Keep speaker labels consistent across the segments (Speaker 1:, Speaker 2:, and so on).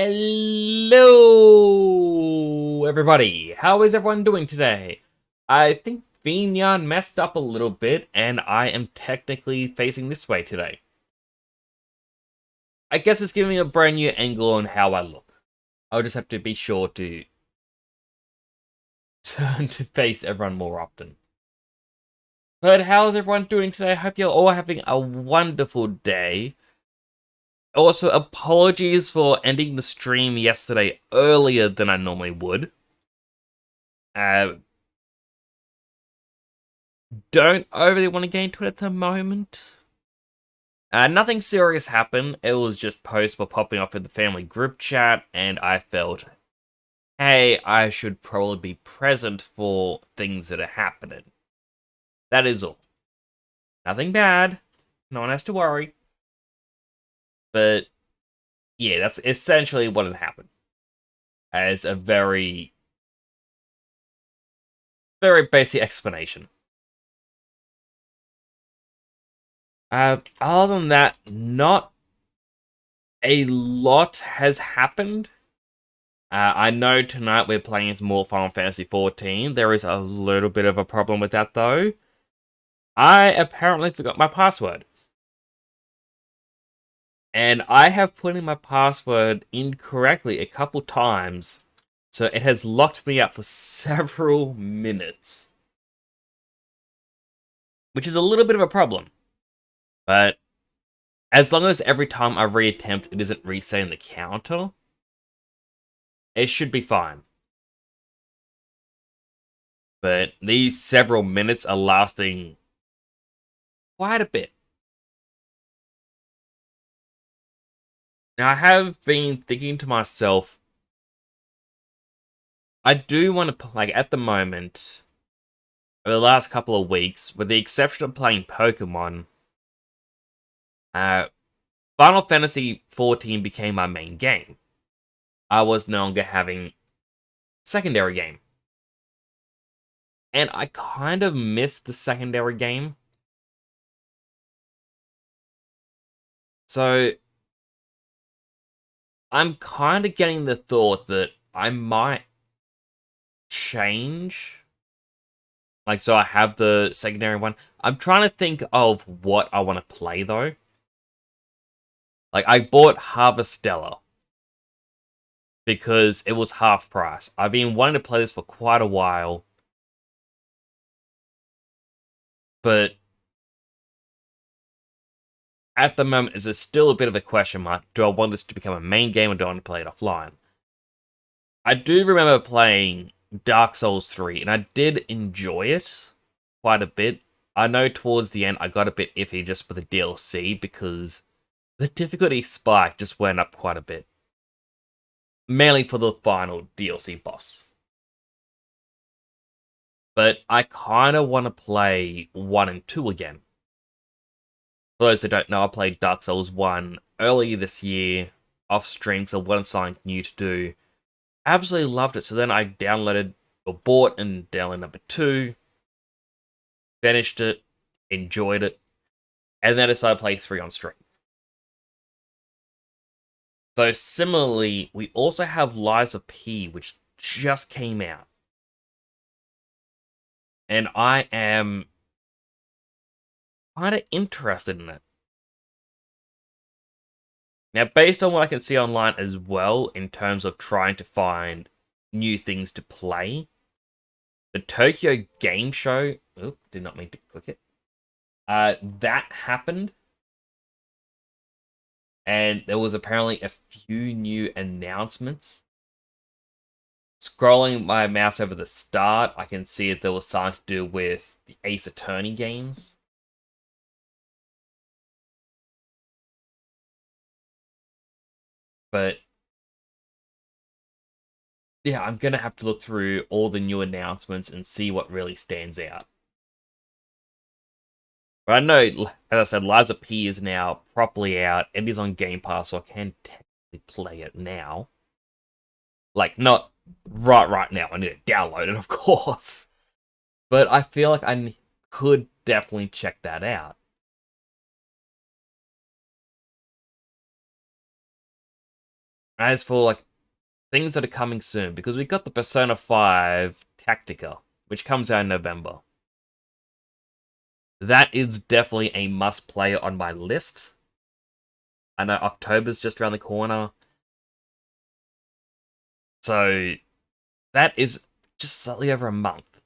Speaker 1: Hello, everybody. How is everyone doing today? I think Vinyan messed up a little bit, and I am technically facing this way today. I guess it's giving me a brand new angle on how I look. I'll just have to be sure to turn to face everyone more often. But how's everyone doing today? I hope you're all having a wonderful day. Also, apologies for ending the stream yesterday earlier than I normally would. Don't overly want to get into it at the moment. Nothing serious happened. It was just posts were popping up in the family group chat, and I felt, hey, I should probably be present for things that are happening. That is all. Nothing bad. No one has to worry. But yeah, that's essentially what had happened. As a very, very basic explanation. Other than that, not a lot has happened. I know tonight we're playing some more Final Fantasy XIV. There is a little bit of a problem with that, though. I apparently forgot my password. And I have put in my password incorrectly a couple times, so it has locked me up for several minutes. Which is a little bit of a problem. But as long as every time I reattempt it isn't resetting the counter, it should be fine. But these several minutes are lasting quite a bit. Now, I have been thinking to myself, I do want to, like, at the moment, over the last couple of weeks, with the exception of playing Pokemon, Final Fantasy XIV became my main game. I was no longer having secondary game. And I kind of missed the secondary game. So, I'm kind of getting the thought that I might change. Like, so I have the secondary one. I'm trying to think of what I want to play, though. Like, I bought Harvestella because it was half price. I've been wanting to play this for quite a while. But at the moment, is still a bit of a question mark. Do I want this to become a main game or do I want to play it offline? I do remember playing Dark Souls 3, and I did enjoy it quite a bit. I know towards the end I got a bit iffy just with the DLC because the difficulty spike just went up quite a bit. Mainly for the final DLC boss. But I kind of want to play 1 and 2 again. For those that don't know, I played Dark Souls 1 earlier this year off stream, so I wanted something new to do. Absolutely loved it. So then I downloaded or bought and downloaded number 2, finished it, enjoyed it, and then I decided to play 3 on stream. Though similarly, we also have Liza P, which just came out. And I am kind of interested in it. Now, based on what I can see online as well, in terms of trying to find new things to play, the Tokyo Game Show, did not mean to click it, that happened, and there was apparently a few new announcements. Scrolling my mouse over the start, I can see that there was something to do with the Ace Attorney games. But yeah, I'm gonna have to look through all the new announcements and see what really stands out. But I know, as I said, Liza P is now properly out. It is on Game Pass, so I can technically play it now. Like, not right now. I need to download it, of course. But I feel like I could definitely check that out. As for like things that are coming soon, because we got the Persona 5 Tactica, which comes out in November. That is definitely a must play on my list. I know October's just around the corner. So that is just slightly over a month.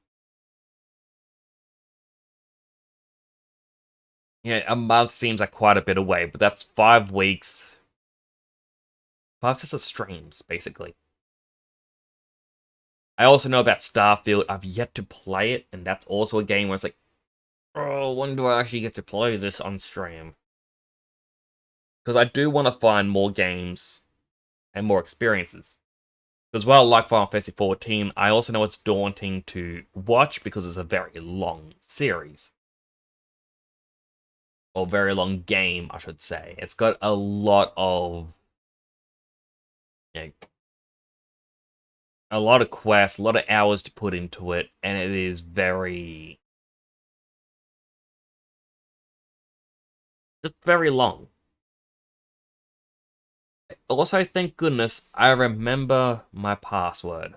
Speaker 1: Yeah, a month seems like quite a bit away, but that's 5 weeks. 5 sets of streams, basically. I also know about Starfield. I've yet to play it, and that's also a game where it's like, oh, when do I actually get to play this on stream? Because I do want to find more games and more experiences. Because while like Final Fantasy XIV, I also know it's daunting to watch because it's a very long series. Or very long game, I should say. It's got a lot of... You know, a lot of quests, a lot of hours to put into it, and it is very... just very long. Also, thank goodness, I remember my password.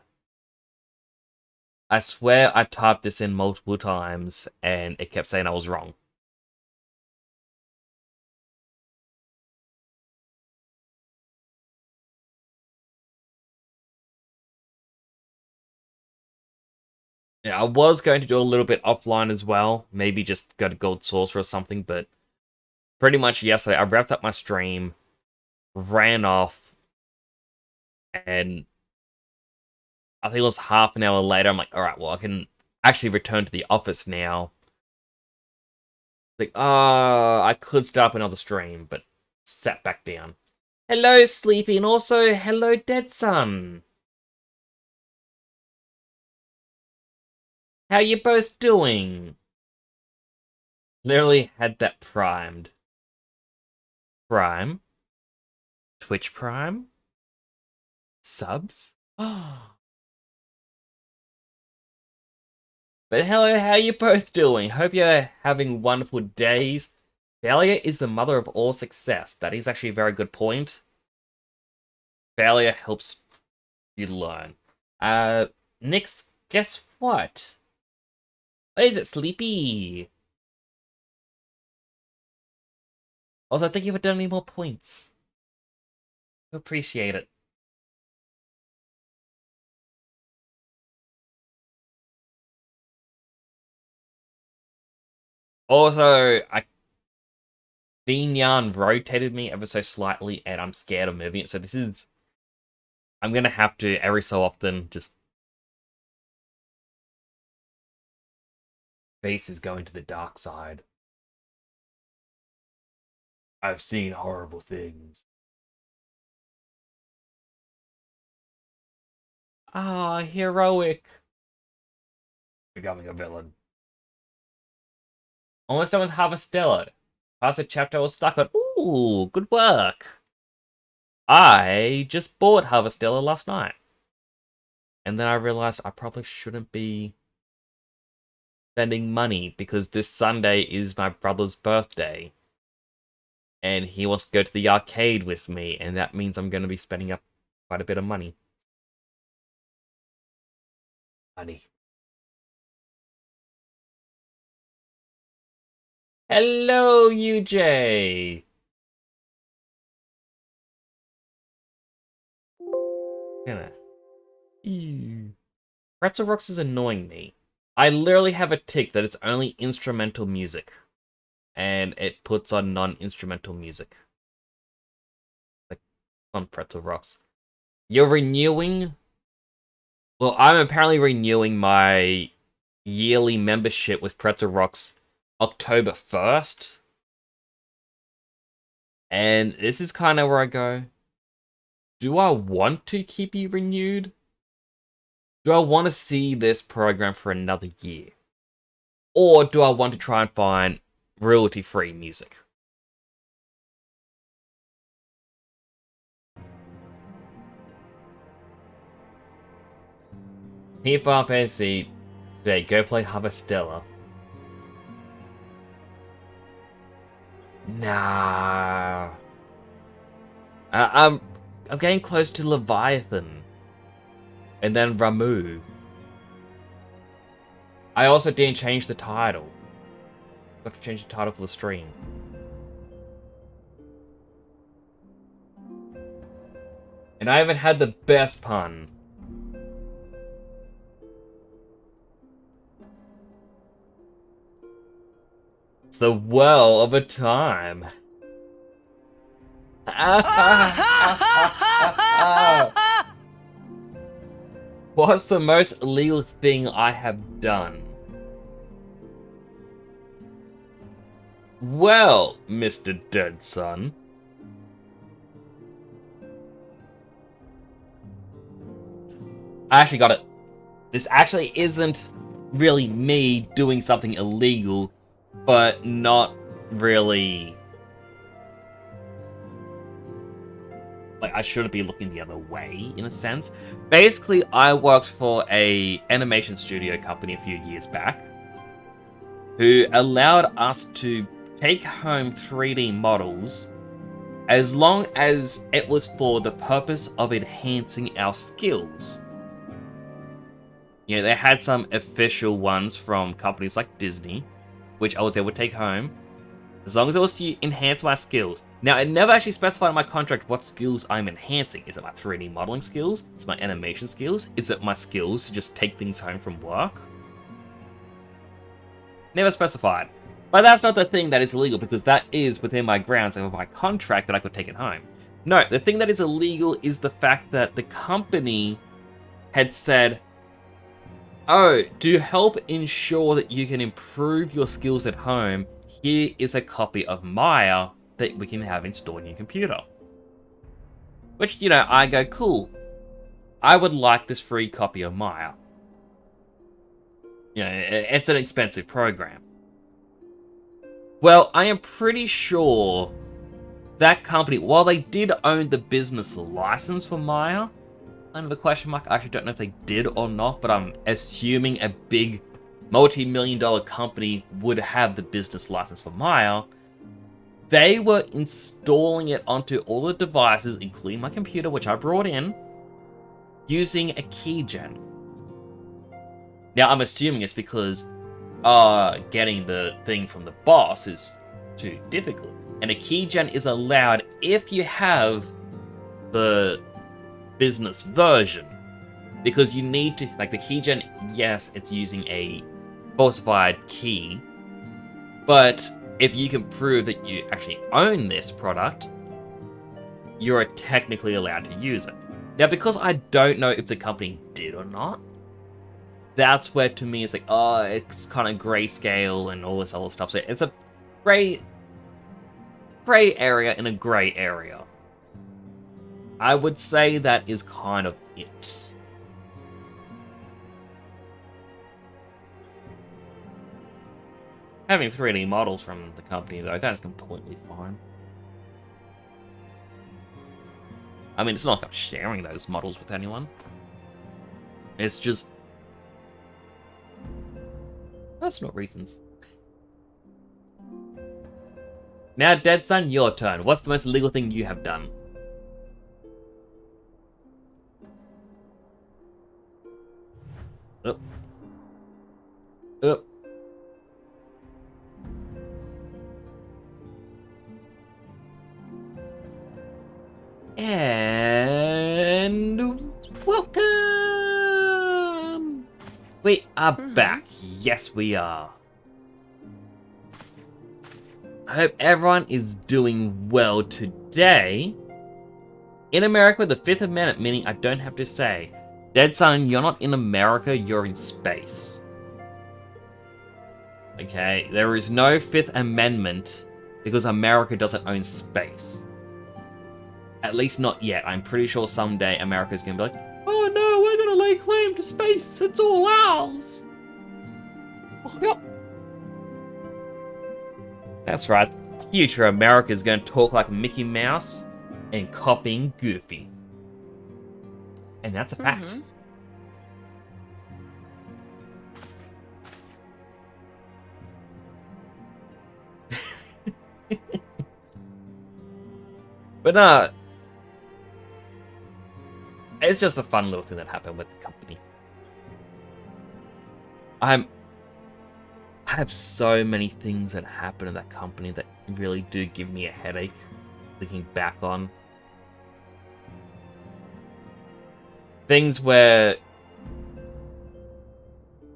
Speaker 1: I swear I typed this in multiple times, and it kept saying I was wrong. Yeah, I was going to do a little bit offline as well. Maybe just go to Gold Saucer or something, but pretty much yesterday, I wrapped up my stream, ran off, and I think it was half an hour later, I'm like, alright, well, I can actually return to the office now. Like, I could start up another stream, but sat back down. Hello, Sleepy, and also, hello, Dead Sun. How you both doing? Literally had that primed. Prime? Twitch Prime? Subs? But hello, how you both doing? Hope you're having wonderful days. Failure is the mother of all success. That is actually a very good point. Failure helps you learn. Nix, guess what? What is it, Sleepy? Also, thank you for donating more points. Appreciate it. Also, Bean Yarn rotated me ever so slightly, and I'm scared of moving it. So this is... I'm gonna have to, every so often, just... Face is going to the dark side. I've seen horrible things. Ah, heroic. Becoming a villain. Almost done with Harvestella. Past the chapter I was stuck on. Ooh, good work. I just bought Harvestella last night. And then I realized I probably shouldn't be spending money because this Sunday is my brother's birthday. And he wants to go to the arcade with me, and that means I'm going to be spending up quite a bit of money. Money. Hello, UJ! Gonna... Pretzel Rocks is annoying me. I literally have a tick that it's only instrumental music. And it puts on non-instrumental music. Like, on Pretzel Rocks. You're renewing? Well, I'm apparently renewing my yearly membership with Pretzel Rocks October 1st. And this is kind of where I go, do I want to keep you renewed? Do I want to see this program for another year? Or do I want to try and find royalty-free music? Here, Final Fantasy, today, go play Harvestella. Nah. I'm getting close to Leviathan. And then Ramu. I also didn't change the title. Got to change the title for the stream. And I haven't had the best pun. It's the well of a time. What's the most illegal thing I have done? Well, Mr. Dead Son. I actually got it. This actually isn't really me doing something illegal, but not really. Like, I shouldn't be looking the other way, in a sense. Basically, I worked for a animation studio company a few years back, who allowed us to take home 3D models as long as it was for the purpose of enhancing our skills. You know, they had some official ones from companies like Disney, which I was able to take home, as long as it was to enhance my skills. Now, it never actually specified in my contract what skills I'm enhancing. Is it my 3D modeling skills? Is it my animation skills? Is it my skills to just take things home from work? Never specified. But that's not the thing that is illegal, because that is within my grounds of my contract that I could take it home. No, the thing that is illegal is the fact that the company had said, oh, to help ensure that you can improve your skills at home, here is a copy of Maya that we can have installed in your computer. Which, you know, I go, cool. I would like this free copy of Maya. You know, it's an expensive program. Well, I am pretty sure that company, while they did own the business license for Maya, under the question mark, I actually don't know if they did or not, but I'm assuming a big multi-million-dollar company would have the business license for Maya. They were installing it onto all the devices, including my computer, which I brought in, using a keygen. Now, I'm assuming it's because getting the thing from the boss is too difficult. And a keygen is allowed if you have the business version. Because you need to, like the keygen, yes, it's using a falsified key. But if you can prove that you actually own this product, you're technically allowed to use it. Now, because I don't know if the company did or not, that's where, to me, it's like, oh, it's kind of grayscale and all this other stuff. So it's a gray area in a gray area. I would say that is kind of it. Having 3D models from the company, though, that is completely fine. I mean, it's not like I'm sharing those models with anyone. It's just personal reasons. Now, Dead Son, your turn. What's the most illegal thing you have done? Oh. Oh. And welcome! We are back. Yes, we are. I hope everyone is doing well today. In America, the Fifth Amendment, meaning I don't have to say, Dead Son, you're not in America, you're in space. Okay, there is no Fifth Amendment because America doesn't own space. At least not yet. I'm pretty sure someday America's gonna be like, oh no, we're gonna lay claim to space. It's all ours. Oh, yep. That's right. Future America's gonna talk like Mickey Mouse and copying Goofy. And that's a fact. But It's just a fun little thing that happened with the company. I have so many things that happen in that company that really do give me a headache thinking back on. Things where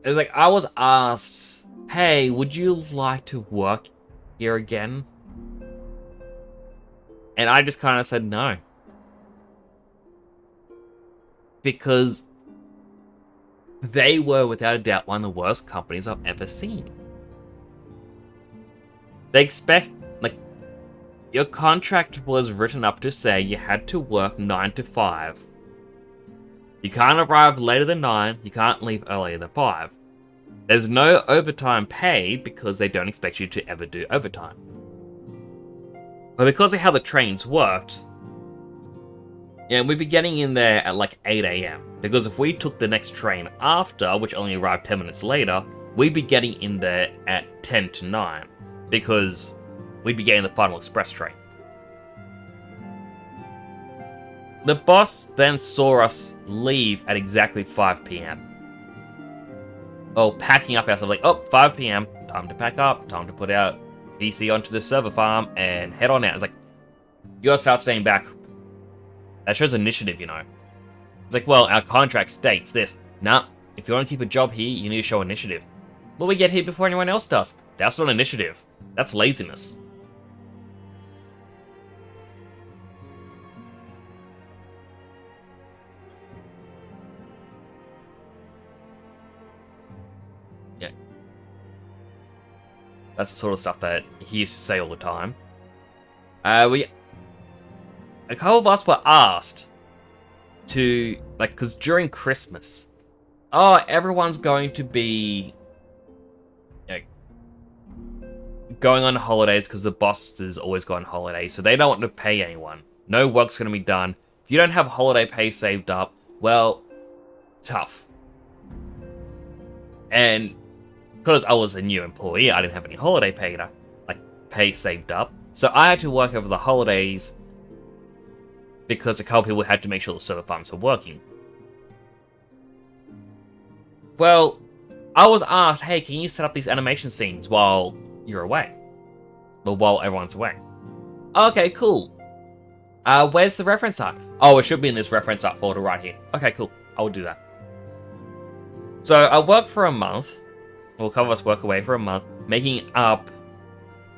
Speaker 1: it's like I was asked, hey, would you like to work here again? And I just kind of said no. Because they were, without a doubt, one of the worst companies I've ever seen. They expect, like, your contract was written up to say you had to work 9 to 5. You can't arrive later than 9, you can't leave earlier than 5. There's no overtime pay because they don't expect you to ever do overtime. But because of how the trains worked, yeah, we'd be getting in there at like 8 AM. Because if we took the next train after, which only arrived 10 minutes later, we'd be getting in there at 10 to 9. Because we'd be getting the final express train. The boss then saw us leave at exactly 5 PM. Oh, packing up ourselves, like, oh, 5 PM, time to pack up, time to put our PC onto the server farm and head on out. It's like, you gotta start staying back. That shows initiative, you know. It's like, well, our contract states this. Nah, if you want to keep a job here, you need to show initiative. Well, we get here before anyone else does. That's not initiative. That's laziness. Yeah. That's the sort of stuff that he used to say all the time. A couple of us were asked to, like, because during Christmas, oh, everyone's going to be, you know, going on holidays because the bosses always go on holidays, so they don't want to pay anyone. No work's going to be done. If you don't have holiday pay saved up, well, tough. And because I was a new employee, I didn't have any holiday pay saved up, so I had to work over the holidays because a couple people had to make sure the server farms were working. Well, I was asked, hey, can you set up these animation scenes while you're away? Or while everyone's away. Okay, cool. Where's the reference art? Oh, it should be in this reference art folder right here. Okay, cool. I will do that. So I worked for a month. Well, a couple of us work away for a month, making up,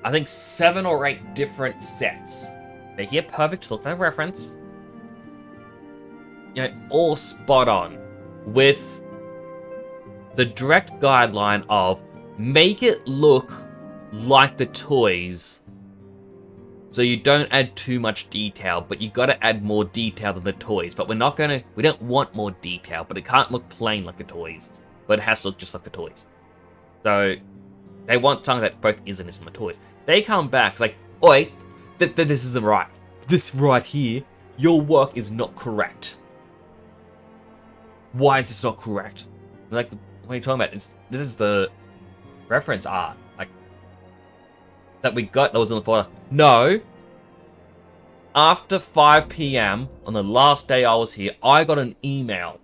Speaker 1: I think, 7 or 8 different sets. Making it perfect to look like a reference. You know, all spot on. With the direct guideline of make it look like the toys. So you don't add too much detail, but you gotta add more detail than the toys. But we don't want more detail, but it can't look plain like the toys. But it has to look just like the toys. So they want something that both is and isn't the toys. They come back, it's like, oi, this isn't right. This right here, your work is not correct. Why is this not correct? Like, what are you talking about? This is the reference art, like, that we got that was in the folder. No. After 5 PM, on the last day I was here, I got an email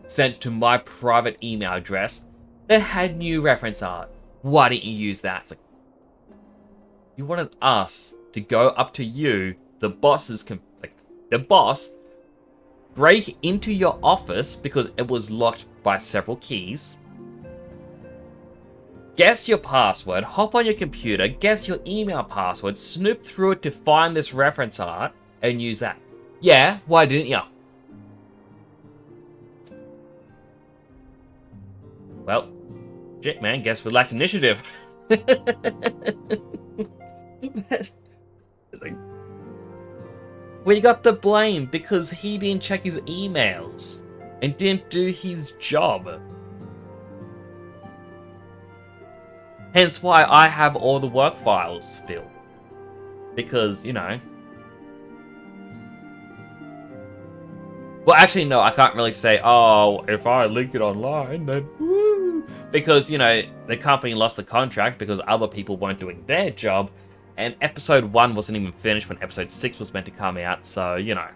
Speaker 1: sent to my private email address that had new reference art. Why didn't you use that? It's like, you wanted us to go up to you, the boss's, the boss, break into your office because it was locked by several keys, guess your password, hop on your computer, guess your email password, snoop through it to find this reference art, and use that. Yeah, why didn't you? Well, shit, man, guess we lacked initiative. We got the blame because he didn't check his emails and didn't do his job. Hence why I have all the work files still. Because, you know. Well, actually, no, I can't really say, oh, if I link it online, then woo. Because, you know, the company lost the contract because other people weren't doing their job. And episode 1 wasn't even finished when episode 6 was meant to come out, so, you know.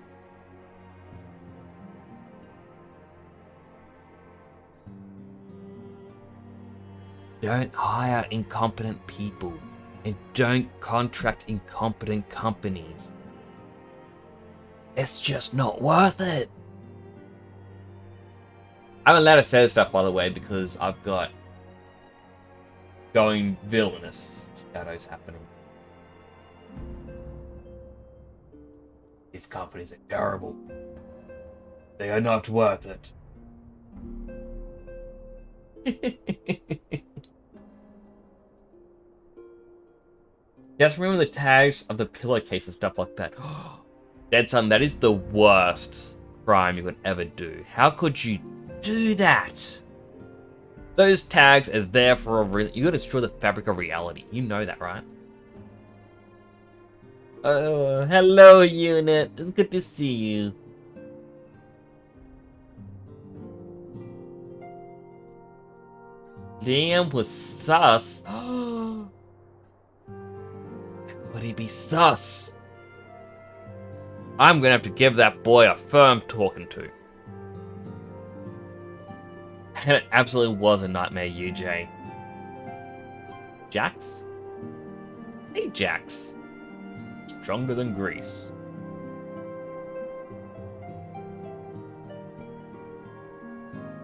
Speaker 1: don't hire incompetent people. And don't contract incompetent companies. It's just not worth it. I'm allowed to say stuff, by the way, because I've got going villainous shadows happening. These companies are terrible. They are not worth it. Just remember the tags of the pillowcase and stuff like that. Dead Son, that is the worst crime you could ever do. How could you do that? Those tags are there for a reason. You gotta destroy the fabric of reality. You know that, right? Oh, hello, unit. It's good to see you. Liam was sus. Would he be sus? I'm gonna have to give that boy a firm talking to. And it absolutely was a nightmare, UJ. Jax? Hey, Jax. Stronger than grease.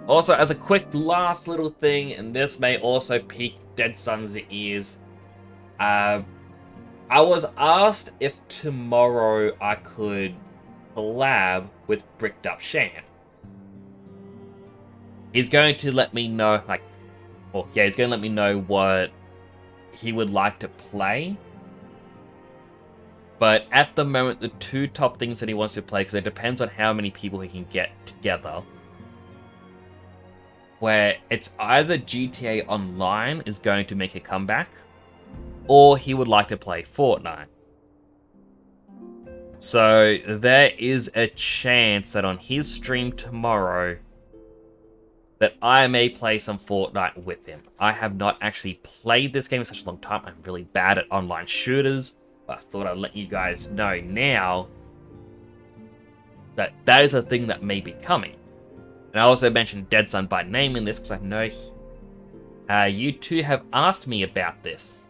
Speaker 1: Also, as a quick last little thing, and this may also pique Dead Son's ears, I was asked if tomorrow I could collab with Bricked Up Shan. He's going to let me know, he's going to let me know what he would like to play. But at the moment, the two top things that he wants to play, because it depends on how many people he can get together, where it's either GTA Online is going to make a comeback, or he would like to play Fortnite. So there is a chance that on his stream tomorrow, that I may play some Fortnite with him. I have not actually played this game in such a long time. I'm really bad at online shooters, but I thought I'd let you guys know now that that is a thing that may be coming. And I also mentioned Dead Son by name in this because I know you two have asked me about this.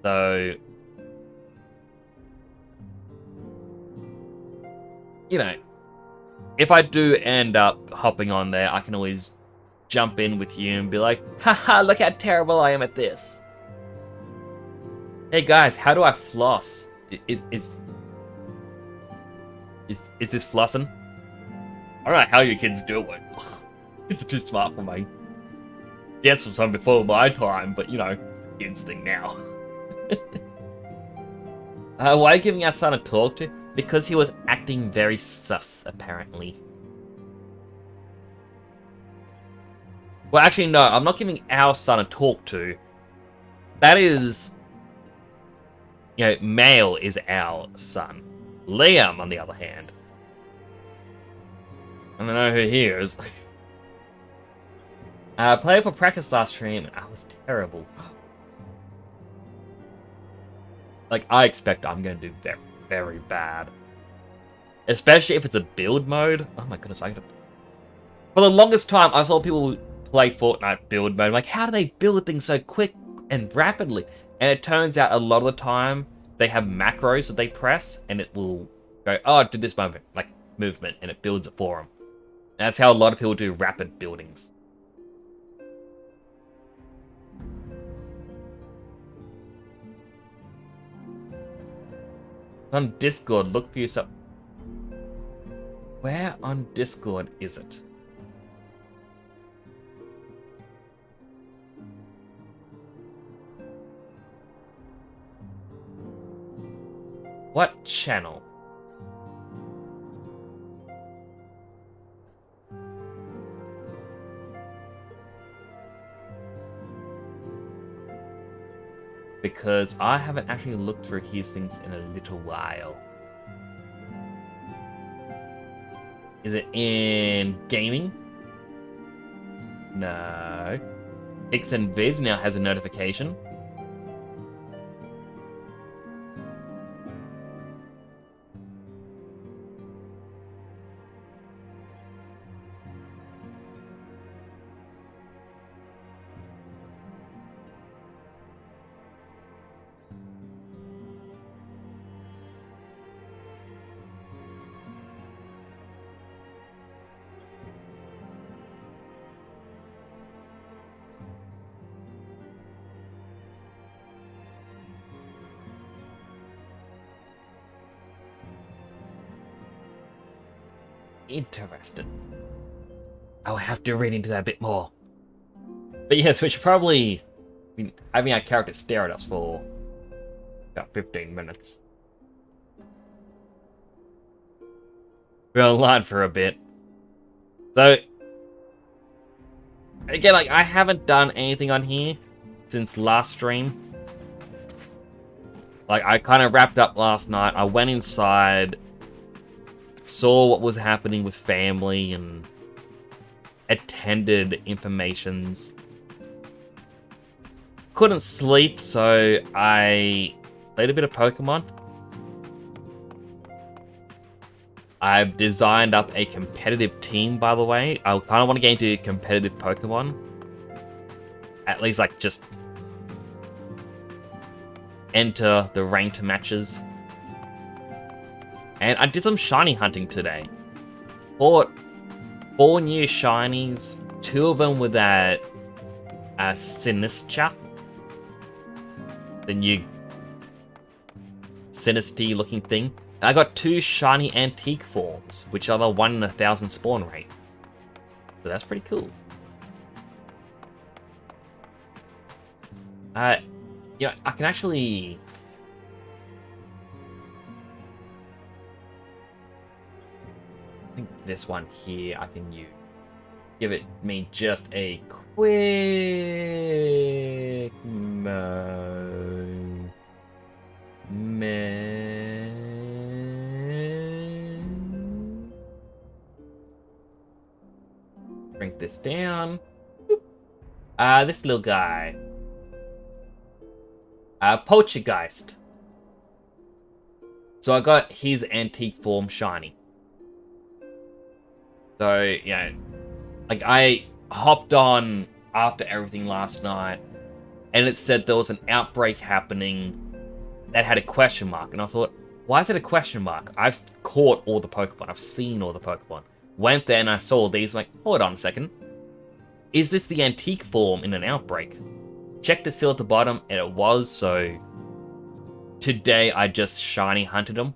Speaker 1: So, you know, if I do end up hopping on there, I can always jump in with you and be like, haha, look how terrible I am at this. Hey guys, how do I floss? Is this flossing? I don't know how you kids do it. It's too smart for me. Yes, was from before my time, but you know, it's the kids thing now. Why are you giving our son a talk to? Because he was acting very sus, apparently. Well, actually, no, I'm not giving our son a talk to. That is... You know, male is our son. Liam, on the other hand. I don't know who he is. I played for practice last stream, and I was terrible. Like, I expect I'm going to do very, very bad. Especially if it's a build mode. Oh my goodness, for the longest time, I saw people play Fortnite build mode. Like, how do they build things so quick and rapidly? And it turns out a lot of the time, they have macros that they press, and it will go, oh, do this movement, and it builds it for them. And that's how a lot of people do rapid buildings. On Discord, look for yourself. Where on Discord is it? What channel? Because I haven't actually looked through his things in a little while. Is it in gaming? No. XIV now has a notification. Interesting. I'll have to read into that a bit more. But yes, we should probably... I mean, having our character stare at us for about 15 minutes. We're online for a bit. So, again, like, I haven't done anything on here since last stream. Like, I kind of wrapped up last night. I went inside, saw what was happening with family, and attended informations. Couldn't sleep, so I played a bit of Pokemon. I've designed up a competitive team, by the way. I kind of want to get into competitive Pokemon. At least, like, just enter the ranked matches. And I did some shiny hunting today. Bought 4 new shinies. 2 of them were that Sinistra. The new Sinisty looking thing. And I got 2 shiny antique forms, which are the 1 in 1,000 spawn rate. So that's pretty cool. You know, I can actually... I think this one here I can use. Give it me just a quick Bring this down. This little guy. Poltergeist. So I got his antique form shiny. So, yeah, like I hopped on after everything last night, and it said there was an outbreak happening that had a question mark, and I thought, why is it a question mark? I've caught all the Pokemon. I've seen all the Pokemon. Went there and I saw these, like, hold on a second. Is this the antique form in an outbreak? Checked the seal at the bottom, and it was, so today I just shiny hunted them.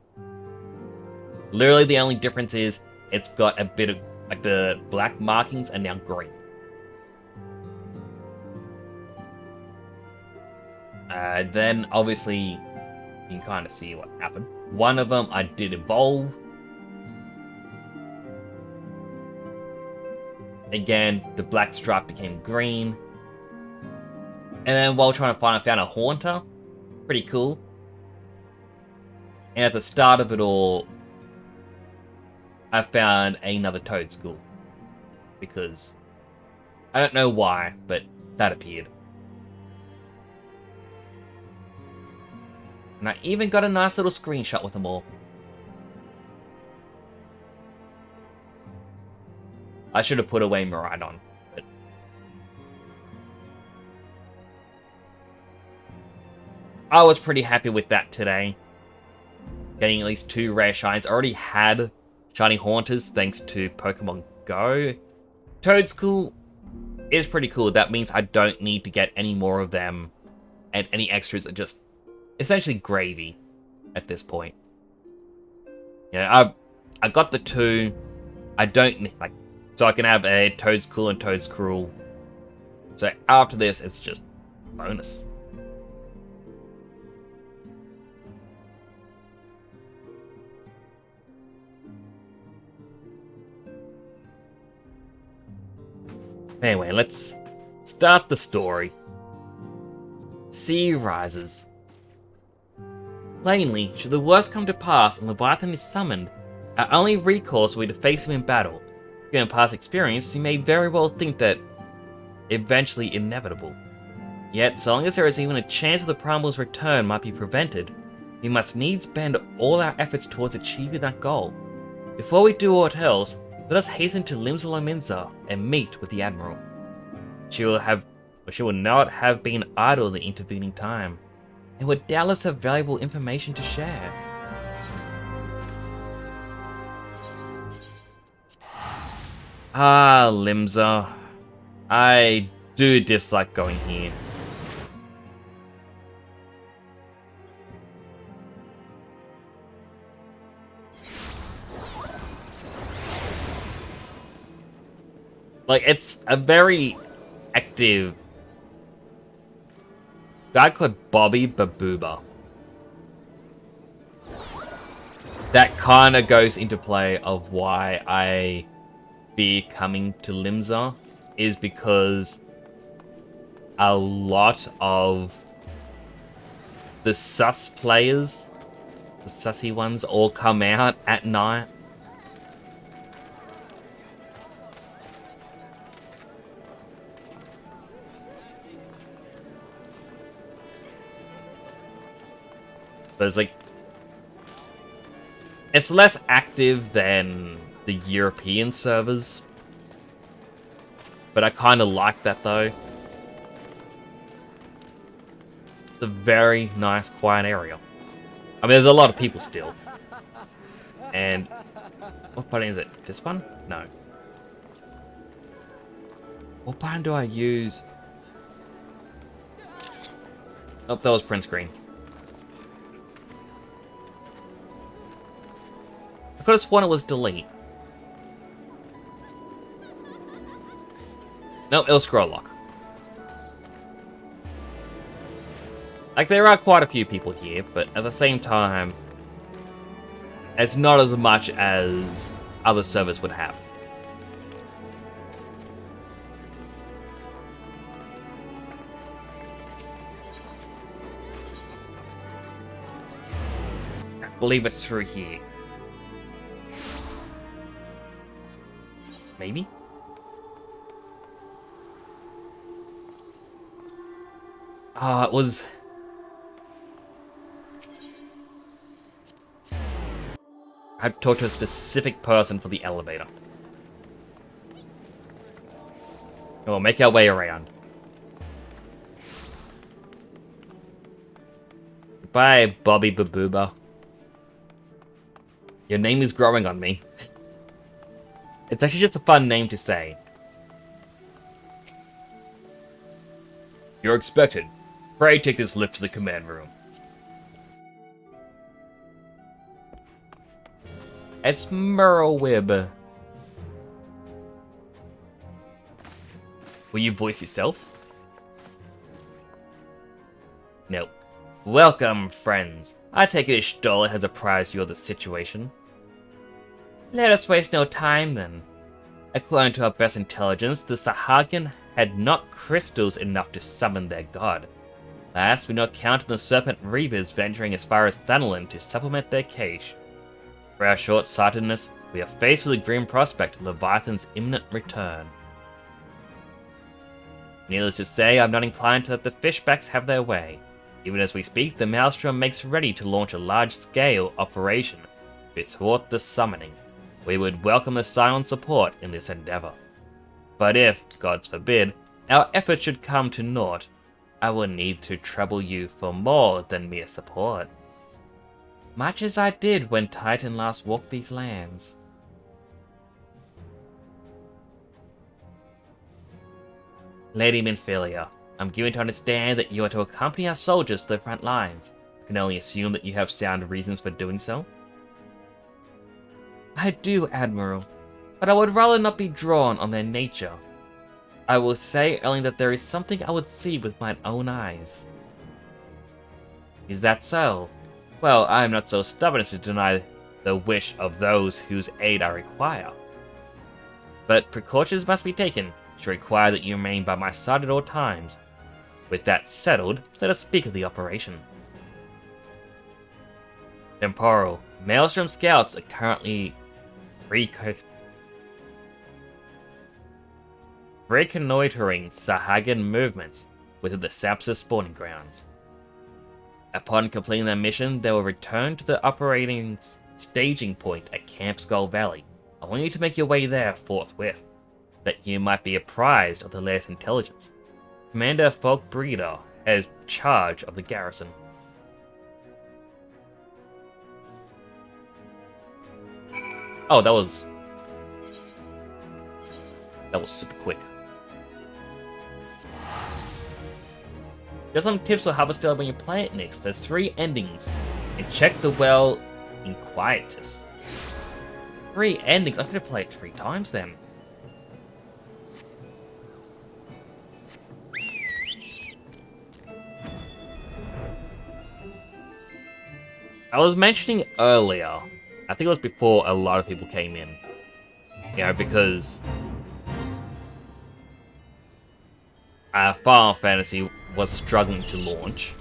Speaker 1: Literally the only difference is it's got a bit of, like, the black markings are now green. Then, obviously, you can kind of see what happened. One of them I did evolve. Again, the black stripe became green. And then while trying to find, I found a Haunter. Pretty cool. And at the start of it all, I found another Toedscool. Because I don't know why, but that appeared. And I even got a nice little screenshot with them all. I should have put away Miraidon, but I was pretty happy with that today. Getting at least 2 rare shines. I already had shiny Haunters thanks to Pokemon Go. Toedscool is pretty cool. That means I don't need to get any more of them, and any extras are just essentially gravy at this point. Yeah, I got the 2. I don't need, like, so I can have a Toedscool and Toedscruel. So after this, it's just bonus. Anyway, let's start the story. Sea rises. Plainly, should the worst come to pass and Leviathan is summoned, our only recourse will be to face him in battle. Given past experience, you may very well think that eventually inevitable. Yet, so long as there is even a chance of the Primal's return might be prevented, we must needs bend all our efforts towards achieving that goal. Before we do aught else, let us hasten to Limsa and meet with the Admiral. She will not have been idle in the intervening time, and would doubtless have valuable information to share. Ah, Limsa. I do dislike going here. Like, it's a very active guy called Bobby Babooba. That kind of goes into play of why I be coming to Limsa, is because a lot of the sus players, the sussy ones, all come out at night. But it's like, it's less active than the European servers. But I kind of like that though. It's a very nice, quiet area. I mean, there's a lot of people still. And what button is it? This one? No. What button do I use? Oh, that was print screen. I could have sworn it was delete. Nope, it'll scroll lock. Like, there are quite a few people here, but at the same time, it's not as much as other servers would have. I believe it's through here. Maybe? It was... I had to talk to a specific person for the elevator. We'll make our way around. Goodbye, Bobby Babooba. Your name is growing on me. It's actually just a fun name to say. You're expected. Pray take this lift to the command room. It's Merlwib. Will you voice yourself? Nope. Welcome, friends. I take it Stoller has apprised you of the situation. Let us waste no time, then. According to our best intelligence, the Sahagin had not crystals enough to summon their god. Last, we not count on the Serpent Reavers venturing as far as Thanalan to supplement their cache. For our short-sightedness, we are faced with a grim prospect of Leviathan's imminent return. Needless to say, I'm not inclined to let the fishbacks have their way. Even as we speak, the Maelstrom makes ready to launch a large-scale operation to thwart the summoning. We would welcome a silent support in this endeavor. But if, God forbid, our efforts should come to naught, I will need to trouble you for more than mere support. Much as I did when Titan last walked these lands. Lady Minfilia, I'm given to understand that you are to accompany our soldiers to the front lines. I can only assume that you have sound reasons for doing so. I do, Admiral, but I would rather not be drawn on their nature. I will say only that there is something I would see with my own eyes. Is that so? Well, I am not so stubborn as to deny the wish of those whose aid I require. But precautions must be taken, which require that you remain by my side at all times. With that settled, let us speak of the operation. Temporal, Maelstrom scouts are currently reconnoitering Sahagin movements within the Sapsa spawning grounds. Upon completing their mission, they will return to the operating staging point at Camp Skull Valley. I want you to make your way there forthwith, that you might be apprised of the latest intelligence. Commander Falk Breeder has charge of the garrison. Oh, that was super quick. Just some tips for Harvester when you play it next. There's 3 endings. And check the well in Quietus. 3 endings? I'm gonna play it 3 times then. I was mentioning earlier, I think it was before a lot of people came in, you know, because Final Fantasy was struggling to launch.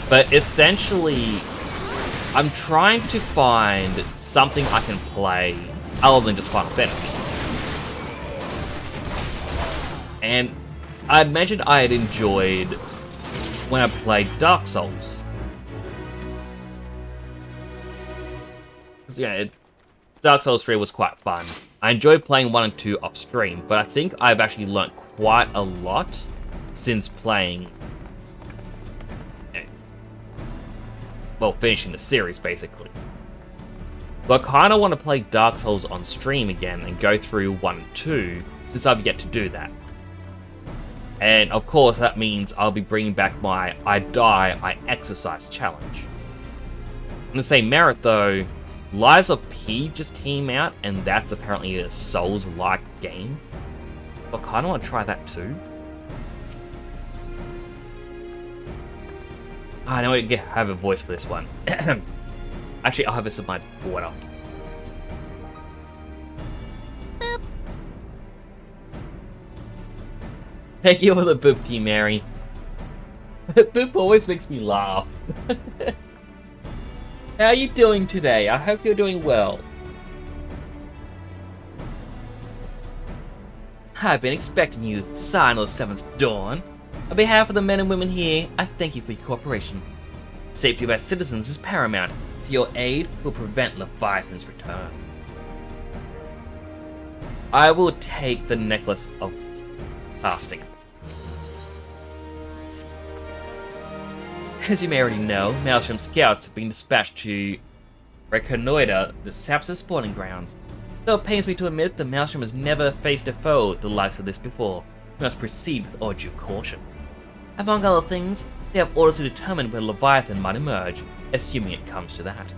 Speaker 1: But essentially, I'm trying to find something I can play other than just Final Fantasy. And I mentioned I had enjoyed when I played Dark Souls. Yeah, Dark Souls 3 was quite fun. I enjoyed playing 1 and 2 off stream, but I think I've actually learnt quite a lot since playing... well, finishing the series, basically. But I kind of want to play Dark Souls on stream again and go through 1 and 2, since I've yet to do that. And of course, that means I'll be bringing back my I Die, I Exercise challenge. In the same merit, though, Lies of P just came out, and that's apparently a Souls-like game. I kind of want to try that too. I know I have a voice for this one. Actually, I'll have this in my water. Thank you for the boop team, Mary. Boop always makes me laugh. How are you doing today? I hope you're doing well. I've been expecting you, Sign of the 7th Dawn. On behalf of the men and women here, I thank you for your cooperation. Safety of our citizens is paramount. Your aid will prevent Leviathan's return. I will take the Necklace of Fasting. As you may already know, Maelstrom scouts have been dispatched to reconnoiter the Sapsa spawning grounds. Though it pains me to admit, the Maelstrom has never faced a foe the likes of this before. We must proceed with all due caution. Among other things, they have orders to determine where Leviathan might emerge, assuming it comes to that.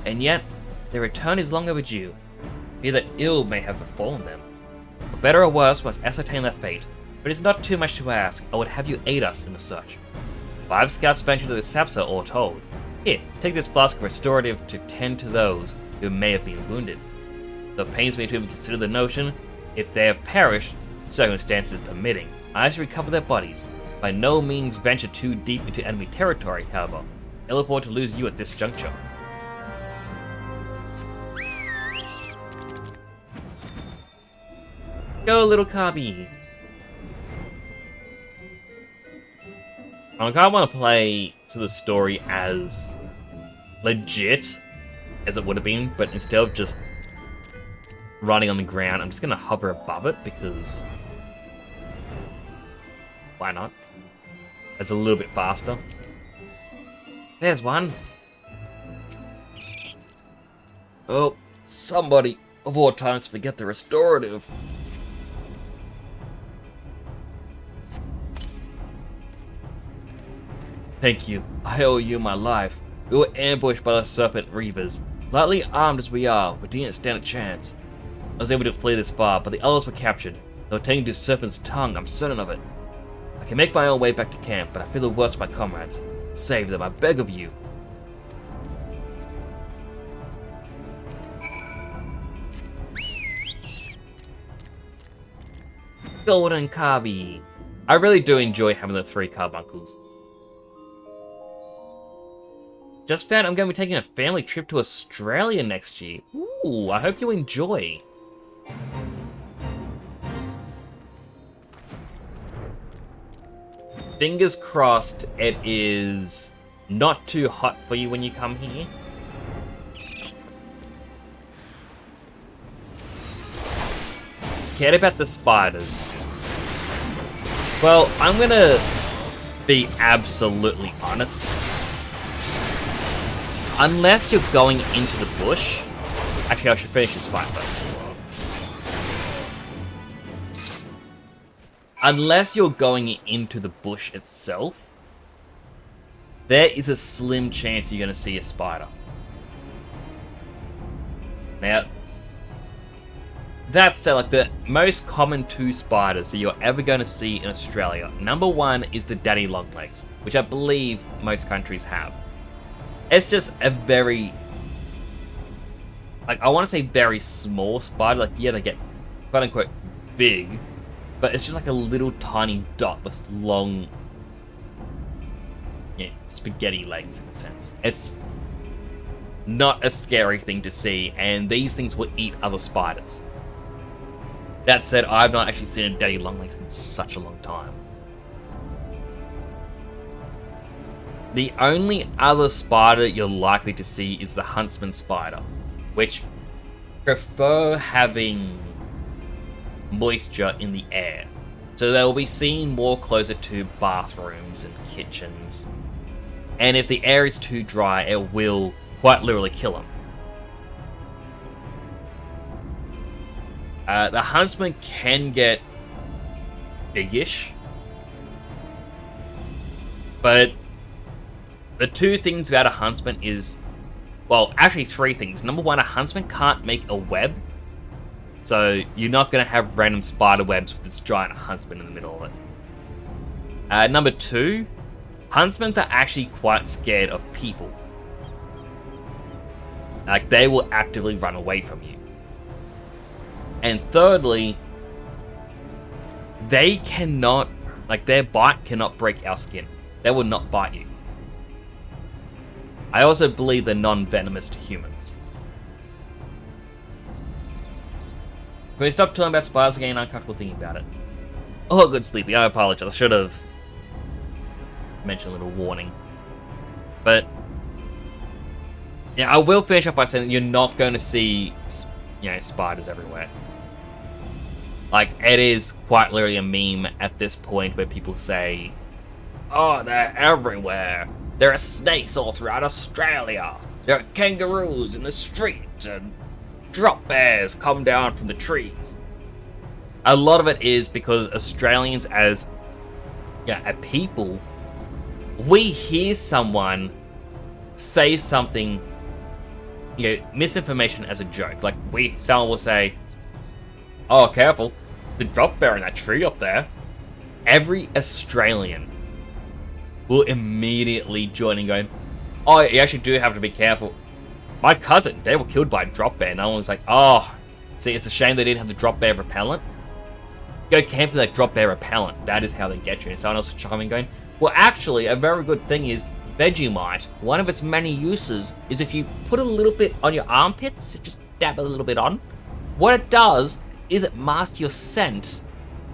Speaker 1: And yet, their return is long overdue. Fear that ill may have befallen them. For better or worse, we must ascertain their fate, but it is not too much to ask. I would have you aid us in the search. 5 scouts ventured to the Sapsa, all told. Here, take this flask of restorative to tend to those who may have been wounded. Though it pains me to even consider the notion, if they have perished, circumstances permitting, I should recover their bodies. By no means venture too deep into enemy territory, however. Ill afford to lose you at this juncture. Go, little Kabi! I kind of want to play to the story as legit as it would have been, but instead of just running on the ground, I'm just going to hover above it because why not? It's a little bit faster. There's one. Oh, somebody of all times forget the restorative. Thank you. I owe you my life. We were ambushed by the Serpent Reavers. Lightly armed as we are, we didn't stand a chance. I was able to flee this far, but the others were captured. They were taken to Serpent's tongue, I'm certain of it. I can make my own way back to camp, but I feel the worst for my comrades. Save them, I beg of you. Golden Kabi. I really do enjoy having the 3 carbuncles. Just found I'm going to be taking a family trip to Australia next year. Ooh, I hope you enjoy. Fingers crossed it is not too hot for you when you come here. Scared about the spiders. Well, I'm gonna be absolutely honest. Unless you're going into the bush... Actually, I should finish this fight first. Unless you're going into the bush itself, there is a slim chance you're going to see a spider. Now, That said, like, the most common two spiders that you're ever going to see in Australia, number one is the daddy longlegs, which I believe most countries have. It's just a very, like, I want to say very small spider. Like, yeah, they get quote unquote big, but it's just like a little tiny dot with long, yeah, spaghetti legs in a sense. It's not a scary thing to see, and these things will eat other spiders. That said, I've not actually seen a daddy longlegs in such a long time. The only other spider you're likely to see is the huntsman spider, which prefer having moisture in the air. So they'll be seen more closer to bathrooms and kitchens. And if the air is too dry, it will quite literally kill them. The huntsman can get biggish, but the two things about a huntsman is, well, actually three things. Number one, a huntsman can't make a web, so you're not going to have random spider webs with this giant huntsman in the middle of it. Number two, huntsmen are actually quite scared of people. Like, they will actively run away from you. And thirdly, they cannot, like, their bite cannot break our skin. They will not bite you. I also believe they're non-venomous to humans. Can we stop talking about spiders again? I'm uncomfortable thinking about it. Oh, good, Sleepy. I apologize. I should have mentioned a little warning. But yeah, I will finish up by saying that you're not going to see, you know, spiders everywhere. Like, it is quite literally a meme at this point where people say, oh, they're everywhere. There are snakes all throughout Australia. There are kangaroos in the street, and drop bears come down from the trees. A lot of it is because Australians, as, yeah, a people, we hear someone say something, you know, misinformation as a joke. Like, someone will say, oh, careful, the drop bear in that tree up there. Every Australian will immediately join in going, oh, you actually do have to be careful. My cousin, they were killed by a drop bear. No one's like, oh, see, it's a shame they didn't have the drop bear repellent. Go camp with that drop bear repellent. That is how they get you. And someone else will chime in going, well, actually, a very good thing is Vegemite. One of its many uses is if you put a little bit on your armpits, just dab a little bit on, what it does is it masks your scent,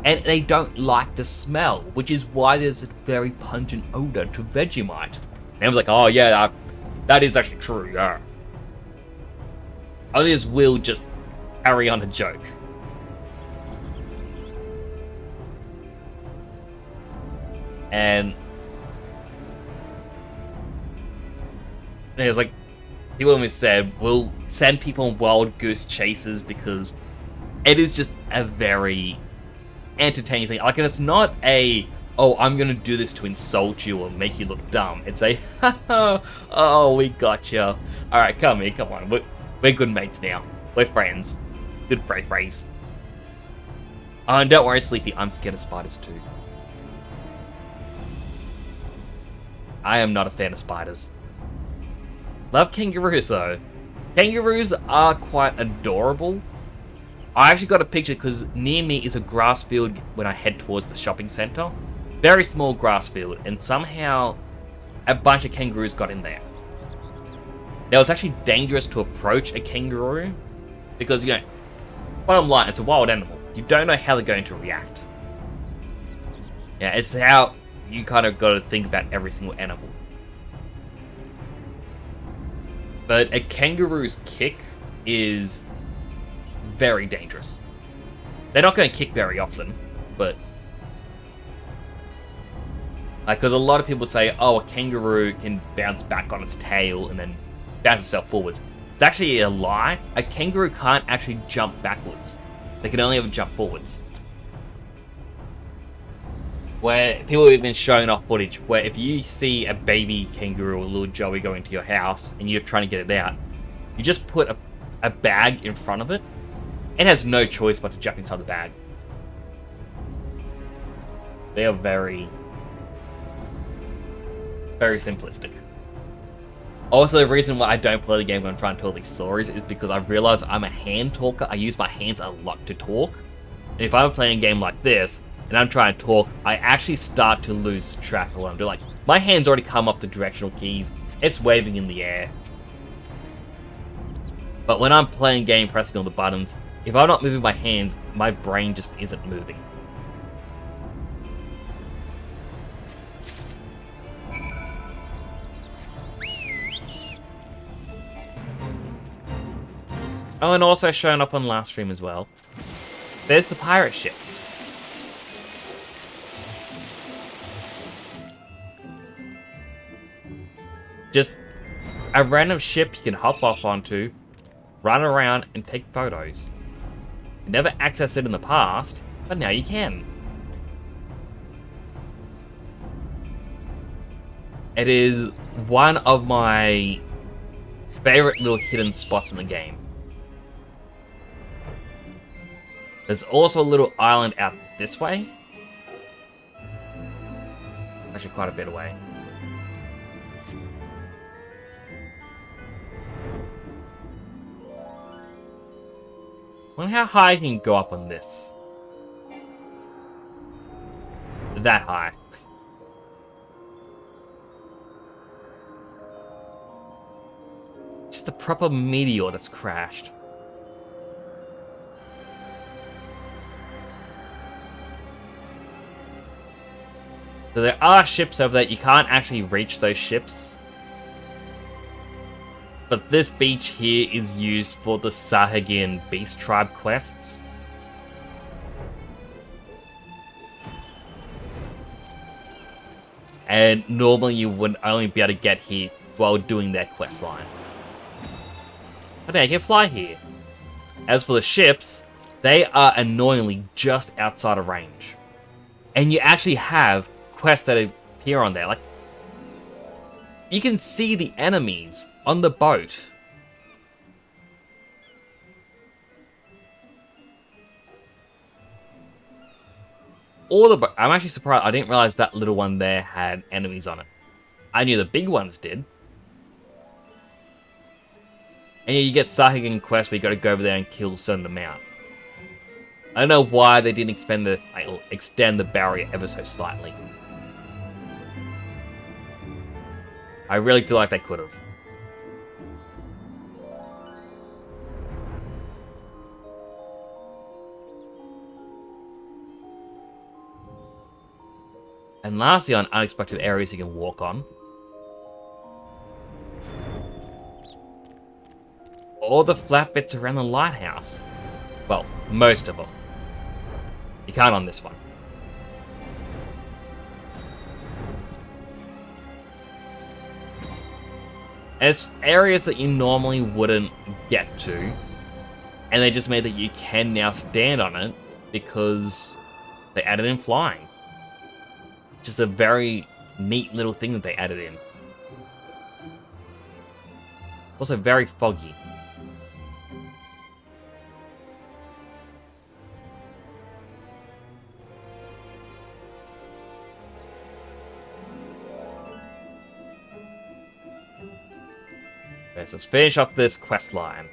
Speaker 1: and they don't like the smell, which is why there's a very pungent odor to Vegemite. And I was like, oh yeah, that is actually true, yeah. Others will just carry on a joke. And it was like, people always said, we'll send people on wild goose chases because it is just a very entertaining thing. Like, and it's not a, oh, I'm gonna do this to insult you or make you look dumb. It's a, oh, we got you. Alright, come here, come on. We're good mates now. We're friends. Good phrase. Oh, and don't worry, Sleepy, I'm scared of spiders too. I am not a fan of spiders. Love kangaroos though. Kangaroos are quite adorable. I actually got a picture because near me is a grass field when I head towards the shopping centre. Very small grass field, and somehow a bunch of kangaroos got in there. Now, it's actually dangerous to approach a kangaroo because, you know, bottom line, it's a wild animal. You don't know how they're going to react. Yeah, it's how you kind of got to think about every single animal. But a kangaroo's kick is very dangerous. They're not going to kick very often, but because a lot of people say, oh, a kangaroo can bounce back on its tail and then bounce itself forwards. It's actually a lie. A kangaroo can't actually jump backwards. They can only ever jump forwards. Where people have been showing off footage where if you see a baby kangaroo or a little joey go into your house and you're trying to get it out, you just put a bag in front of it It has no choice but to jump inside the bag. They are very, very simplistic. Also, the reason why I don't play the game when I'm trying to tell these stories is because I realize I'm a hand talker. I use my hands a lot to talk. And if I'm playing a game like this, and I'm trying to talk, I actually start to lose track of what I'm doing. Like, my hands already come off the directional keys. It's waving in the air. But when I'm playing game, pressing all the buttons, if I'm not moving my hands, my brain just isn't moving. Oh, and also showing up on last stream as well. There's the pirate ship. Just a random ship you can hop off onto, run around, and take photos. You never accessed it in the past, but now you can. It is one of my favorite little hidden spots in the game. There's also a little island out this way. Actually, quite a bit away. I wonder how high you can go up on this. That high. Just a proper meteor that's crashed. So there are ships over there. You can't actually reach those ships. But this beach here is used for the Sahuagin Beast Tribe quests. And normally you would only be able to get here while doing that quest line. But now you can fly here. As for the ships, they are annoyingly just outside of range. And you actually have quests that appear on there. Like, you can see the enemies on the boat. I'm actually surprised. I didn't realize that little one there had enemies on it. I knew the big ones did. And you get Sahuagin quests where you got to go over there and kill a certain amount. I don't know why they didn't extend the barrier ever so slightly. I really feel like they could have. And lastly, on unexpected areas you can walk on. All the flat bits around the lighthouse. Well, most of them. You can't on this one. It's areas that you normally wouldn't get to. And they just made that you can now stand on it because they added in flying. Just a very neat little thing that they added in. Also very foggy. Let's finish up this quest line.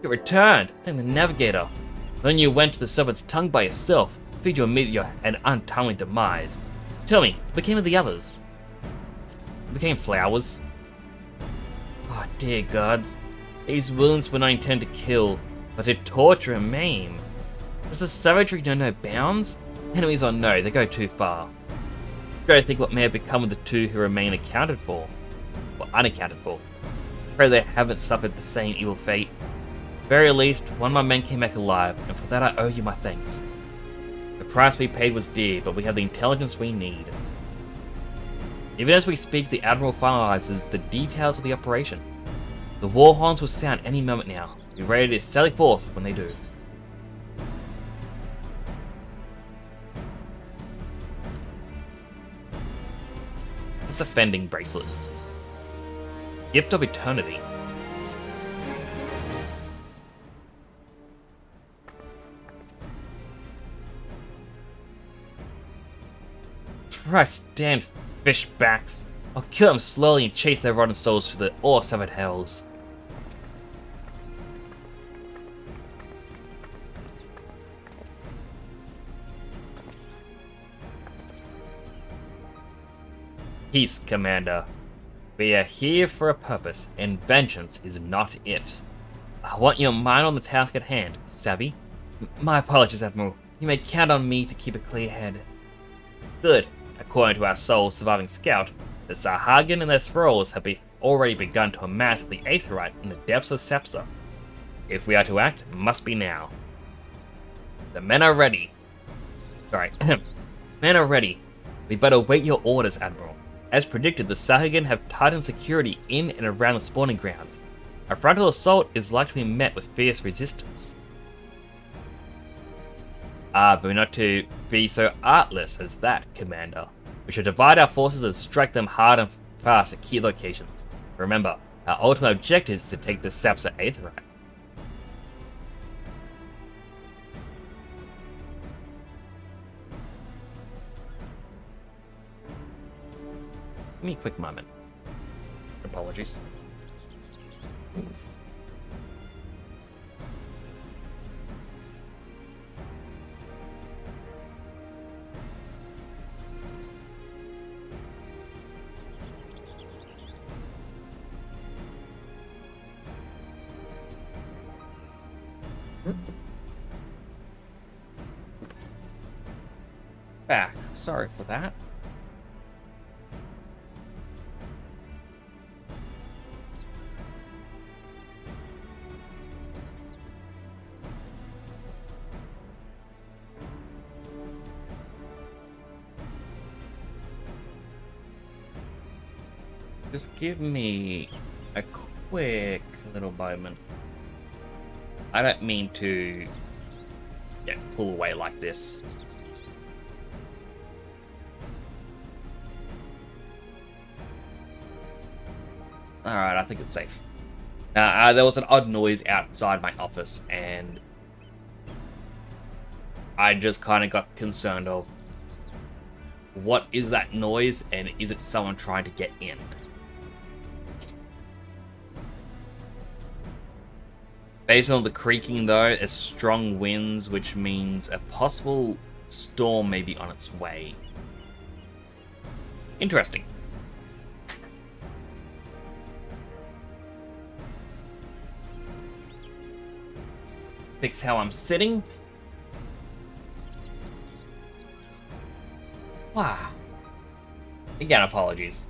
Speaker 1: You returned! Thank the navigator. Then you went to the serpent's tongue by yourself. Feed you meet your an untimely demise. Tell me, what became of the others? Became flowers. Oh dear gods. These wounds were not intended to kill, but to torture and maim. Does the savagery know no bounds? Enemies or no, they go too far. Try to think what may have become of the two who remain accounted for. Or unaccounted for. Pray they haven't suffered the same evil fate. At the very least, one of my men came back alive, and for that I owe you my thanks. The price we paid was dear, but we have the intelligence we need. Even as we speak, the Admiral finalizes the details of the operation. The war horns will sound any moment now. Be ready to sally forth when they do. It's a fending bracelet. Gift of Eternity. Christ damned fishbacks. I'll kill them slowly and chase their rotten souls through the all-severed hells. Peace, Commander. We are here for a purpose, and vengeance is not it. I want your mind on the task at hand, savvy? My apologies, Admiral. You may count on me to keep a clear head. Good. According to our sole surviving scout, the Sahagin and their thralls have already begun to amass the Aetherite in the depths of Sepsa. If we are to act, it must be now. The men are ready. Sorry. Men are ready. We better wait your orders, Admiral. As predicted, the Sahagin have tightened security in and around the spawning grounds. A frontal assault is likely to be met with fierce resistance. But we're not to be so artless as that, Commander. We should divide our forces and strike them hard and fast at key locations. Remember, our ultimate objective is to take the Sepsa Aetherite. Give me a quick moment. Apologies. Back. Sorry for that. Just give me a quick little moment. I don't mean to pull away like this. Alright, I think it's safe. There was an odd noise outside my office, and I just kind of got concerned of what is that noise, and is it someone trying to get in? Based on the creaking though, there's strong winds, which means a possible storm may be on its way. Interesting. Fix how I'm sitting. Wow. Again, apologies.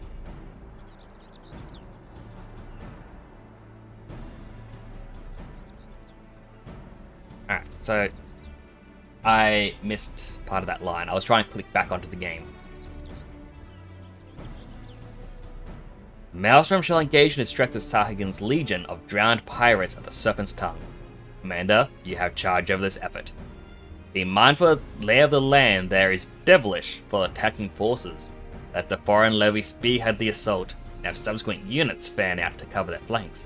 Speaker 1: Alright, so I missed part of that line. I was trying to click back onto the game. Maelstrom shall engage and distract the Sahagin's legion of drowned pirates at the Serpent's Tongue. Commander, you have charge over this effort. Be mindful of the lay of the land there is devilish for attacking forces. Let the foreign levy spearhead the assault, and have subsequent units fan out to cover their flanks.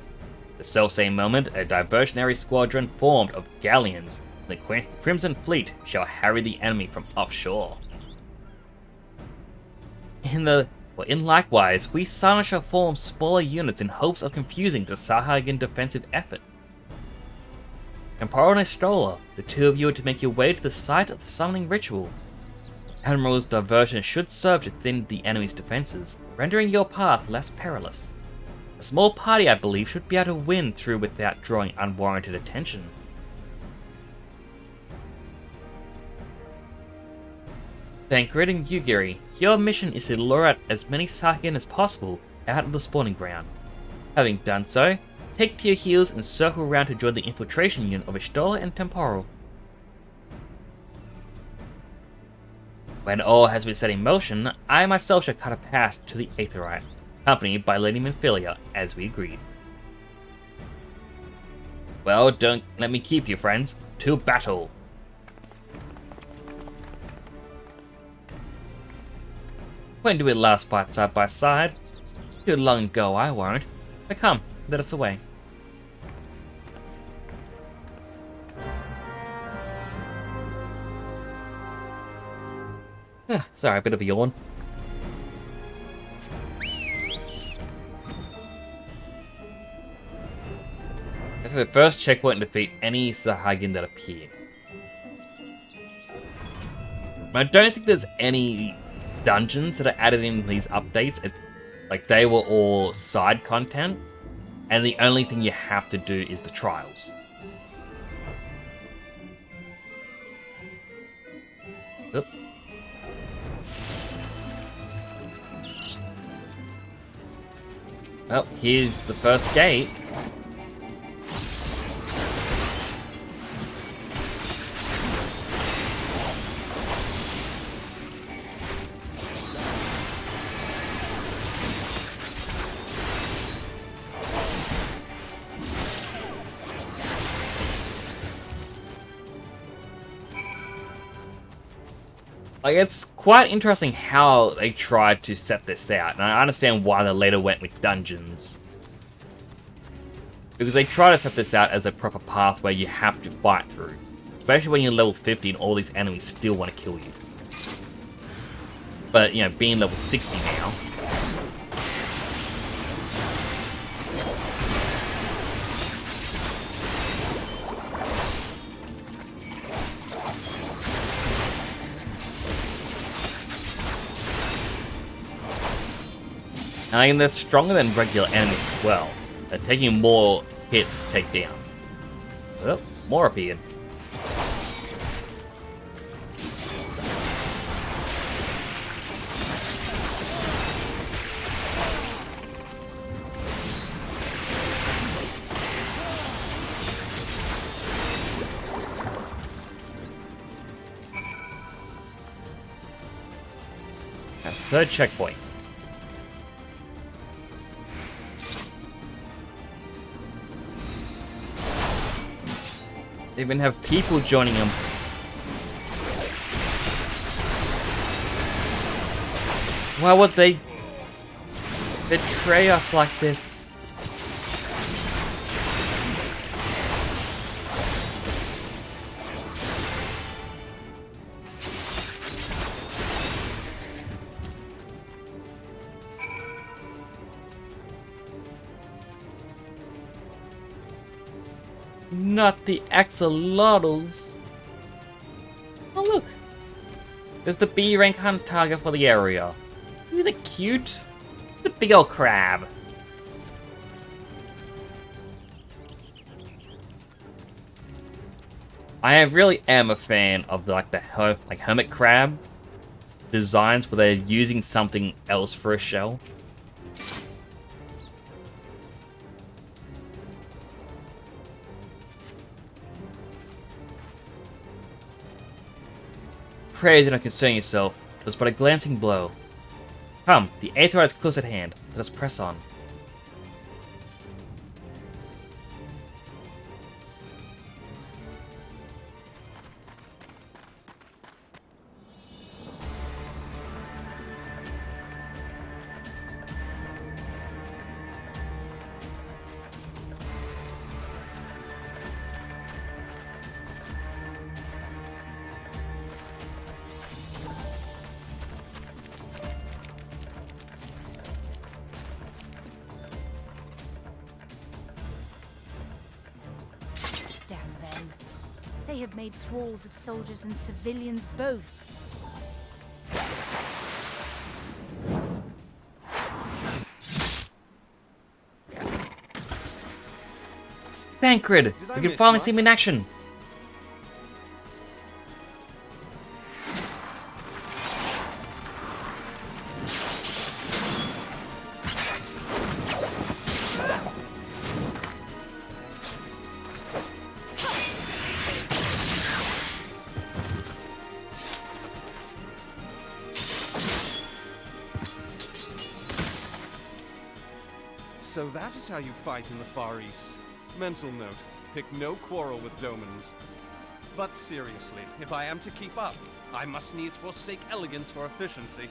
Speaker 1: The selfsame moment, a diversionary squadron formed of galleons, the Crimson Fleet shall harry the enemy from offshore. In likewise, we silence shall form smaller units in hopes of confusing the Sahagin defensive effort. Temparo and Estola, the two of you are to make your way to the site of the summoning ritual. Admiral's diversion should serve to thin the enemy's defenses, rendering your path less perilous. A small party, I believe, should be able to win through without drawing unwarranted attention. Thancred and Yugiri, your mission is to lure out as many Sahagin as possible out of the spawning ground. Having done so, take to your heels and circle around to join the infiltration unit of Estola and Temparo. When all has been set in motion, I myself shall cut a path to the Aetherite, accompanied by Lady Minfilia, as we agreed. Well, don't let me keep you, friends. To battle! When do we last fight side by side? Too long ago, I won't. But come, let us away. Sorry, a bit of a yawn. After the first checkpoint, defeat any Sahagin that appear. I don't think there's any dungeons that are added in these updates. Like, they were all side content, and the only thing you have to do is the trials. Oop. Well, here's the first gate. Like, it's quite interesting how they tried to set this out, and I understand why they later went with dungeons. Because they try to set this out as a proper path where you have to fight through. Especially when you're level 50 and all these enemies still want to kill you. But, you know, being level 60 now... And they're stronger than regular enemies as well. They're taking more hits to take down. Oh, more appeared. That's the third checkpoint. They even have people joining them. Why would they betray us like this? Not the axolotls. Oh look, there's the B rank hunt target for the area. Isn't it cute? The big old crab. I really am a fan of the hermit crab designs where they're using something else for a shell. Pray do not concern yourself. It was but a glancing blow. Come, the Aether is close at hand. Let us press on.
Speaker 2: They have made thralls of soldiers and civilians both.
Speaker 1: Thancred! We can finally see him in action!
Speaker 3: So that is how you fight in the Far East. Mental note, pick no quarrel with Domans. But seriously, if I am to keep up, I must needs forsake elegance for efficiency.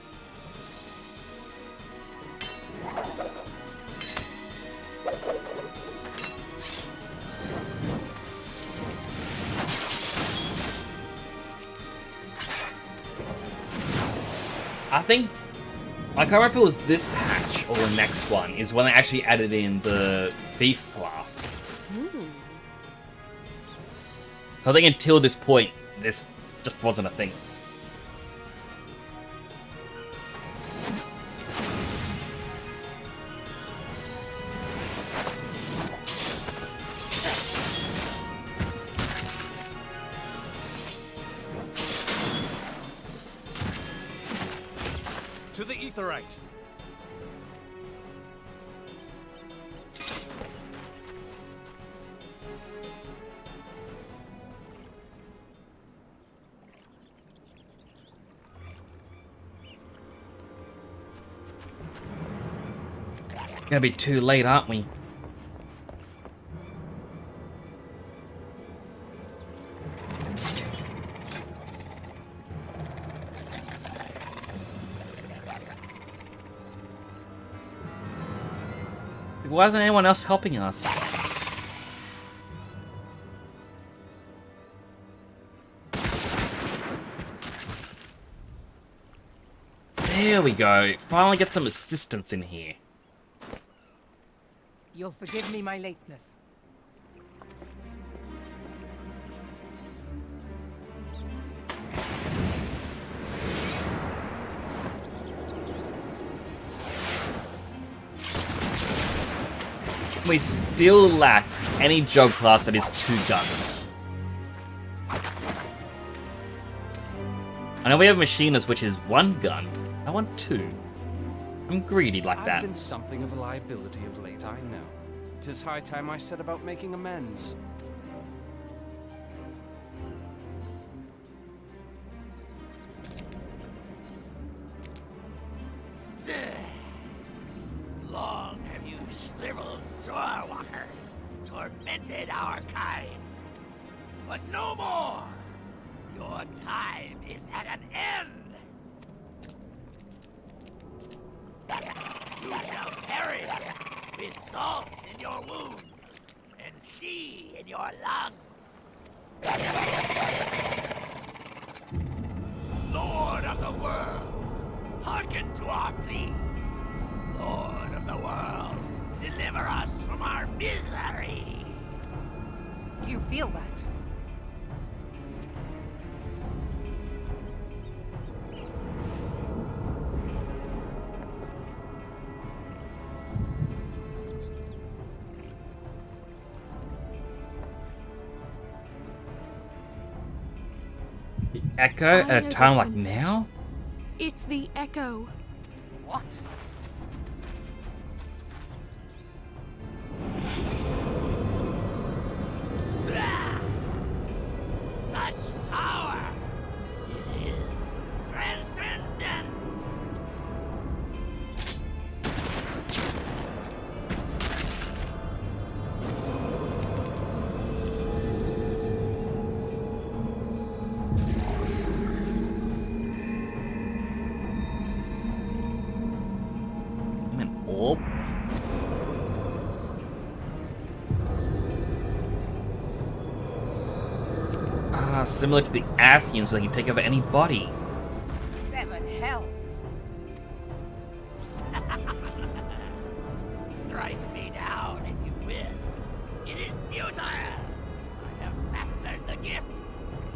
Speaker 1: I think, I can't remember if it was this patch or the next one, is when they actually added in the thief class. So I think until this point, this just wasn't a thing.
Speaker 3: To the Aetheryte.
Speaker 1: Gonna be too late, aren't we? Why isn't anyone else helping us? There we go. Finally get some assistance in here.
Speaker 4: You'll forgive me my lateness.
Speaker 1: We still lack any job class that is 2 guns. I know we have machinist, which is 1 gun. I want 2. I'm greedy like that.
Speaker 3: I've been something of a liability of late, I know. 'Tis high time I set about making amends.
Speaker 5: Long have you shriveled Sorewalker, tormented our kind. But no more! Your time is at an end! You shall perish with salt in your wounds and sea in your lungs. Lord of the world, hearken to our plea. Lord of the world, deliver us from our misery.
Speaker 4: Do you feel that?
Speaker 1: The Echo at a time like now?
Speaker 2: It's the Echo.
Speaker 5: What? Such power! It is transcendent!
Speaker 1: I'm an orb. Similar to the Asians, where they can take over any body.
Speaker 4: 7 hells.
Speaker 5: Strike me down if you will. It is futile. I have mastered the gift.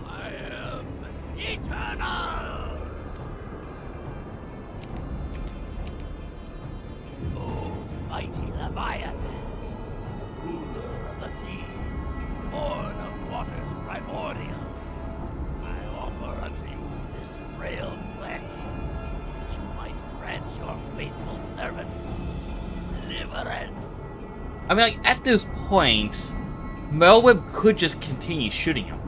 Speaker 5: I am eternal. Oh, mighty Leviathan, ruler of the seas, born of waters primordial, I offer unto you this frail flesh, that you might grant your faithful servants deliverance.
Speaker 1: I mean, like, at this point, Merlweb could just continue shooting him.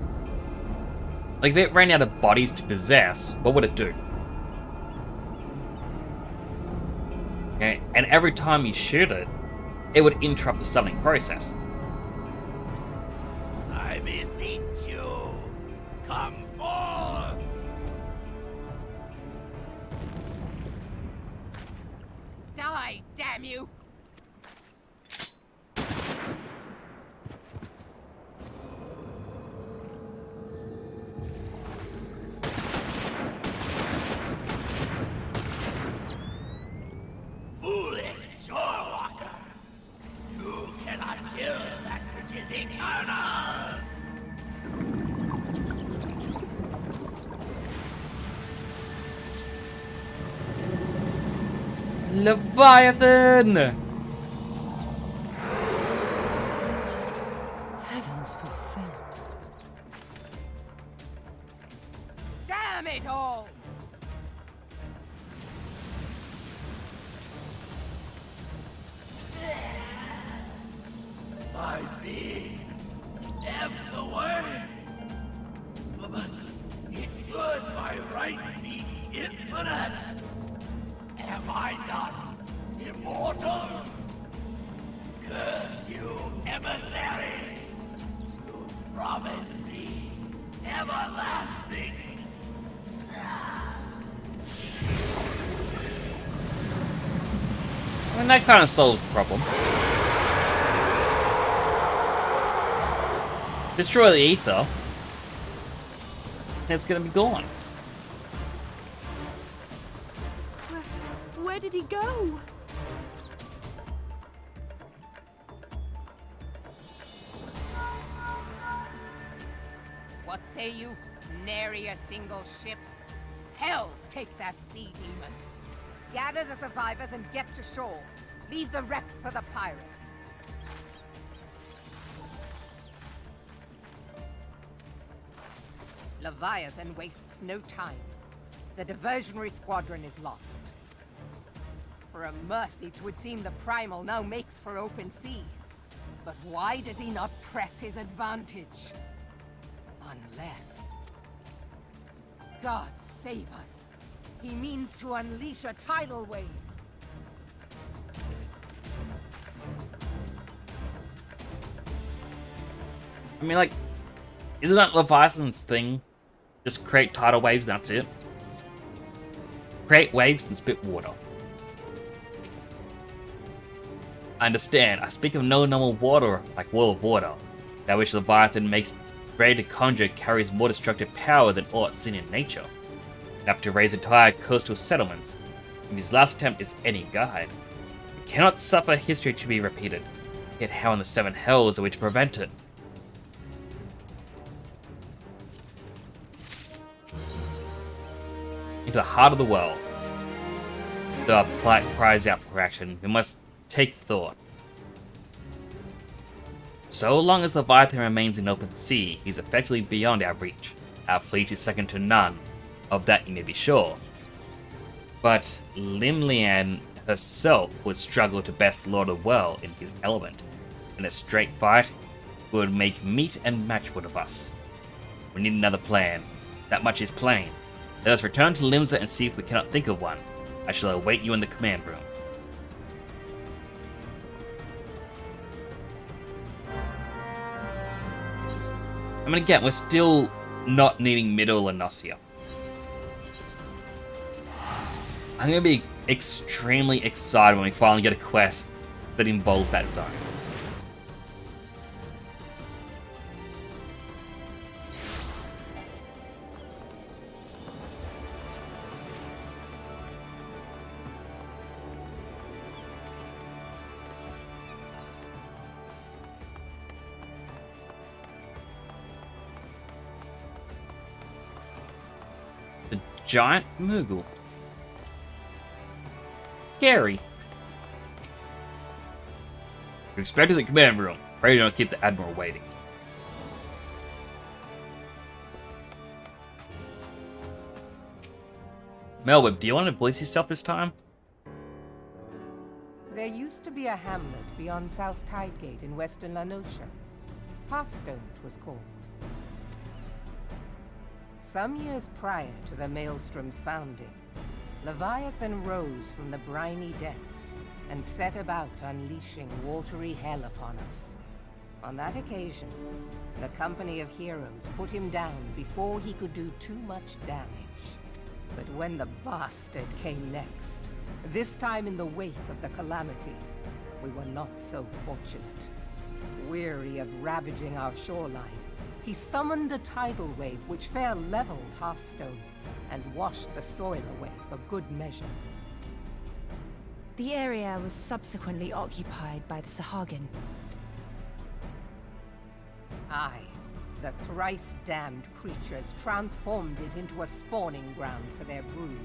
Speaker 1: Like, if it ran out of bodies to possess, what would it do? Okay, and every time you shoot it, it would interrupt the summoning process.
Speaker 5: I beseech you, come forth.
Speaker 4: Die, damn you!
Speaker 1: Leviathan!
Speaker 6: Heavens forfend.
Speaker 4: Damn it all!
Speaker 5: My being ebbs away. But it should by right be infinite. Am I not immortal? Curse you, emissary! You promised me everlasting.
Speaker 1: I mean, that kind of solves the problem. Destroy the ether. It's gonna be gone.
Speaker 2: Where did he go?
Speaker 4: What say you? Nary a single ship? Hells take that sea demon. Gather the survivors and get to shore. Leave the wrecks for the pirates. Leviathan wastes no time. The diversionary squadron is lost. For a mercy, 'twould seem the Primal now makes for open sea. But why does he not press his advantage? Unless... God save us. He means to unleash a tidal wave.
Speaker 1: I mean, like, isn't that Leviathan's thing? Just create tidal waves and that's it? Create waves and spit water. I understand. I speak of no normal water like Whorl of water. That which Leviathan makes ready to conjure carries more destructive power than aught seen in nature. Enough to raise entire coastal settlements. If his last attempt is any guide, it cannot suffer history to be repeated. Yet how in the seven hells are we to prevent it? Into the heart of the world. The plight cries out for action. We must take thought. So long as Leviathan remains in open sea, he's effectively beyond our reach. Our fleet is second to none. Of that you may be sure. But Limlian herself would struggle to best Lord of Whorl in his element. In a straight fight, would make meat and matchwood of us. We need another plan. That much is plain. Let us return to Limsa and see if we cannot think of one. I shall await you in the command room. I mean, again, we're still not needing Middle and Nausea. I'm gonna be extremely excited when we finally get a quest that involves that zone. The giant Moogle. Scary. Expect to the command room. Pray you don't keep the Admiral waiting. Melweb, do you want to voice yourself this time?
Speaker 4: There used to be a hamlet beyond South Tidegate in western La Noscia. Hearthstone, it was called. Some years prior to the Maelstrom's founding, Leviathan rose from the briny depths and set about unleashing watery hell upon us. On that occasion, the company of heroes put him down before he could do too much damage. But when the bastard came next, this time in the wake of the calamity, we were not so fortunate. Weary of ravaging our shoreline, he summoned a tidal wave which fair leveled Hearthstone and washed the soil away for good measure.
Speaker 2: The area was subsequently occupied by the Sahagin.
Speaker 4: Aye, the thrice-damned creatures transformed it into a spawning ground for their brood.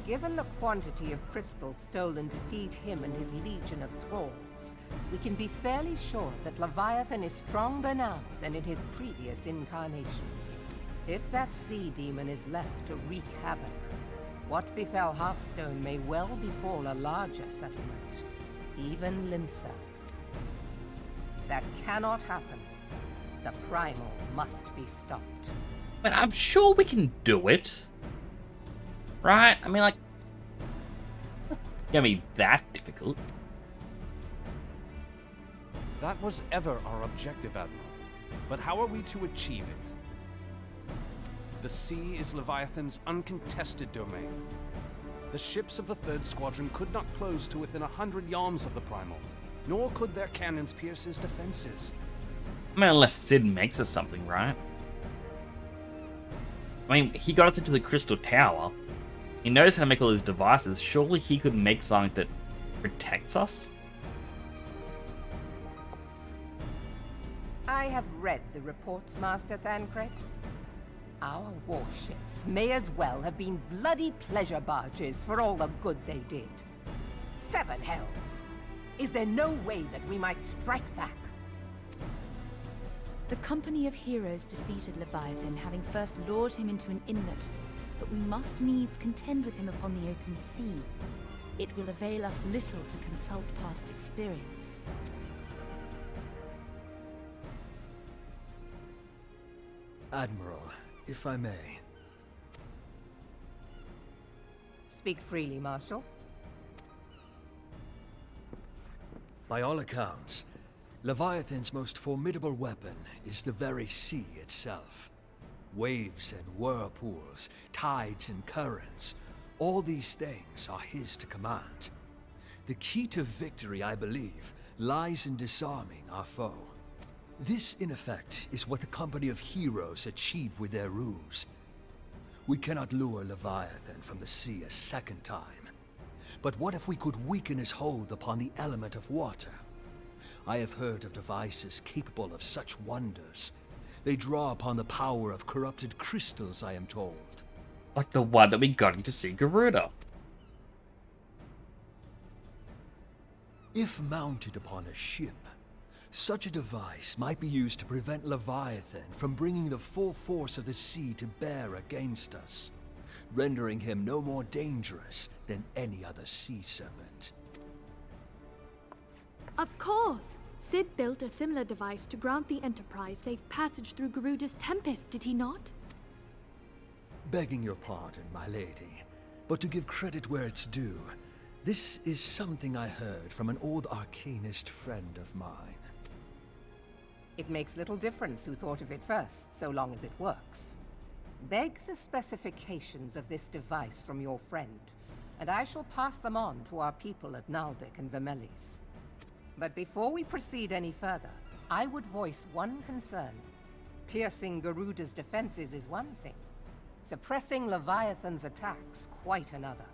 Speaker 4: Given the quantity of crystals stolen to feed him and his legion of thralls, we can be fairly sure that Leviathan is stronger now than in his previous incarnations. If that sea demon is left to wreak havoc, what befell Hearthstone may well befall a larger settlement, even Limsa. That cannot happen. The Primal must be stopped.
Speaker 1: But I'm sure we can do it. Right? I mean, like, it's gonna be that difficult.
Speaker 3: That was ever our objective, Admiral. But how are we to achieve it? The sea is Leviathan's uncontested domain. The ships of the 3rd Squadron could not close to within 100 yards of the Primal, nor could their cannons pierce his defenses.
Speaker 1: I mean, unless Sid makes us something, right? I mean, he got us into the Crystal Tower. He knows how to make all those devices. Surely he could make something that protects us?
Speaker 4: I have read the reports, Master Thancred. Our warships may as well have been bloody pleasure barges for all the good they did. 7 hells! Is there no way that we might strike back?
Speaker 2: The company of heroes defeated Leviathan, having first lured him into an inlet, but we must needs contend with him upon the open sea. It will avail us little to consult past experience.
Speaker 6: Admiral, if I may.
Speaker 4: Speak freely, Marshal.
Speaker 6: By all accounts, Leviathan's most formidable weapon is the very sea itself. Waves and whirlpools, tides and currents, all these things are his to command. The key to victory, I believe, lies in disarming our foe. This, in effect, is what the company of heroes achieved with their ruse. We cannot lure Leviathan from the sea a second time. But what if we could weaken his hold upon the element of water? I have heard of devices capable of such wonders. They draw upon the power of corrupted crystals, I am told.
Speaker 1: Like the one that we got into see Garuda.
Speaker 6: If mounted upon a ship, such a device might be used to prevent Leviathan from bringing the full force of the sea to bear against us, rendering him no more dangerous than any other sea serpent.
Speaker 7: Of course! Sid built a similar device to grant the Enterprise safe passage through Garuda's Tempest, did he not?
Speaker 6: Begging your pardon, my lady, but to give credit where it's due, this is something I heard from an old arcanist friend of mine.
Speaker 4: It makes little difference who thought of it first, so long as it works. Beg the specifications of this device from your friend, and I shall pass them on to our people at Naldic and Vermelis. But before we proceed any further, I would voice one concern. Piercing Garuda's defenses is one thing. Suppressing Leviathan's attacks, quite another.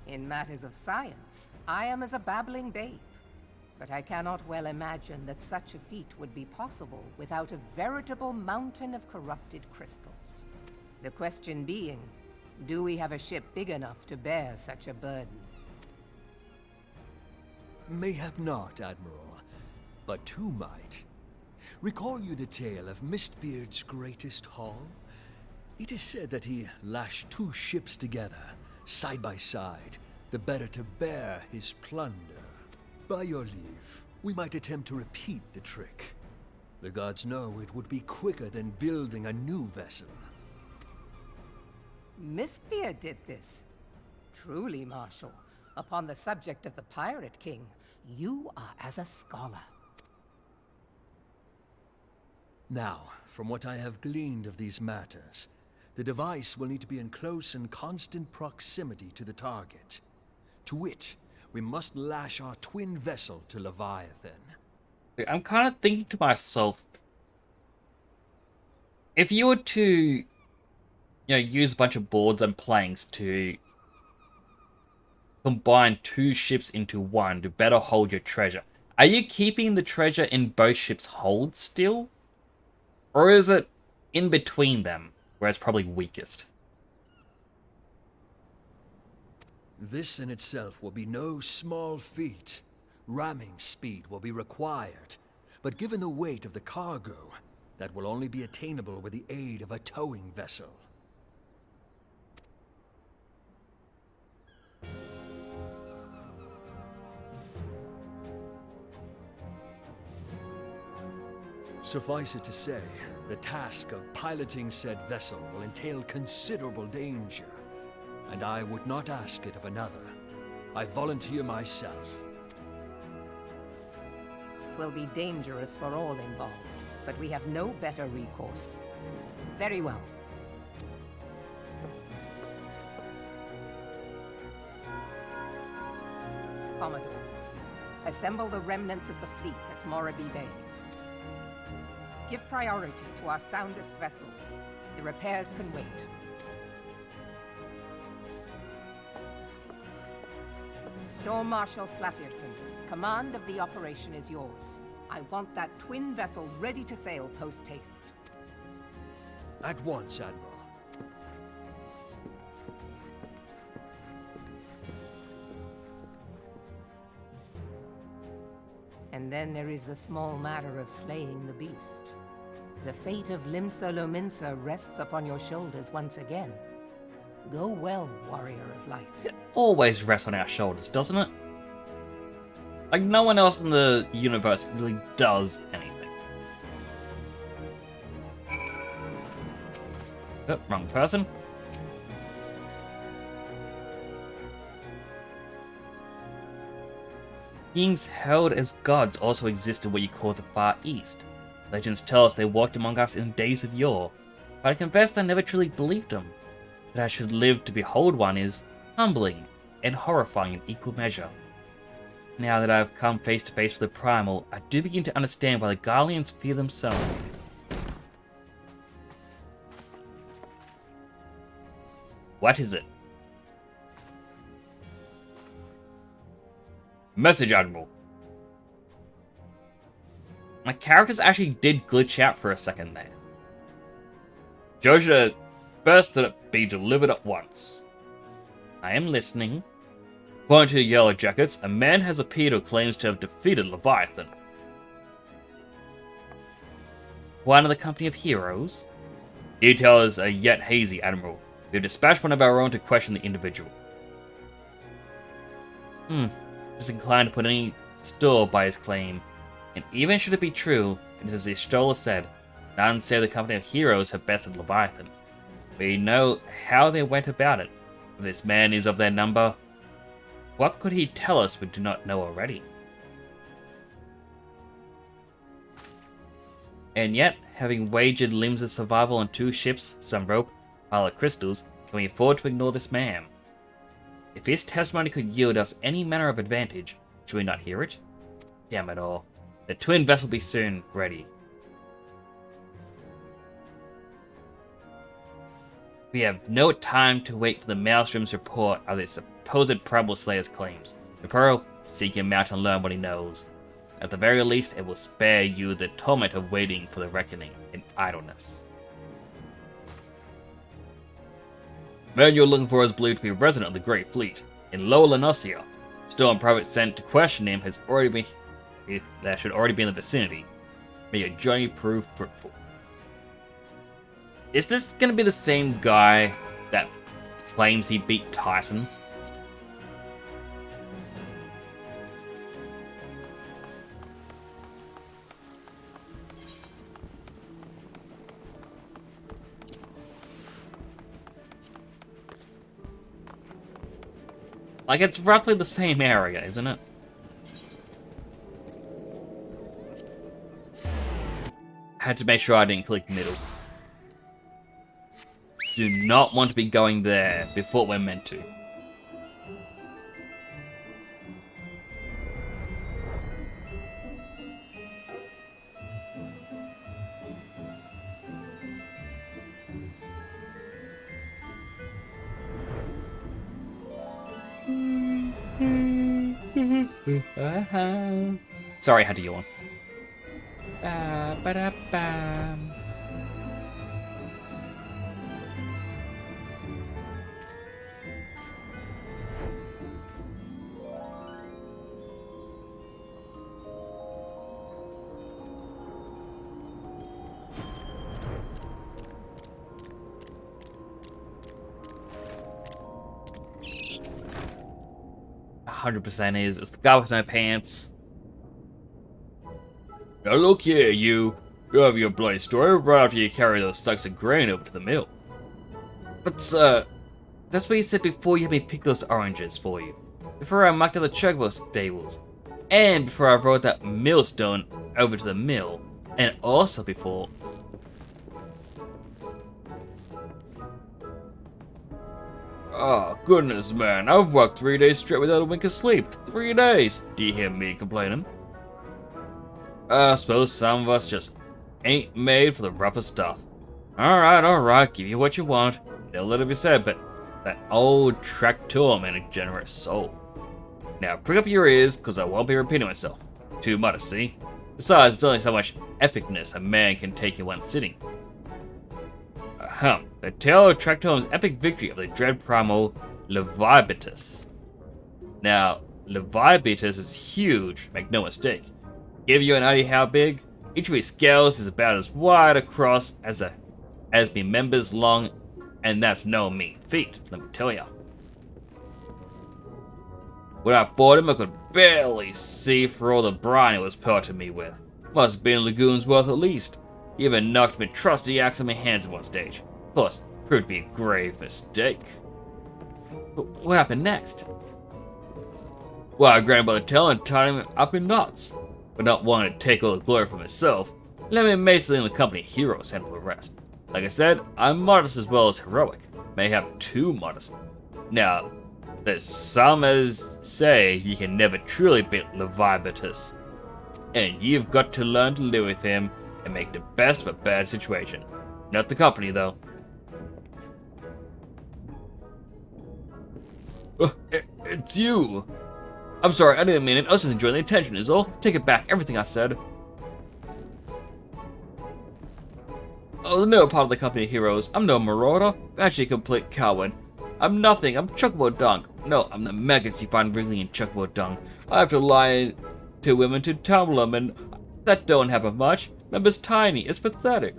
Speaker 4: In matters of science, I am as a babbling babe, but I cannot well imagine that such a feat would be possible without a veritable mountain of corrupted crystals. The question being, do we have a ship big enough to bear such a burden?
Speaker 6: Mayhap not, Admiral, but two might. Recall you the tale of Mistbeard's greatest haul? It is said that he lashed 2 ships together, side by side, the better to bear his plunder. By your leave, we might attempt to repeat the trick. The gods know it would be quicker than building a new vessel.
Speaker 4: Mistbeard did this. Truly, Marshal, upon the subject of the Pirate King, you are as a scholar.
Speaker 6: Now, from what I have gleaned of these matters, the device will need to be in close and constant proximity to the target. To wit, we must lash our twin vessel to Leviathan.
Speaker 1: I'm kind of thinking to myself, if you were to, use a bunch of boards and planks to combine 2 ships into one to better hold your treasure, are you keeping the treasure in both ships' holds still? Or is it in between them, where it's probably weakest?
Speaker 6: This in itself will be no small feat. Ramming speed will be required, but given the weight of the cargo, that will only be attainable with the aid of a towing vessel. Suffice it to say, the task of piloting said vessel will entail considerable danger, and I would not ask it of another. I volunteer myself.
Speaker 4: Will be dangerous for all involved, but we have no better recourse. Very well. Commodore, assemble the remnants of the fleet at Morabee Bay. Give priority to our soundest vessels. The repairs can wait. Storm Marshal Slafierson, command of the operation is yours. I want that twin vessel ready to sail post-haste.
Speaker 6: At once, Admiral.
Speaker 4: And then there is the small matter of slaying the beast. The fate of Limsa Lominsa rests upon your shoulders once again. Go well, warrior of light.
Speaker 1: It always rests on our shoulders, doesn't it? Like, no one else in the universe really does anything. Oh, wrong person. Beings held as gods also exist in what you call the Far East. Legends tell us they walked among us in days of yore, but I confess I never truly believed them. That I should live to behold one is humbling and horrifying in equal measure. Now that I have come face to face with the Primal, I do begin to understand why the Garleans fear them so. What is it? Message, Admiral. My characters actually did glitch out for a second there. Joja, first that it be delivered at once. I am listening. According to the Yellow Jackets, a man has appeared who claims to have defeated Leviathan. One of the company of heroes? Details are yet hazy, Admiral. We have dispatched one of our own to question the individual. Is inclined to put any store by his claim. And even should it be true, it is as the Stola said, none save the company of heroes have bested Leviathan. We know how they went about it. If this man is of their number, what could he tell us we do not know already? And yet, having wagered Limsa's survival on 2 ships, some rope, pile of crystals, can we afford to ignore this man? If his testimony could yield us any manner of advantage, should we not hear it? Damn it all. The twin vessel will be soon ready. We have no time to wait for the Maelstrom's report of the supposed Primal Slayer's claims. Pearl, seek him out and learn what he knows. At the very least, it will spare you the torment of waiting for the reckoning in idleness. Man you're looking for is believed to be a resident of the Great Fleet in Lower Lenosia. Storm Private sent to question him has already been. That should already be in the vicinity. May your journey prove fruitful. Is this gonna be the same guy that claims he beat Titan? Like, it's roughly the same area, isn't it? Had to make sure I didn't click middle. Do not want to be going there before we're meant to. Sorry, I had to yawn. 100% is. It's the guy with no pants. Now look here, you. You have your bloody story right after you carry those sacks of grain over to the mill. But sir, that's what you said before you had me pick those oranges for you. Before I marked out the chocobo stables. And before I rode that millstone over to the mill. And also before... Oh, goodness, man. I've worked 3 days straight without a wink of sleep. 3 days. Do you hear me complaining? I suppose some of us just ain't made for the rougher stuff. Alright, give you what you want. They'll let it be said, but that old tractor man a generous soul. Now, prick up your ears, because I won't be repeating myself. Too much, see? Besides, it's only so much epicness a man can take in one sitting. The tale of Tractom's epic victory of the dread primal Leviatus. Now, Leviatus is huge, make no mistake. Give you an idea how big? Each of his scales is about as wide across as me members long, and that's no mean feat, let me tell ya. When I fought him, I could barely see for all the brine it was pelting me with. Must have been a lagoon's worth at least. He even knocked my trusty axe in my hands at one stage. Of course, proved to be a grave mistake. But what happened next? Well, I grabbed him by the tail and tied him up in knots. But not wanting to take all the glory for myself, let me Mason and the company heroes handle the rest. Like I said, I'm modest as well as heroic. Mayhap too modest. Now, there's some as say you can never truly beat Leviatus. And you've got to learn to live with him and make the best of a bad situation. Not the company, though. It's you! I'm sorry, I didn't mean it. I was just enjoying the attention, is all. Take it back, everything I said. I was never part of the company of heroes. I'm no marauder. I'm actually a complete coward. I'm nothing. I'm chocobo dung. No, I'm the maggots you find wriggling in chocobo dung. I have to lie to women to tumble them, and that don't happen much. Member's tiny. It's pathetic.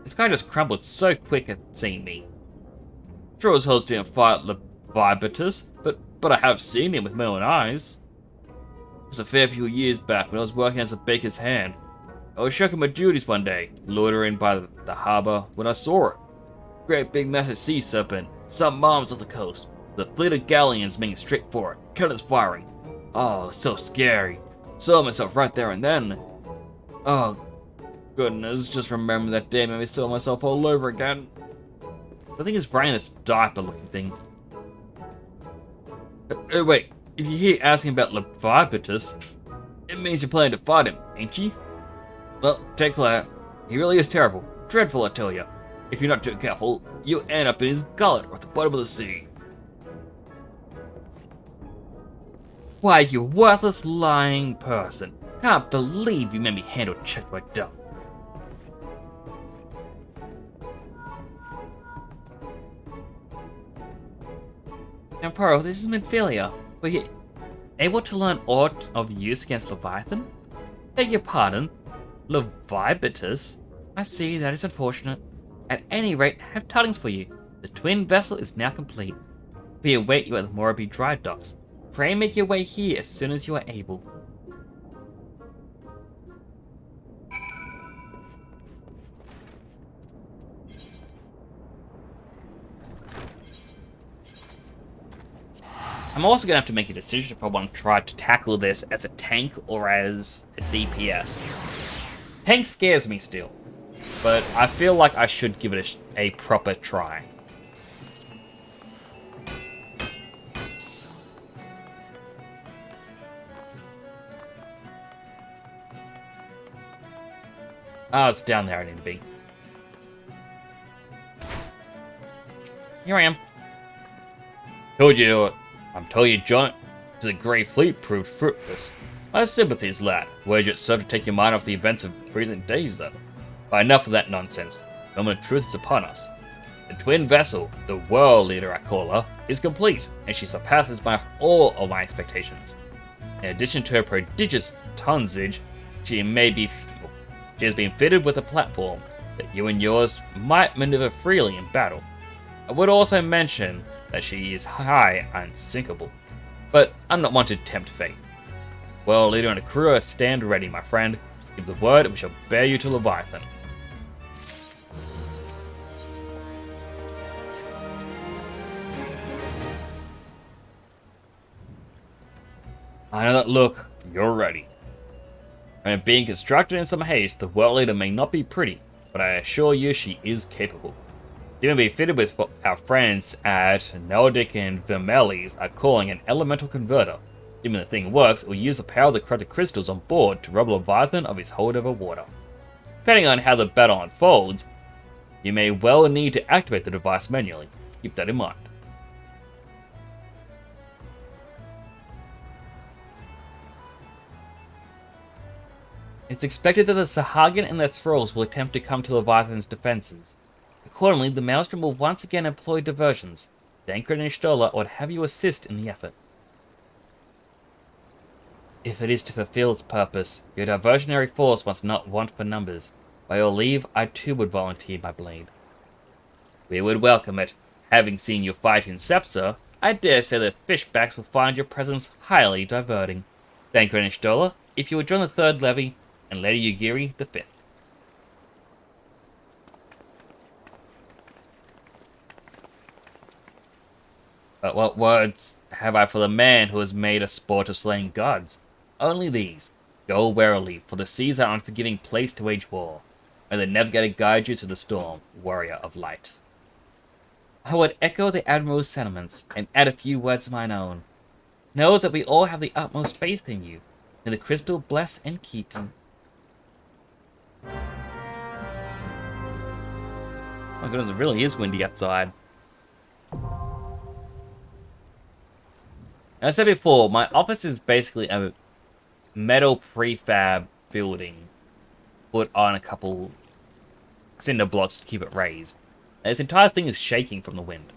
Speaker 1: This guy just crumbled so quick at seeing me. Sure as hell didn't fight Leviatus, but I have seen him with my own eyes. It was a fair few years back when I was working as a baker's hand. I was shirking my duties one day, loitering by the harbour, when I saw it. Great big massive sea serpent, some miles off the coast. The fleet of galleons making straight for it, cannons firing. Oh, so scary. Saw myself right there and then. Oh, goodness, just remembering that day made me saw myself all over again. I think he's wearing this diaper-looking thing. Wait, if you hear asking about Leviatus, it means you're planning to fight him, ain't you? Well, take care. He really is terrible. Dreadful, I tell you. If you're not too careful, you'll end up in his gullet or at the bottom of the sea. Why, you worthless, lying person. Can't believe you made me handle chocobo dung. Emperor, this is Minfilia. Were you able to learn aught of use against Leviathan? Beg your pardon? Leviatus? I see, that is unfortunate. At any rate, I have tidings for you. The twin vessel is now complete. We await you at the Moraby dry docks. Pray make your way here as soon as you are able. I'm also going to have to make a decision if I want to try to tackle this as a tank or as a DPS. Tank scares me still, but I feel like I should give it a proper try. Oh, it's down there I need to be. Here I am. I'm telling you, John, the Grey Fleet proved fruitless. My sympathies, lad. Wager it served to take your mind off the events of recent days, though. But enough of that nonsense. The moment of truth is upon us. The twin vessel, the Whorl leader I call her, is complete, and she surpasses by all of my expectations. In addition to her prodigious tonnage, she has been fitted with a platform that you and yours might maneuver freely in battle. I would also mention that she is high and sinkable. But I'm not one to tempt fate. Well, leader and a crew, stand ready, my friend. Just give the word and we shall bear you to Leviathan. I know that look. You're ready. And being constructed in some haste, the world leader may not be pretty, but I assure you she is capable. She may be fitted with what our friends at Nordic and Vermelis are calling an elemental converter. Assuming the thing works, it will use the power of the corrupted crystals on board to rob Leviathan of his hold over water. Depending on how the battle unfolds, you may well need to activate the device manually. Keep that in mind. It's expected that the Sahagin and their thralls will attempt to come to Leviathan's defenses. Accordingly, the Maelstrom will once again employ diversions. Dankred and Stola would have you assist in the effort. If it is to fulfill its purpose, your diversionary force must not want for numbers. By your leave, I too would volunteer my blade. We would welcome it. Having seen you fight in Sepsa, I dare say that fishbacks will find your presence highly diverting. Dankred and Stola, if you would join the third levy, and Lady Yugiri the fifth. But what words have I for the man who has made a sport of slaying gods? Only these. Go warily, for the seas are an unforgiving place to wage war. May the navigator guide you to the storm, warrior of light. I would echo the Admiral's sentiments, and add a few words of mine own. Know that we all have the utmost faith in you. May the crystal bless and keep you. Oh my goodness, it really is windy outside. As I said before, my office is basically a metal prefab building put on a couple cinder blocks to keep it raised. And this entire thing is shaking from the wind.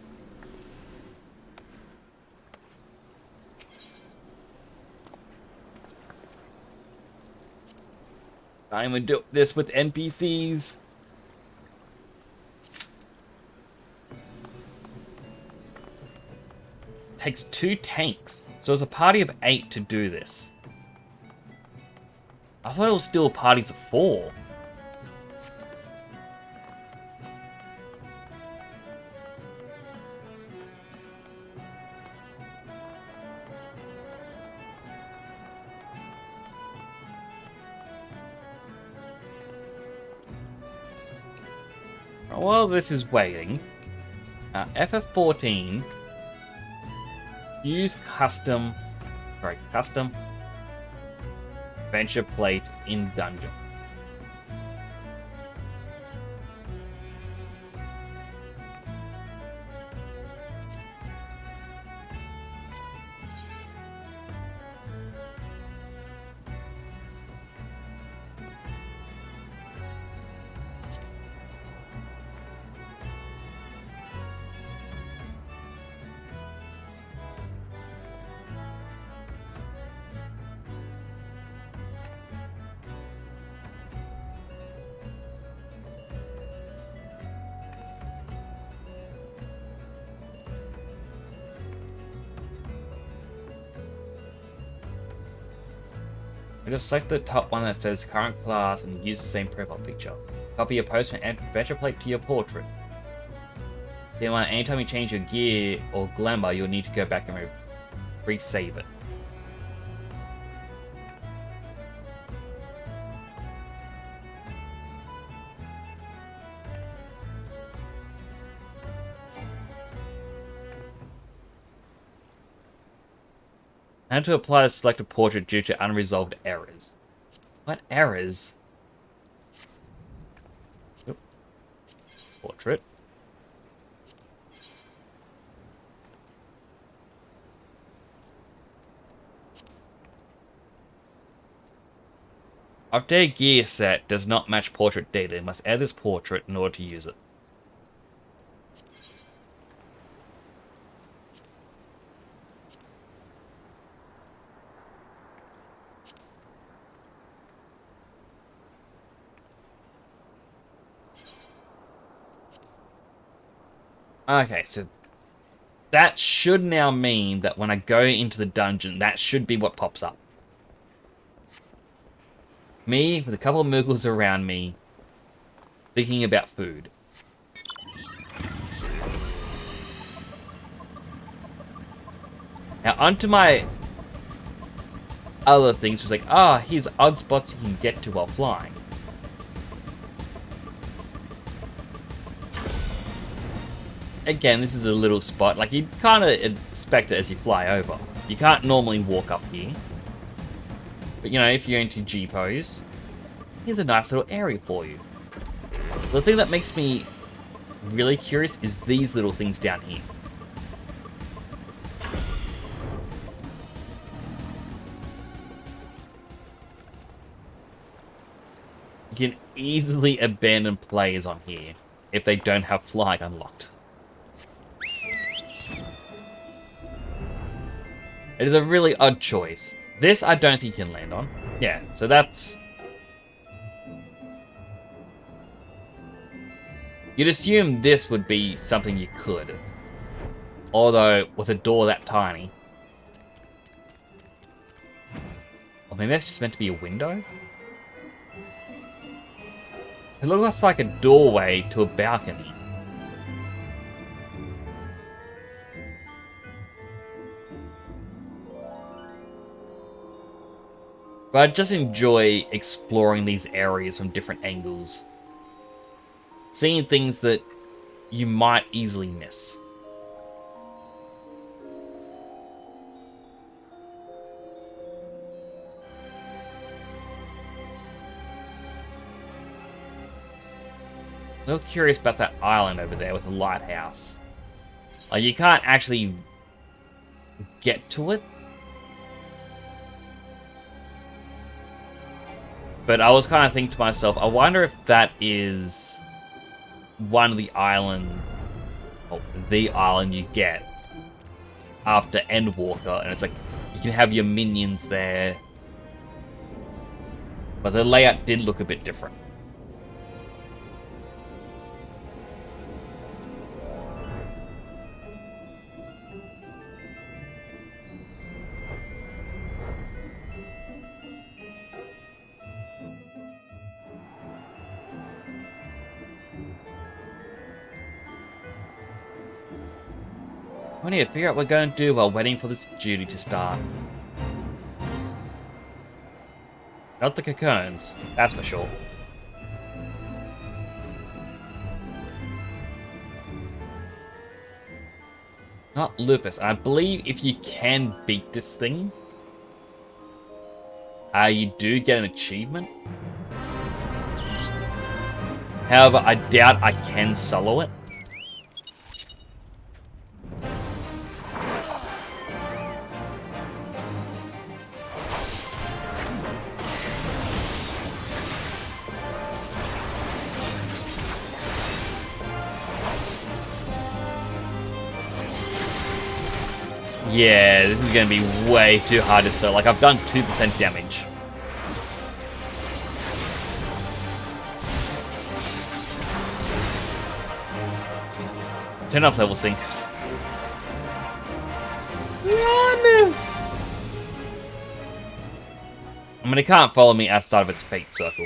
Speaker 1: I even do this with NPCs. Takes 2 tanks, so it's a party of 8 to do this. I thought it was still parties of 4. While this is waiting, FF14. Use custom venture plate in dungeon. Just select the top one that says current class and use the same profile picture. Copy your post and add venture plate to your portrait. Then anytime you change your gear or glamour, you'll need to go back and resave it. And to apply the selected portrait due to unresolved errors. What errors? Oop. Portrait. Update gear set does not match portrait data. You must add this portrait in order to use it. Okay, so that should now mean that when I go into the dungeon, that should be what pops up. Me with a couple of Moogles around me, thinking about food. Now onto my other things, was like, here's odd spots you can get to while flying. Again, this is a little spot, like you'd kind of expect it as you fly over. You can't normally walk up here. But you know, if you're into G-pose, here's a nice little area for you. The thing that makes me really curious is these little things down here. You can easily abandon players on here if they don't have flying unlocked. It is a really odd choice. This I don't think you can land on. Yeah, so that's... You'd assume this would be something you could. Although, with a door that tiny. Or maybe that's just meant to be a window? It looks like a doorway to a balcony. But I just enjoy exploring these areas from different angles. Seeing things that you might easily miss. A little curious about that island over there with the lighthouse. Like, you can't actually get to it. But I was kind of thinking to myself, I wonder if that is one of the island, or the island you get after Endwalker, and it's like, you can have your minions there. But the layout did look a bit different. We need to figure out what we're going to do while waiting for this duty to start. Not the cocoons, that's for sure. Not lupus. I believe if you can beat this thing, you do get an achievement. However, I doubt I can solo it. Yeah, this is going to be way too hard to sell. Like, I've done 2% damage. Turn up level sync. Run! I mean, it can't follow me outside of its fate circle.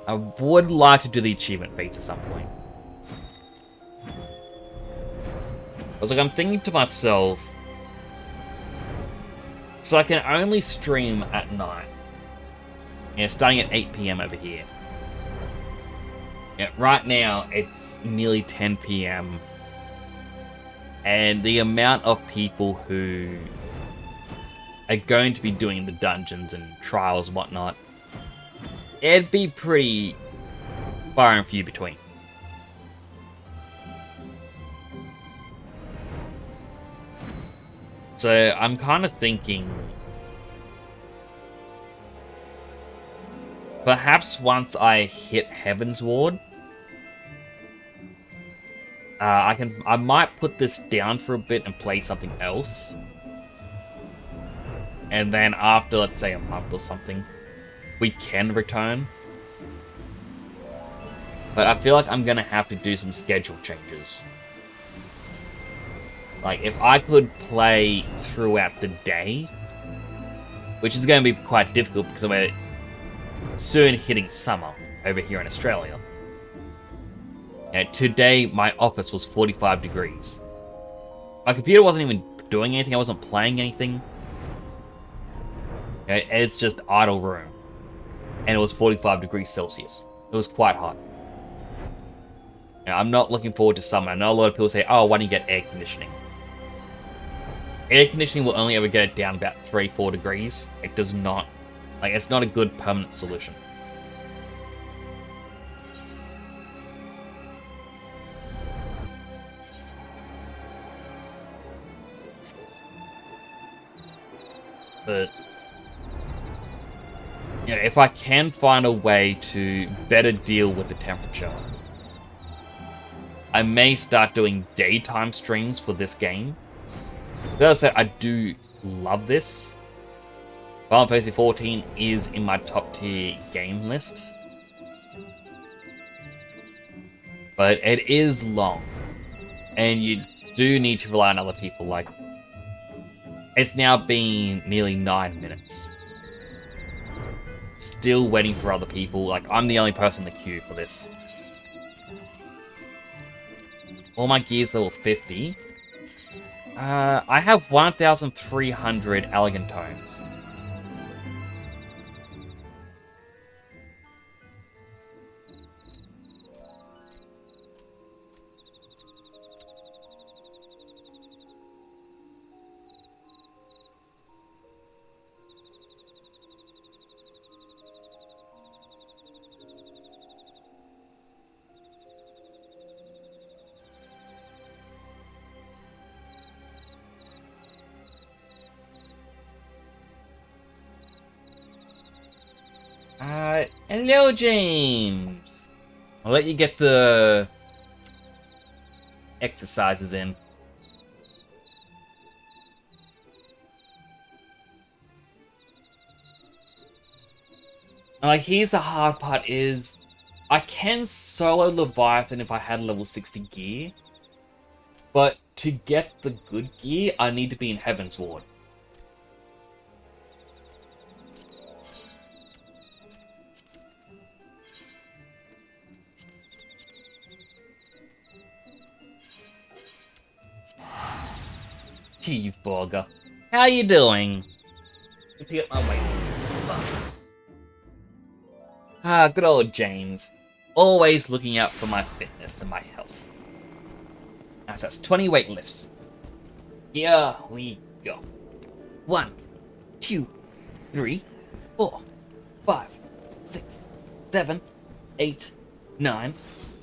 Speaker 1: I would like to do the achievement fates at some point. I was like, I'm thinking to myself, so I can only stream at night. Yeah, starting at 8 PM over here. Yeah, right now, it's nearly 10 PM. And the amount of people who are going to be doing the dungeons and trials and whatnot, it'd be pretty far and few between. So I'm kind of thinking, perhaps once I hit Heaven's Ward, I might put this down for a bit and play something else, and then after, let's say, a month or something, we can return. But I feel like I'm gonna have to do some schedule changes. Like, if I could play throughout the day, which is going to be quite difficult because we're soon hitting summer over here in Australia. Today, my office was 45 degrees. My computer wasn't even doing anything. I wasn't playing anything. It's just idle room. And it was 45 degrees Celsius. It was quite hot. I'm not looking forward to summer. I know a lot of people say, oh, why don't you get air conditioning? Air conditioning will only ever get it down about 3-4 degrees. It does not... Like, it's not a good permanent solution. But... yeah, if I can find a way to better deal with the temperature, I may start doing daytime streams for this game. As I said, I do love this. Final Fantasy 14 is in my top tier game list. But it is long. And you do need to rely on other people. Like, it's now been nearly 9 minutes. Still waiting for other people. Like, I'm the only person in the queue for this. All my gear's level 50. I have 1,300 elegant tomes. Hello, James! I'll let you get the exercises in. Like, here's the hard part is, I can solo Leviathan if I had level 60 gear, but to get the good gear, I need to be in Heaven's Ward. Cheeseburger. How you doing? Pick up my weights. Good old James. Always looking out for my fitness and my health. Now that's 20 weight lifts. Here we go. 1, 2, 3, 4, 5, 6, 7, 8, 9,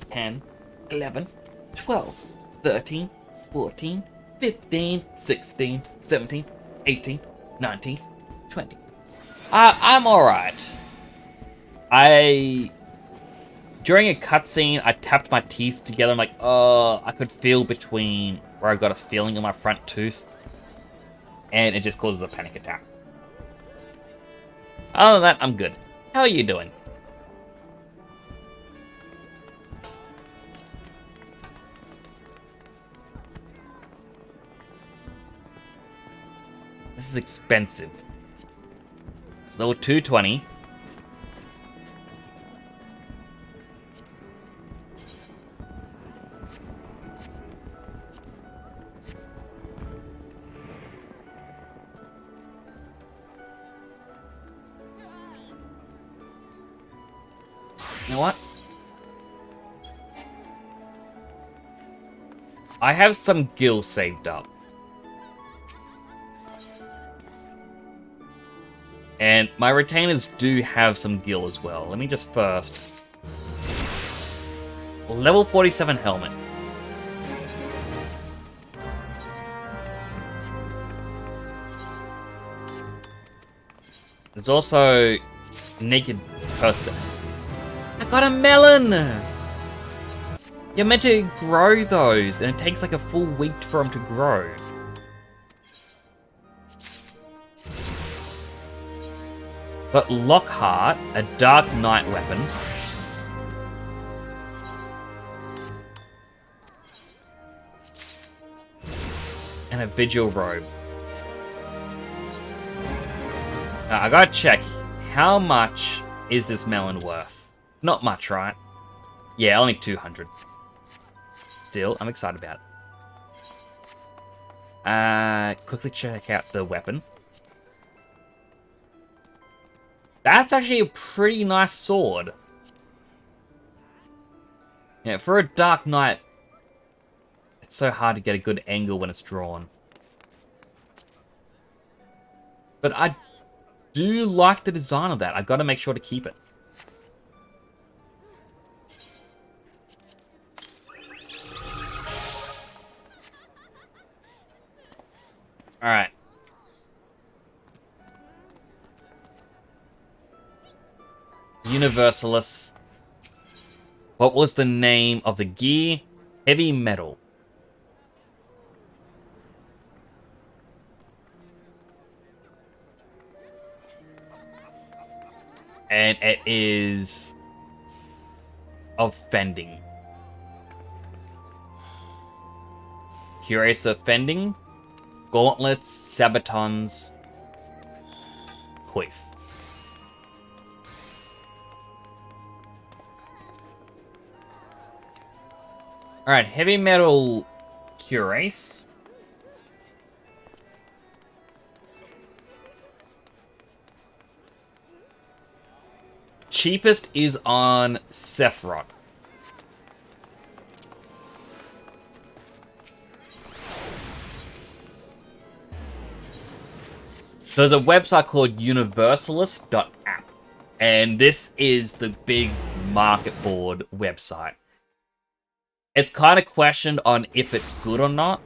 Speaker 1: 10, 11, 12, 13, 14, 15, 16, 17, 18, 19, 20. I'm alright. During a cutscene, I tapped my teeth together. I'm like, oh, I could feel between where I got a feeling in my front tooth. And it just causes a panic attack. Other than that, I'm good. How are you doing? This is expensive. It's level 220. You know what? I have some gil saved up. And my retainers do have some gil as well. Let me just first... Level 47 helmet. There's also naked person. I got a melon! You're meant to grow those, and it takes like a full week for them to grow. Got Lockhart, a Dark Knight weapon. And a vigil robe. Now, I gotta check. How much is this melon worth? Not much, right? Yeah, only 200. Still, I'm excited about it. Quickly check out the weapon. That's actually a pretty nice sword. Yeah, for a Dark Knight, it's so hard to get a good angle when it's drawn. But I do like the design of that. I gotta make sure to keep it. Alright. Universalis. What was the name of the gear? Heavy metal. And it is of fending. Curious of fending. Gauntlets, sabatons, coif. Alright, heavy metal cuirass. Cheapest is on Sephiroth. There's a website called universalist.app, and this is the big market board website. It's kind of questioned on if it's good or not.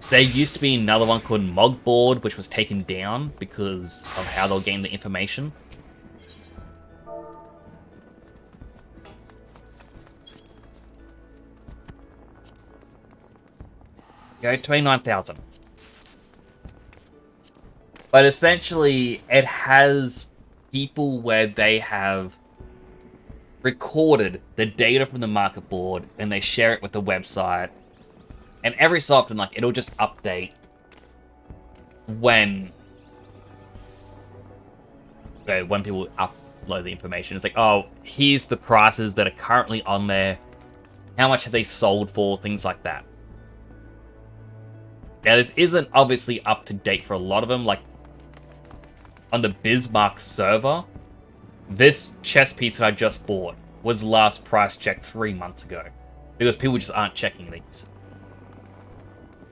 Speaker 1: There used to be another one called Mogboard, which was taken down because of how they'll gain the information. Go 29,000. But essentially, it has people where they have recorded the data from the market board and they share it with the website. And every so often, like, it'll just update when people upload the information. It's like, oh, here's the prices that are currently on there. How much have they sold for? Things like that. Now, this isn't obviously up to date for a lot of them. Like, on the Bismarck server, this chess piece that I just bought was last price checked 3 months ago. Because people just aren't checking these.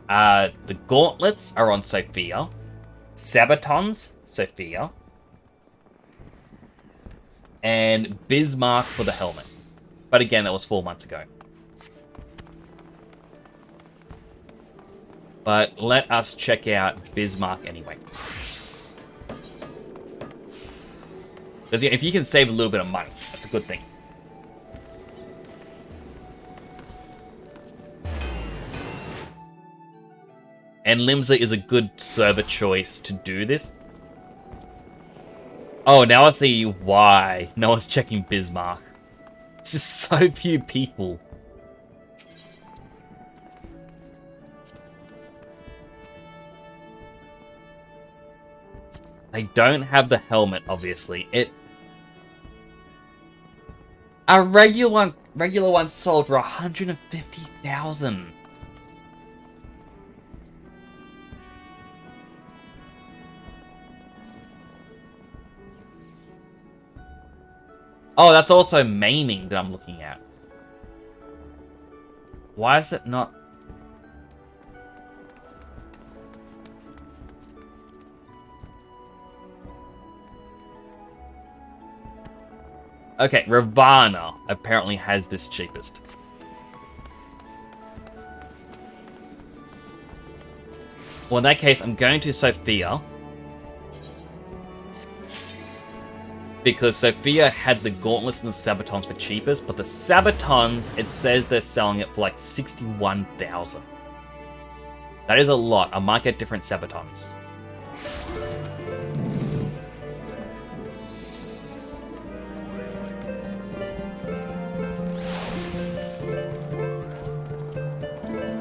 Speaker 1: The gauntlets are on Sophia. Sabatons, Sophia. And Bismarck for the helmet. But again, that was 4 months ago. But let us check out Bismarck anyway. Because if you can save a little bit of money, that's a good thing. And Limsa is a good server choice to do this. Oh, now I see why no one's checking Bismarck. It's just so few people. They don't have the helmet, obviously. A regular one sold for 150,000. Oh, that's also maiming that I'm looking at. Why is it not? Okay, Ravana apparently has this cheapest. Well, in that case, I'm going to Sophia. Because Sophia had the gauntlets and the sabatons for cheapest, but the sabatons, it says they're selling it for like 61,000. That is a lot. I might get different sabatons.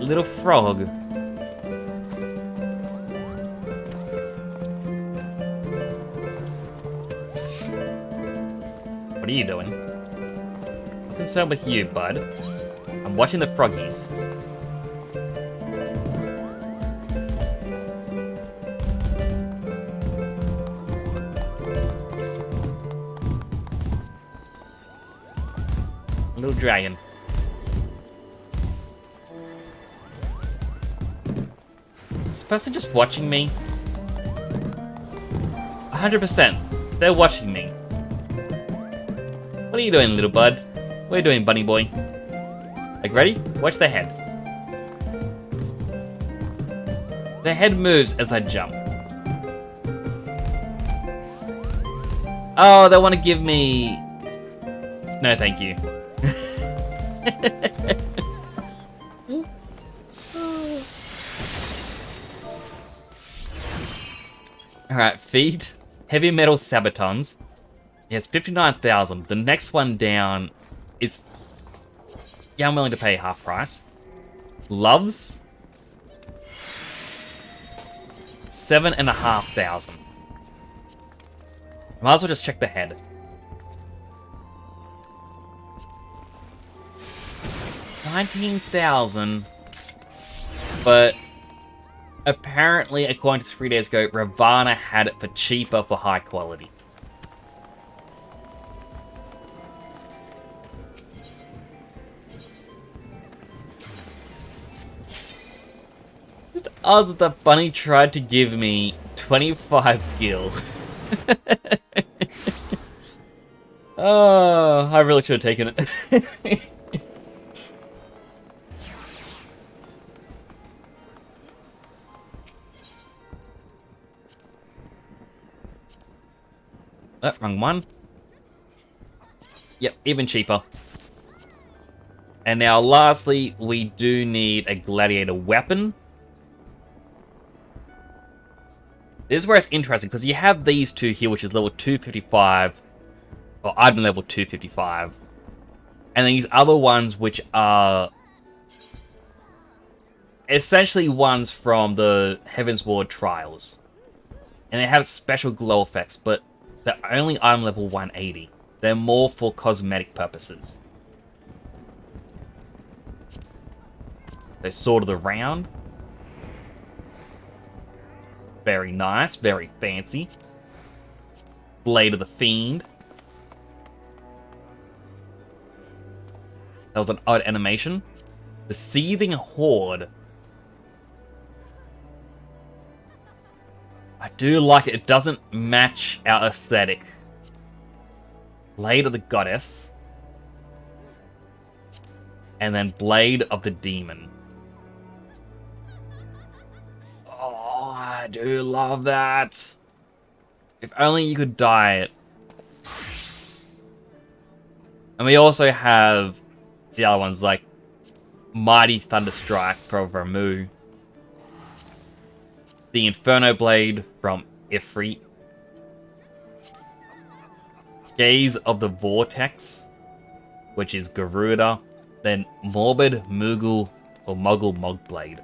Speaker 1: Little frog. What are you doing? I'm concerned with you, bud. I'm watching the froggies. Little dragon. Is this person just watching me? 100%. They're watching me. What are you doing, little bud? What are you doing, bunny boy? Like, ready? Watch the head. The head moves as I jump. Oh, they want to give me... No, thank you. Alright, feet. Heavy metal sabatons. Yes, 59,000. The next one down is... Yeah, I'm willing to pay half price. Loves. 7,500. Might as well just check the head. 19,000. But apparently, according to 3 days ago, Ravana had it for cheaper for high quality. Just odd that the bunny tried to give me 25 gil. Oh, I really should have taken it. Oh, wrong one. Yep, even cheaper. And now, lastly, we do need a gladiator weapon. This is where it's interesting, because you have these two here, which is level 255. Or item level 255. And these other ones, which are... essentially ones from the Heaven's Ward trials. And they have special glow effects, but they're only item level 180. They're more for cosmetic purposes. So, Sword of the Round. Very nice, very fancy. Blade of the Fiend. That was an odd animation. The Seething Horde. I do like it. It doesn't match our aesthetic. Blade of the Goddess. And then Blade of the Demon. Oh, I do love that. If only you could dye it. And we also have the other ones like Mighty Thunderstrike from Ramu. The Inferno Blade from Ifrit. Gaze of the Vortex, which is Garuda. Then Morbid Moogle or Muggle Mogblade,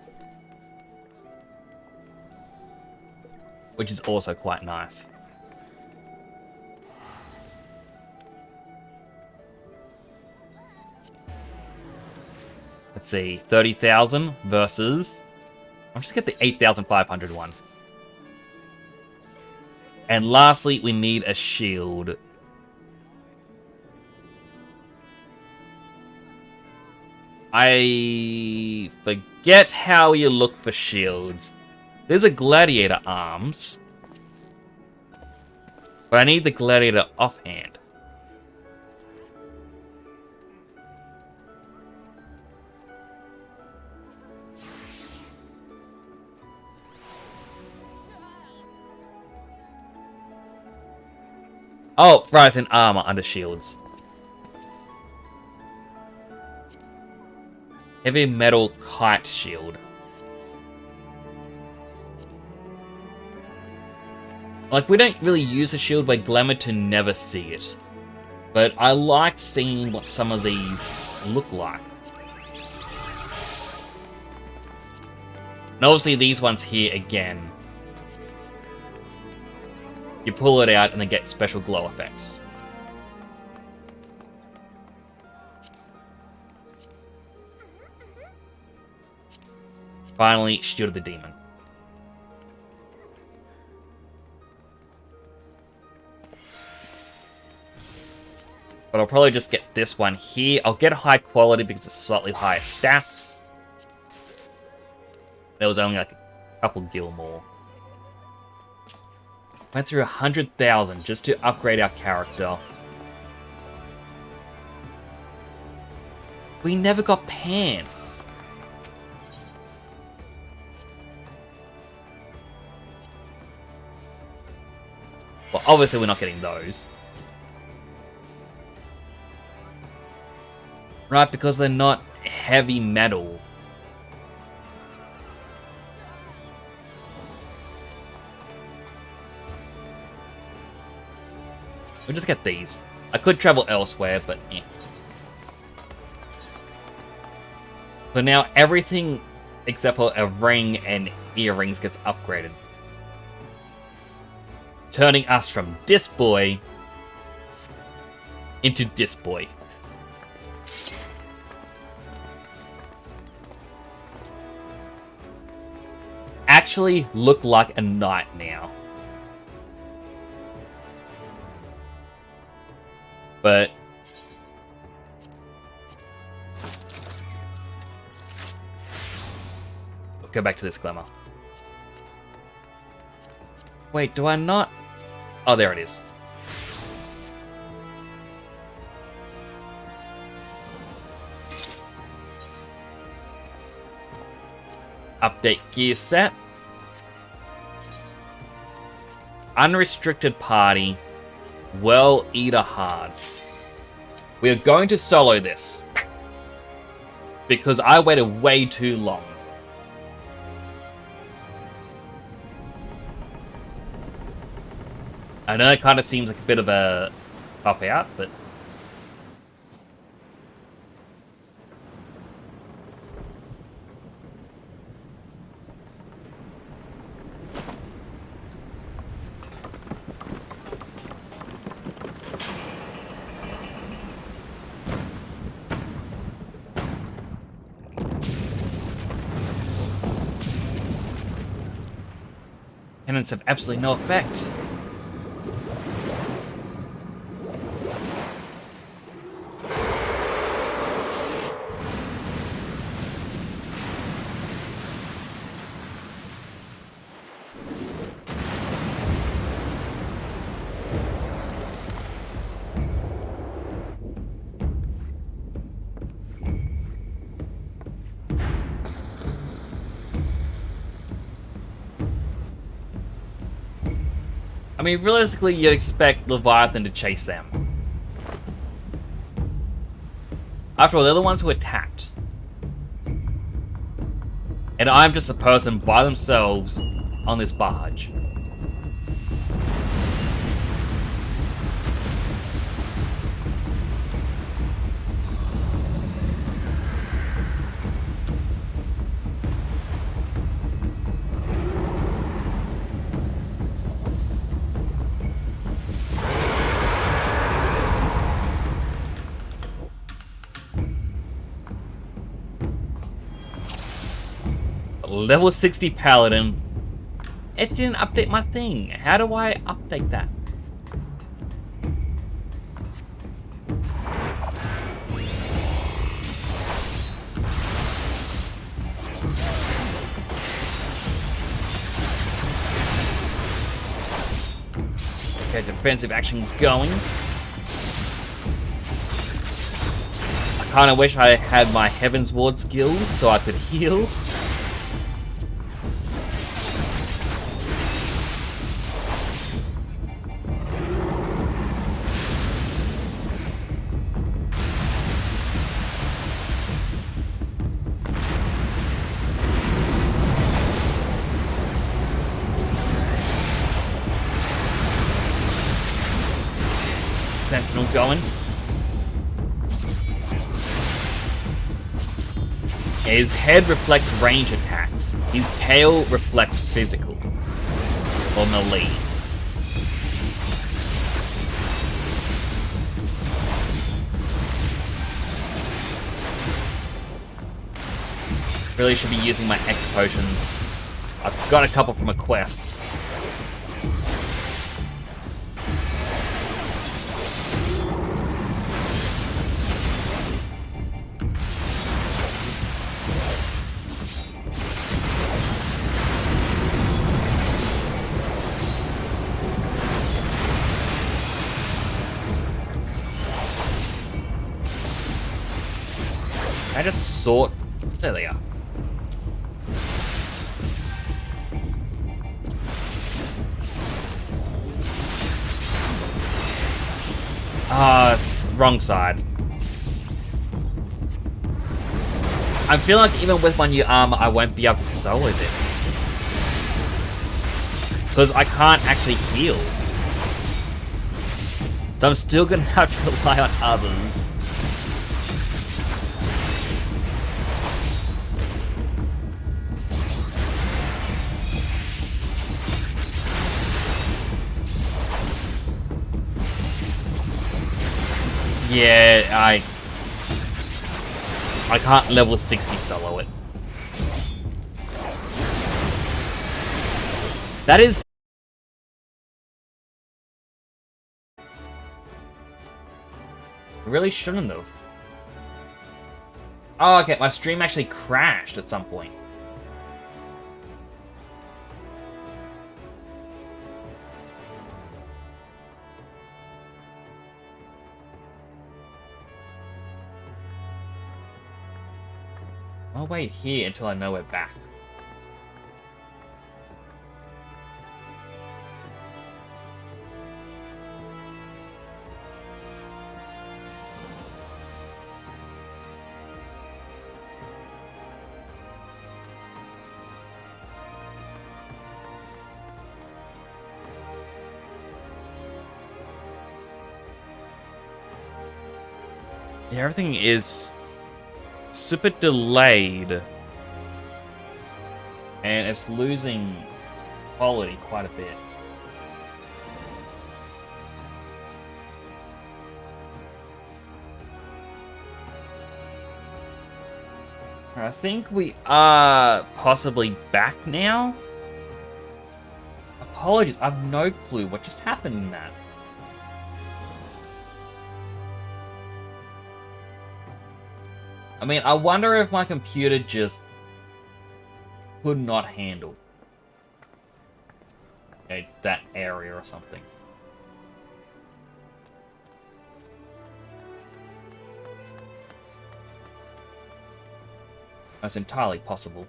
Speaker 1: which is also quite nice. Let's see, 30,000 versus... I'll just get the 8,500 one. And lastly, we need a shield. I forget how you look for shields. There's a gladiator arms. But I need the gladiator offhand. Oh, right, it's an armor under shields. Heavy metal kite shield. Like, we don't really use the shield by Glamour to never see it. But I like seeing what some of these look like. And obviously these ones here again. You pull it out and then get special glow effects. Finally, Shield of the Demon. But I'll probably just get this one here. I'll get a high quality because it's slightly higher stats. There was only like a couple gil more. Went through 100,000 just to upgrade our character. We never got pants. Well, obviously we're not getting those. Right, because they're not heavy metal. We'll just get these. I could travel elsewhere, but eh. So now everything except for a ring and earrings gets upgraded. Turning us from Disc Boy into Disc Boy. Actually look like a knight now. But we'll go back to this glamour. Wait, do I not? Oh, there it is. Update gear set. Unrestricted party. Well, Eater hard. We are going to solo this. Because I waited way too long. I know it kind of seems like a bit of a cop-out, but... Cannons have absolutely no effect. I mean, realistically, you'd expect Leviathan to chase them. After all, they're the ones who attacked. And I'm just a person by themselves on this barge. Level 60 Paladin. It didn't update my thing. How do I update that? Okay, defensive action going. I kinda wish I had my Heaven's Ward skills so I could heal. Sentinel going. His head reflects range attacks. His tail reflects physical. Or melee. Really should be using my X potions. I've got a couple from a quest. I just sort. There they are. Wrong side. I feel like even with my new armor, I won't be able to solo this. Because I can't actually heal. So I'm still gonna have to rely on others. Yeah, I can't level 60 solo it. That is... I really shouldn't have. Oh, okay, my stream actually crashed at some point. I'll wait here until I know we're back. Yeah, everything is super delayed. And it's losing quality quite a bit. I think we are possibly back now. Apologies, I have no clue what just happened in that. I mean, I wonder if my computer just could not handle that area or something. That's entirely possible.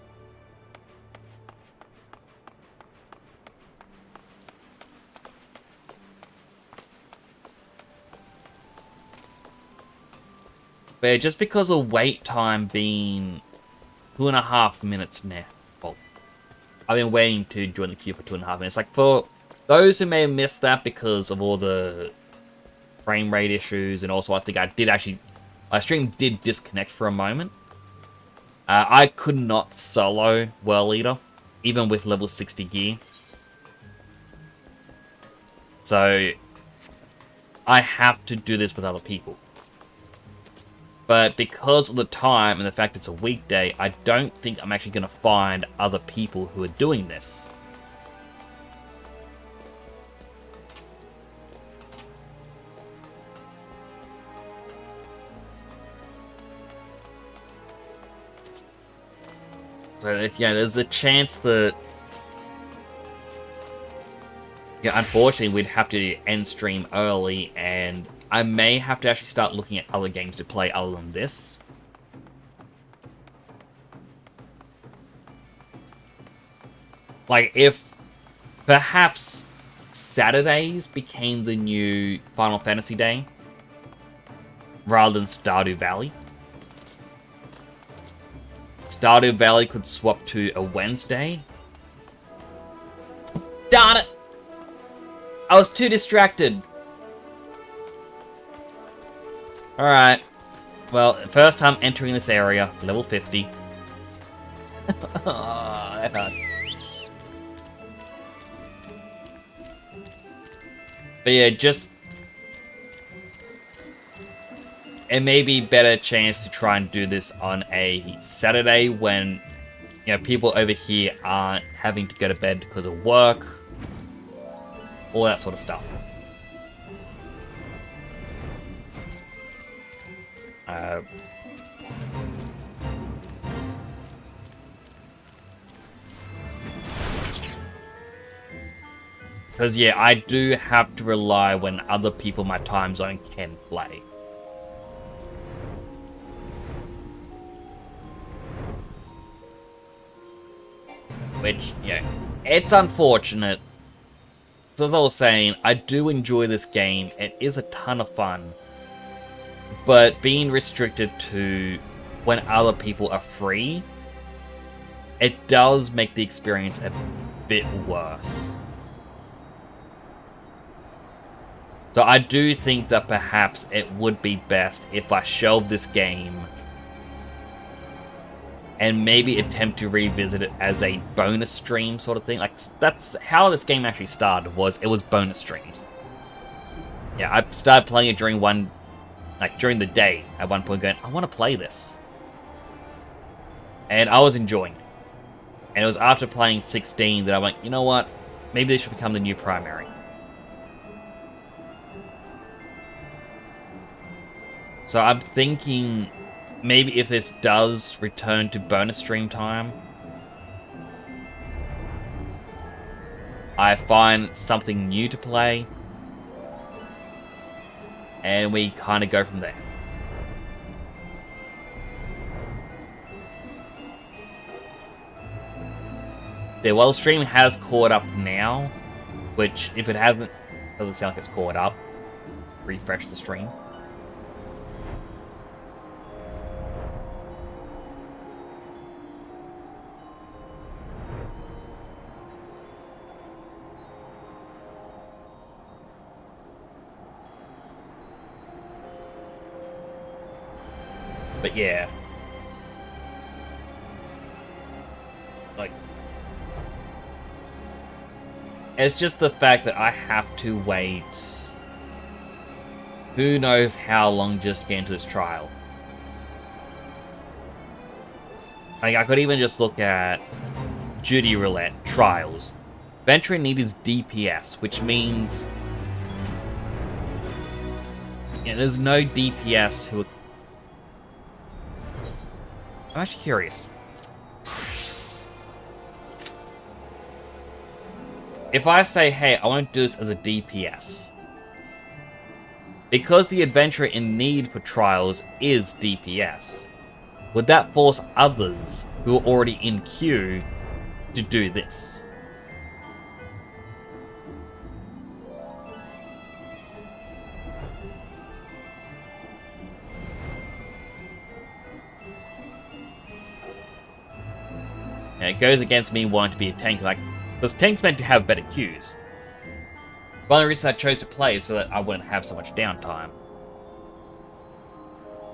Speaker 1: But just because of wait time being 2.5 minutes now. Well, I've been waiting to join the queue for 2.5 minutes. Like, for those who may have missed that because of all the frame rate issues, and also I think I did actually... my stream did disconnect for a moment. I could not solo Whorl Eater, even with level 60 gear. So, I have to do this with other people. But because of the time and the fact it's a weekday, I don't think I'm actually going to find other people who are doing this. So, yeah, there's a chance that... yeah, unfortunately, we'd have to end stream early, and I may have to actually start looking at other games to play other than this. Like, if perhaps Saturdays became the new Final Fantasy Day, rather than Stardew Valley. Stardew Valley could swap to a Wednesday. Darn it! I was too distracted. Alright. Well, first time entering this area, level 50. That That hurts. But yeah, just... It may be better chance to try and do this on a Saturday when, you know, people over here aren't having to go to bed because of work. All that sort of stuff. Because, yeah, I do have to rely when other people in my time zone can play. Which, yeah, it's unfortunate. So as I was saying, I do enjoy this game. It is a ton of fun. But being restricted to when other people are free, it does make the experience a bit worse. So I do think that perhaps it would be best if I shelved this game and maybe attempt to revisit it as a bonus stream sort of thing. Like, that's how this game actually started, it was bonus streams. Yeah, I started playing it during the day at one point going, I want to play this. And I was enjoying it. And it was after playing 16 that I went, you know what? Maybe this should become the new primary. So I'm thinking maybe if this does return to bonus stream time, I find something new to play, and we kind of go from there. Yeah, well, the stream has caught up now, which, if it hasn't, doesn't sound like it's caught up. Refresh the stream. But yeah. Like, it's just the fact that I have to wait who knows how long just to get into this trial. Like, I could even just look at Duty Roulette trials. Venturing need is DPS, which means there's no DPS who are... I'm actually curious. If I say, hey, I want to do this as a DPS, because the adventurer in need for trials is DPS, would that force others who are already in queue to do this? And it goes against me wanting to be a tank, like, because tank's meant to have better queues. One of the reasons I chose to play is so that I wouldn't have so much downtime.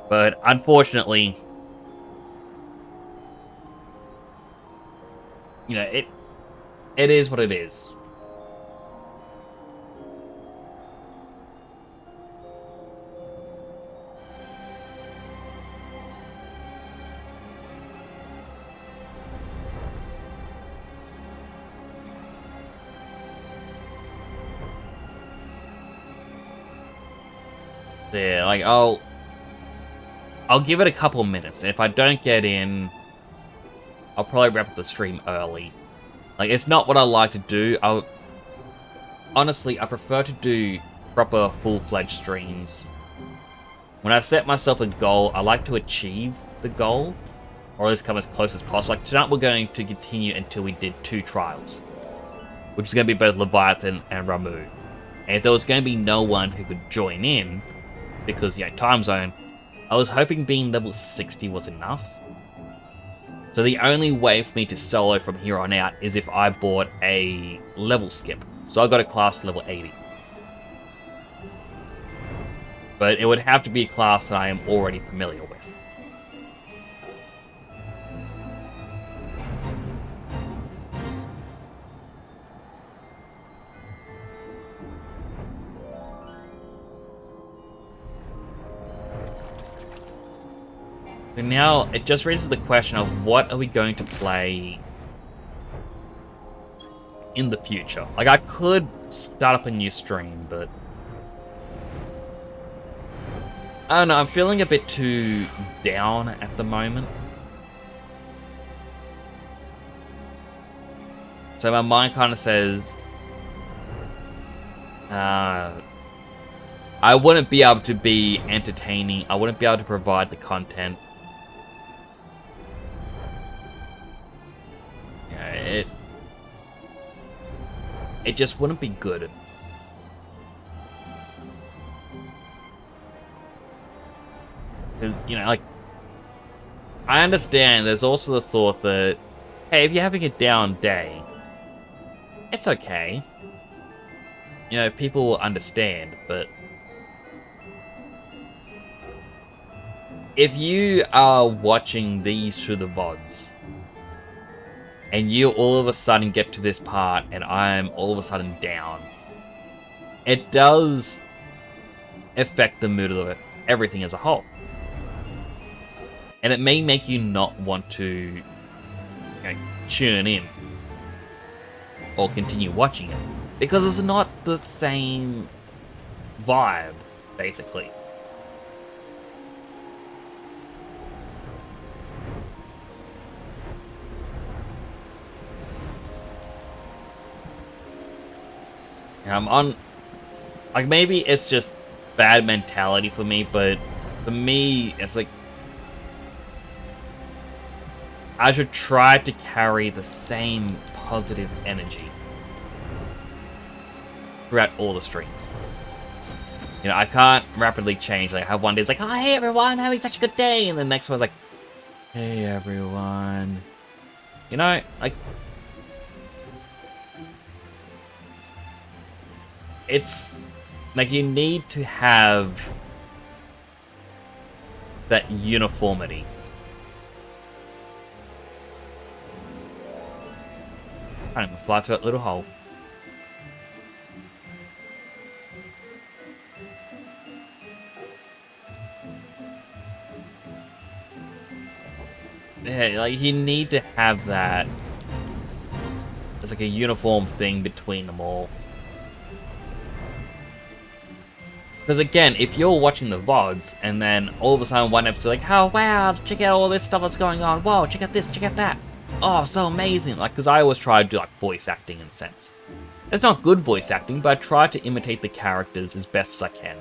Speaker 1: But unfortunately, you know, it is what it is. Yeah, like, I'll give it a couple minutes. If I don't get in, I'll probably wrap up the stream early. Like, it's not what I like to do. Honestly, I prefer to do proper full-fledged streams. When I set myself a goal, I like to achieve the goal, or at least come as close as possible. Like, tonight we're going to continue until we did 2 trials, which is going to be both Leviathan and Ramu. And if there was going to be no one who could join in, because, you know, time zone, I was hoping being level 60 was enough. So the only way for me to solo from here on out is if I bought a level skip. So I got a class to level 80. But it would have to be a class that I am already familiar with. So now it just raises the question of what are we going to play in the future? Like, I could start up a new stream, but I don't know, I'm feeling a bit too down at the moment. So my mind kind of says, I wouldn't be able to be entertaining. I wouldn't be able to provide the content. Yeah, it just wouldn't be good. Because, you know, like, I understand there's also the thought that, hey, if you're having a down day, it's okay. You know, people will understand, but if you are watching these through the VODs, and you all of a sudden get to this part, and I'm all of a sudden down, it does affect the mood of everything as a whole. And it may make you not want to, you know, tune in or continue watching it, because it's not the same vibe, basically. I'm on, like, maybe it's just bad mentality for me, but for me, it's like, I should try to carry the same positive energy throughout all the streams. You know, I can't rapidly change. Like, I have one day it's like, oh, hey everyone, having such a good day, and the next one's like, hey everyone. You know, like, it's like you need to have that uniformity. I'm gonna fly through that little hole. Yeah, like, you need to have that. It's like a uniform thing between them all. Because again, if you're watching the VODs, and then all of a sudden one episode like, oh wow, check out all this stuff that's going on, whoa, check out this, check out that. Oh, so amazing. Like, because I always try to do, like, voice acting in a sense. It's not good voice acting, but I try to imitate the characters as best as I can.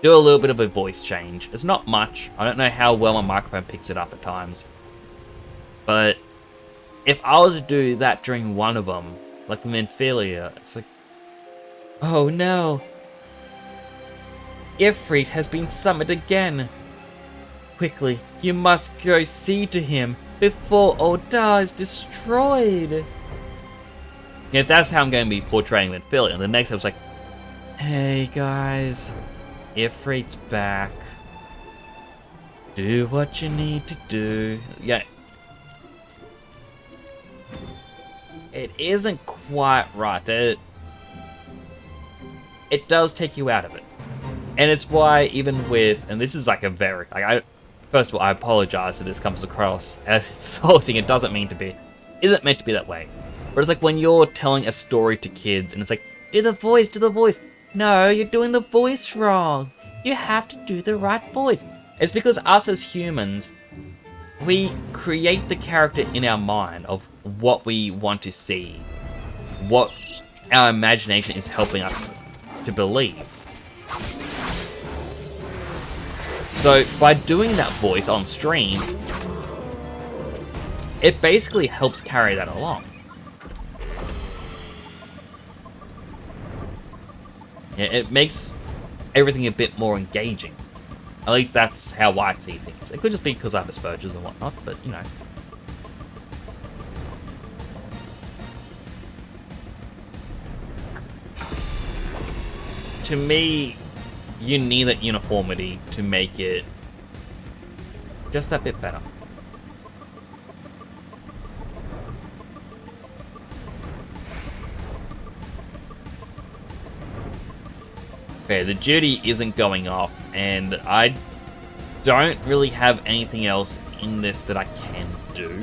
Speaker 1: Do a little bit of a voice change. It's not much. I don't know how well my microphone picks it up at times. But if I was to do that during one of them, like with Minfilia, it's like, oh no. Ifrit has been summoned again. Quickly, you must go see to him before Oda is destroyed. If that's how I'm going to be portraying Minfilia, and the next episode's like, hey guys, Ifrit's back. Do what you need to do. Yeah. It isn't quite right. It does take you out of it. And it's why even with, and this is like a very, like, first of all, I apologize if this comes across as insulting. It doesn't mean to be. Isn't meant to be that way. But it's like when you're telling a story to kids and it's like, do the voice, do the voice. No, you're doing the voice wrong. You have to do the right voice. It's because us as humans, we create the character in our mind of what we want to see. What our imagination is helping us to believe. So, by doing that voice on stream, it basically helps carry that along. Yeah, it makes everything a bit more engaging. At least that's how I see things. It could just be because I have Asperger's and whatnot, but, you know. To me, you need that uniformity to make it just that bit better. Okay, the duty isn't going off, and I don't really have anything else in this that I can do.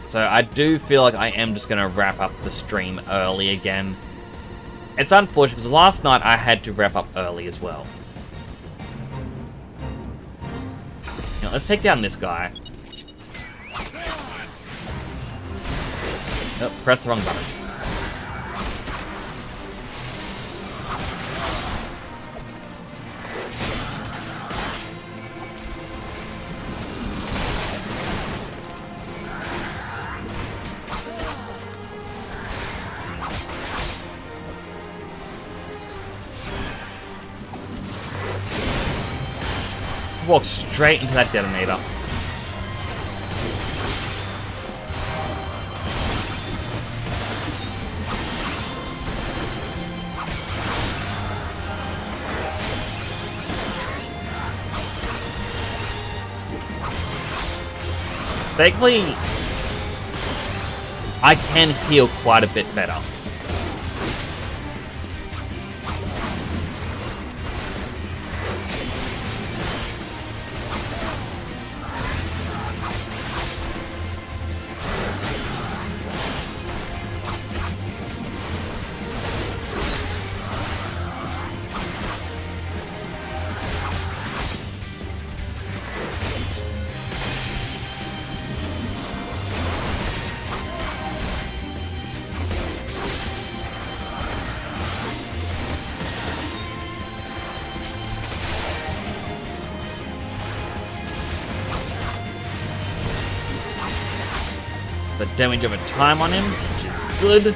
Speaker 1: So I do feel like I am just going to wrap up the stream early again. It's unfortunate because last night I had to wrap up early as well. Now, let's take down this guy. Oh, press the wrong button. Walk straight into that detonator. Thankfully, I can heal quite a bit better. The damage over time on him, which is good.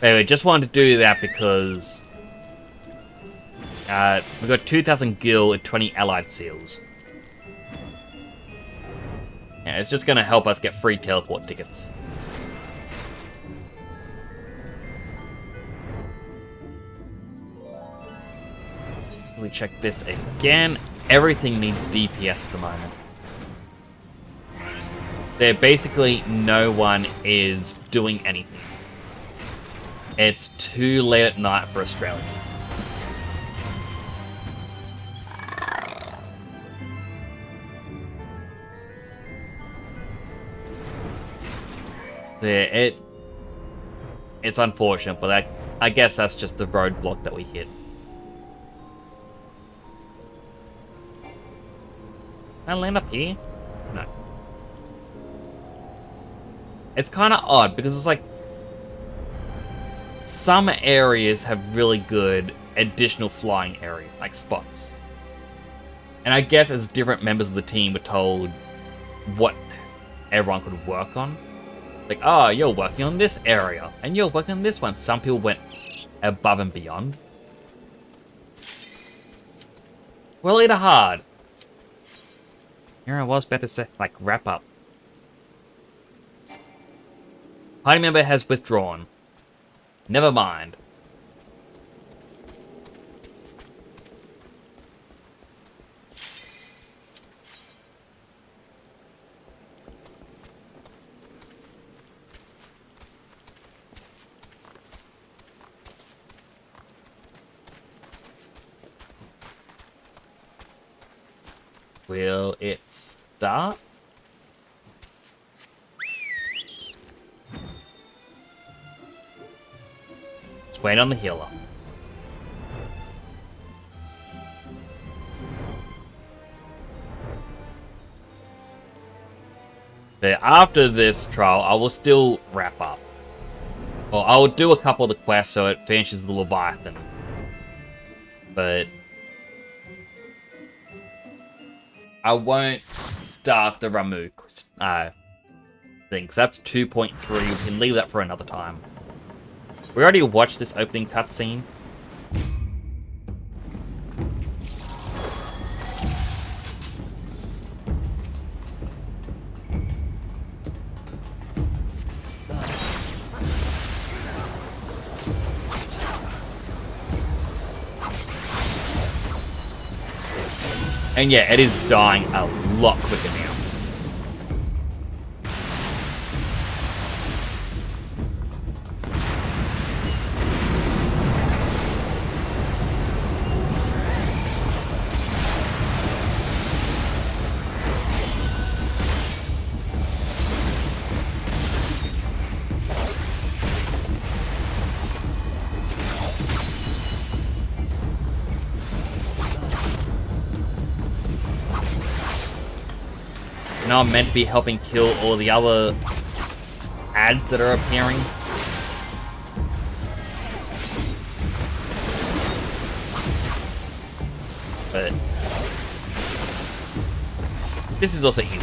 Speaker 1: Anyway, just wanted to do that because we got 2,000 gil and 20 allied seals. Yeah, it's just gonna help us get free teleport tickets. We check this again. Everything needs DPS at the moment. There basically no one is doing anything. It's too late at night for Australians. Yeah, it's unfortunate, but I guess that's just the roadblock that we hit. Can I land up here? No. It's kind of odd because it's like some areas have really good additional flying area, like spots. And I guess as different members of the team were told what everyone could work on. Like, oh, you're working on this area, and you're working on this one. Some people went above and beyond. Well, it's hard. Here I was about to say, like, wrap up. Party member has withdrawn. Never mind. Will it start? Let's wait on the healer. But after this trial, I will still wrap up. Well, I will do a couple of the quests so it finishes the Leviathan. But I won't start the Ramu thing, because that's 2.3. We can leave that for another time. We already watched this opening cutscene. And yeah, it is dying a lot quicker now. Now I'm meant to be helping kill all the other ads that are appearing. But this is also easy.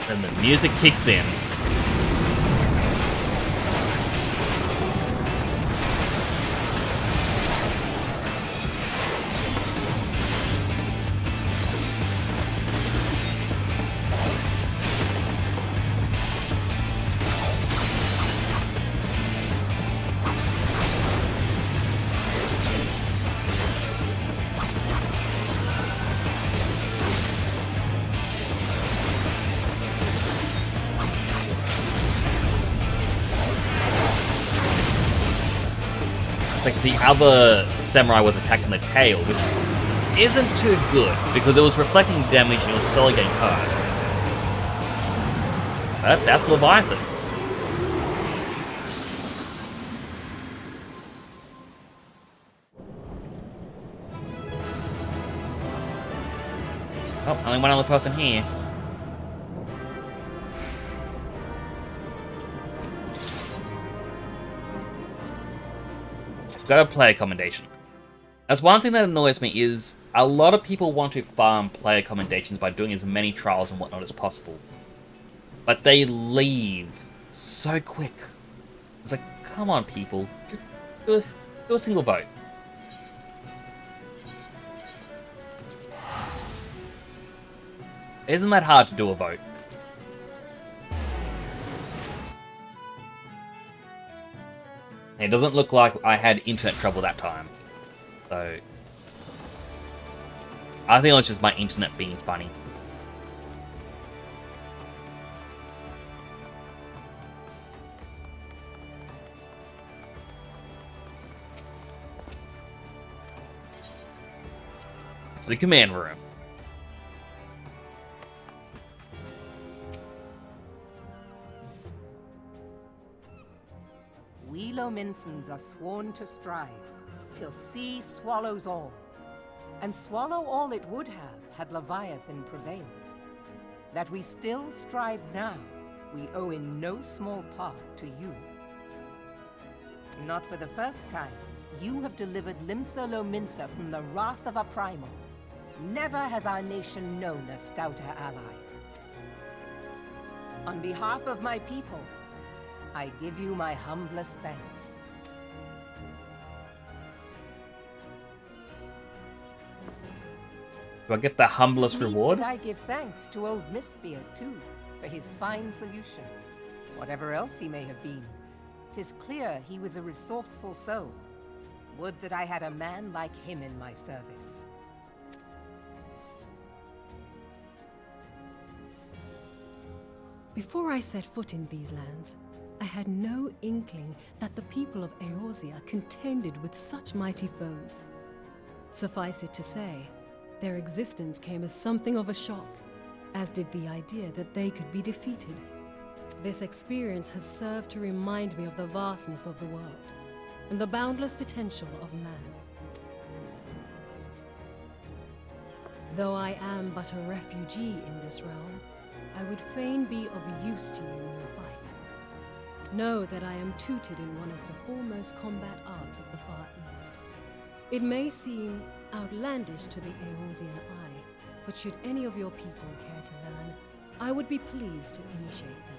Speaker 1: And the music kicks in. It's like the other samurai was attacking the tail, which isn't too good, because it was reflecting damage and it was slowly getting hurt. But that's Leviathan. Oh, only one other person here. Got a player commendation. That's one thing that annoys me is a lot of people want to farm player commendations by doing as many trials and whatnot as possible. But they leave so quick. It's like, come on people, just do a single vote. Isn't that hard to do a vote? It doesn't look like I had internet trouble that time. So I think it was just my internet being funny. It's the command room.
Speaker 4: We Lominsons are sworn to strive, till sea swallows all. And swallow all it would have, had Leviathan prevailed. That we still strive now, we owe in no small part to you. Not for the first time, you have delivered Limsa Lominsa from the wrath of a primal. Never has our nation known a stouter ally. On behalf of my people, I give you my humblest thanks.
Speaker 1: Do I get the humblest reward?
Speaker 4: I give thanks to old Mistbeard, too, for his fine solution. Whatever else he may have been, 'tis clear he was a resourceful soul. Would that I had a man like him in my service.
Speaker 8: Before I set foot in these lands, I had no inkling that the people of Eorzea contended with such mighty foes. Suffice it to say, their existence came as something of a shock, as did the idea that they could be defeated. This experience has served to remind me of the vastness of the world, and the boundless potential of man. Though I am but a refugee in this realm, I would fain be of use to you in your fight. Know that I am tutored in one of the foremost combat arts of the Far East. It may seem outlandish to the Eorzean eye, but should any of your people care to learn, I would be pleased to initiate them.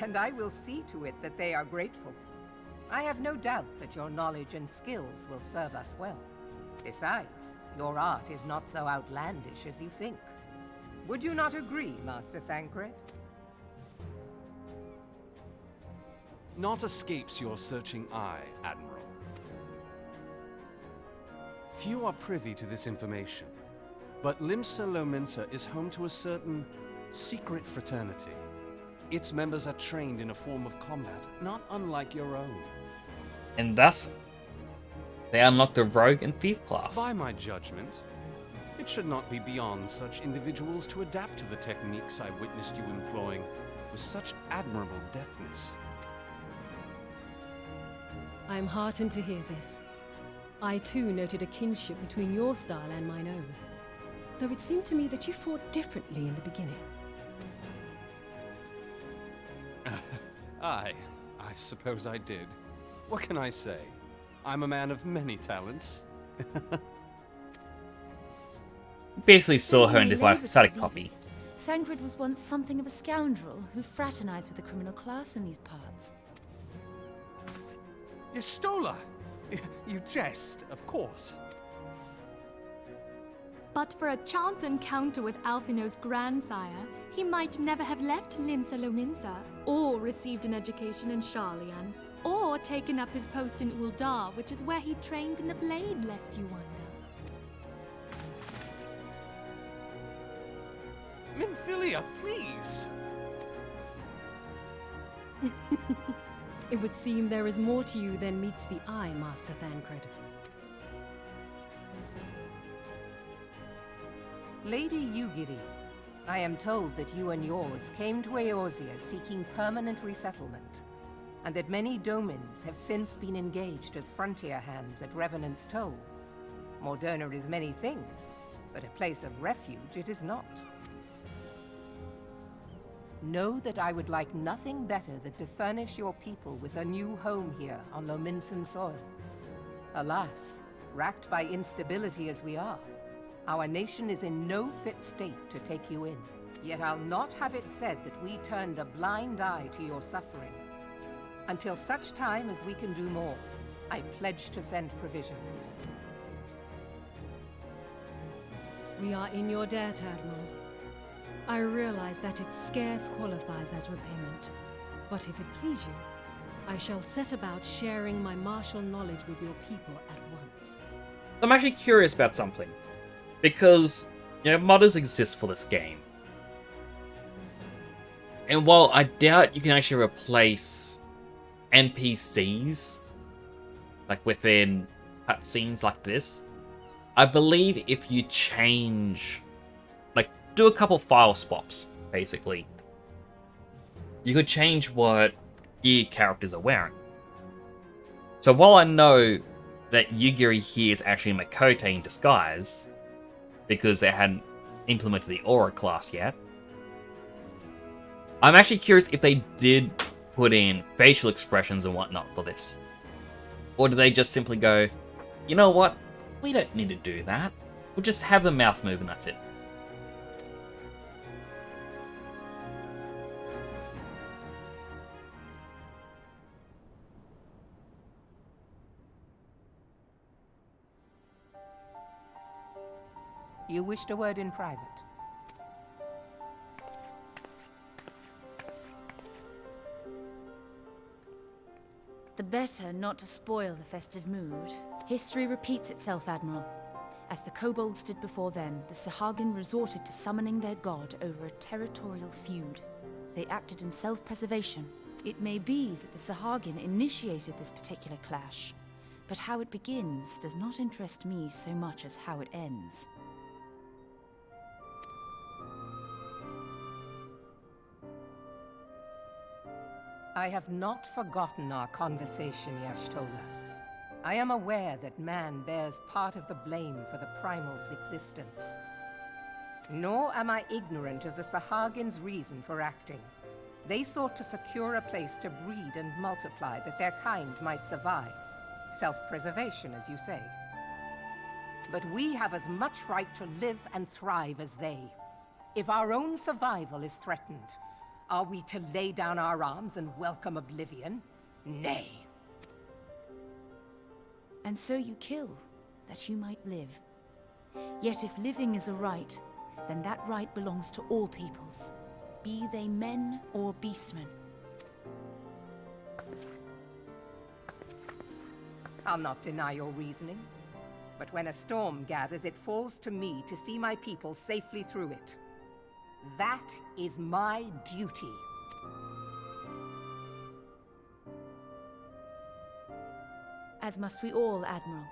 Speaker 4: And I will see to it that they are grateful. I have no doubt that your knowledge and skills will serve us well. Besides, your art is not so outlandish as you think. Would you not agree, Master Thancred?
Speaker 3: Naught escapes your searching eye, Admiral. Few are privy to this information, but Limsa Lominsa is home to a certain secret fraternity. Its members are trained in a form of combat not unlike your own.
Speaker 1: And thus, they unlock the rogue and thief class.
Speaker 3: By my judgment, it should not be beyond such individuals to adapt to the techniques I witnessed you employing with such admirable deftness.
Speaker 8: I am heartened to hear this. I too noted a kinship between your style and mine own, though it seemed to me that you fought differently in the beginning.
Speaker 3: I suppose I did. What can I say? I'm a man of many talents.
Speaker 1: Basically saw her and
Speaker 2: Labour
Speaker 1: decided
Speaker 2: to
Speaker 1: copy.
Speaker 2: believe it. Thancred was once something of a scoundrel who fraternized with the criminal class in these parts.
Speaker 3: Yestola! You jest, of course.
Speaker 7: But for a chance encounter with Alphino's grandsire, he might never have left Limsa Lominsa, or received an education in Sharlayan, or taken up his post in Uldar, which is where he trained in the blade, lest you wonder.
Speaker 3: Minfilia, please!
Speaker 8: It would seem there is more to you than meets the eye, Master Thancred.
Speaker 4: Lady Yugiri, I am told that you and yours came to Eorzea seeking permanent resettlement, and that many domins have since been engaged as frontier hands at Revenant's Toll. Moderna is many things, but a place of refuge it is not. Know that I would like nothing better than to furnish your people with a new home here on Lominsan soil. Alas, racked by instability as we are, our nation is in no fit state to take you in. Yet I'll not have it said that we turned a blind eye to your suffering. Until such time as we can do more, I pledge to send provisions.
Speaker 8: We are in your debt, Admiral. I realize that it scarce qualifies as repayment, but if it please you, I shall set about sharing my martial knowledge with your people at once.
Speaker 1: I'm actually curious about something. Because, modders exist for this game. And while I doubt you can actually replace NPCs, like within cutscenes like this, I believe if you change, do a couple file swaps, basically, you could change what gear characters are wearing. So while I know that Yugiri here is actually Makote in disguise, because they hadn't implemented the Aura class yet, I'm actually curious if they did put in facial expressions and whatnot for this. Or do they just simply go, you know what, we don't need to do that, we'll just have the mouth move and that's it.
Speaker 4: You wished a word in private.
Speaker 2: The better not to spoil the festive mood. History repeats itself, Admiral. As the kobolds did before them, the Sahagin resorted to summoning their god over a territorial feud. They acted in self-preservation. It may be that the Sahagin initiated this particular clash, but how it begins does not interest me so much as how it ends.
Speaker 4: I have not forgotten our conversation, Y'shtola. I am aware that man bears part of the blame for the Primal's existence. Nor am I ignorant of the Sahagins' reason for acting. They sought to secure a place to breed and multiply that their kind might survive. Self-preservation, as you say. But we have as much right to live and thrive as they. If our own survival is threatened, are we to lay down our arms and welcome oblivion? Nay.
Speaker 2: And so you kill, that you might live. Yet if living is a right, then that right belongs to all peoples, be they men or beastmen.
Speaker 4: I'll not deny your reasoning. But when a storm gathers, it falls to me to see my people safely through it. That is my duty.
Speaker 2: As must we all, Admiral.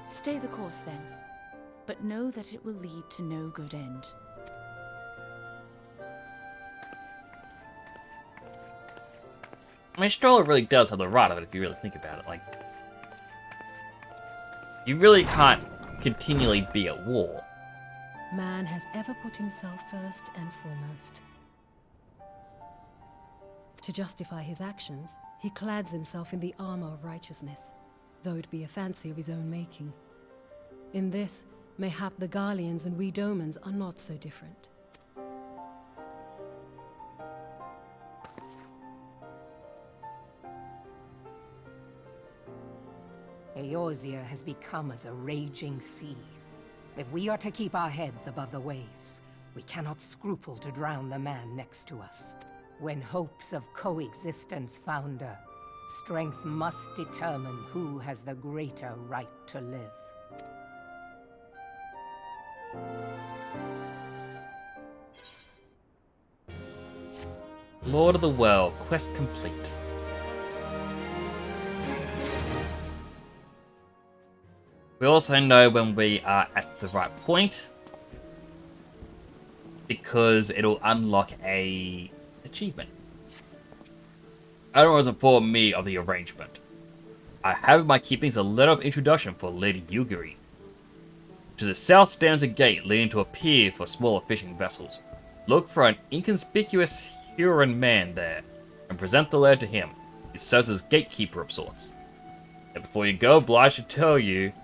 Speaker 2: Stay the course, then. But know that it will lead to no good end.
Speaker 1: I mean, Stroller really does have the right of it if you really think about it. Like, you really can't continually be at war.
Speaker 8: Man has ever put himself first and foremost. To justify his actions, he clads himself in the armor of righteousness, though it be a fancy of his own making. In this, mayhap the Garleans and we Domans are not so different.
Speaker 4: Eorzea has become as a raging sea. If we are to keep our heads above the waves, we cannot scruple to drown the man next to us. When hopes of coexistence founder, strength must determine who has the greater right to live.
Speaker 1: Lord of the Whorl, quest complete. We also know when we are at the right point, because it'll unlock a achievement. Admiral has informed me of the arrangement. I have in my keepings a letter of introduction for Lady Yugiri. To the south stands a gate leading to a pier for smaller fishing vessels. Look for an inconspicuous Huron man there, and present the letter to him. He serves as gatekeeper of sorts. And before you go, obliged to tell you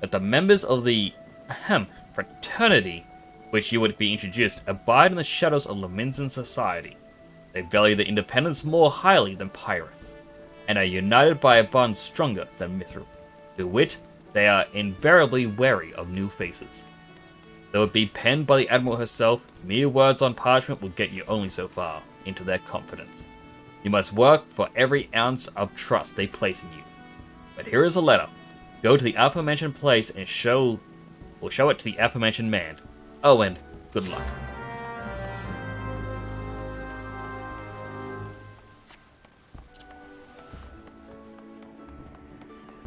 Speaker 1: that the members of the fraternity which you would be introduced abide in the shadows of Lominsan society. They value their independence more highly than pirates, and are united by a bond stronger than mithril. To wit, they are invariably wary of new faces. Though it be penned by the Admiral herself, mere words on parchment will get you only so far into their confidence. You must work for every ounce of trust they place in you. But here is a letter. Go to the aforementioned place and show it to the aforementioned man. Oh, and good luck.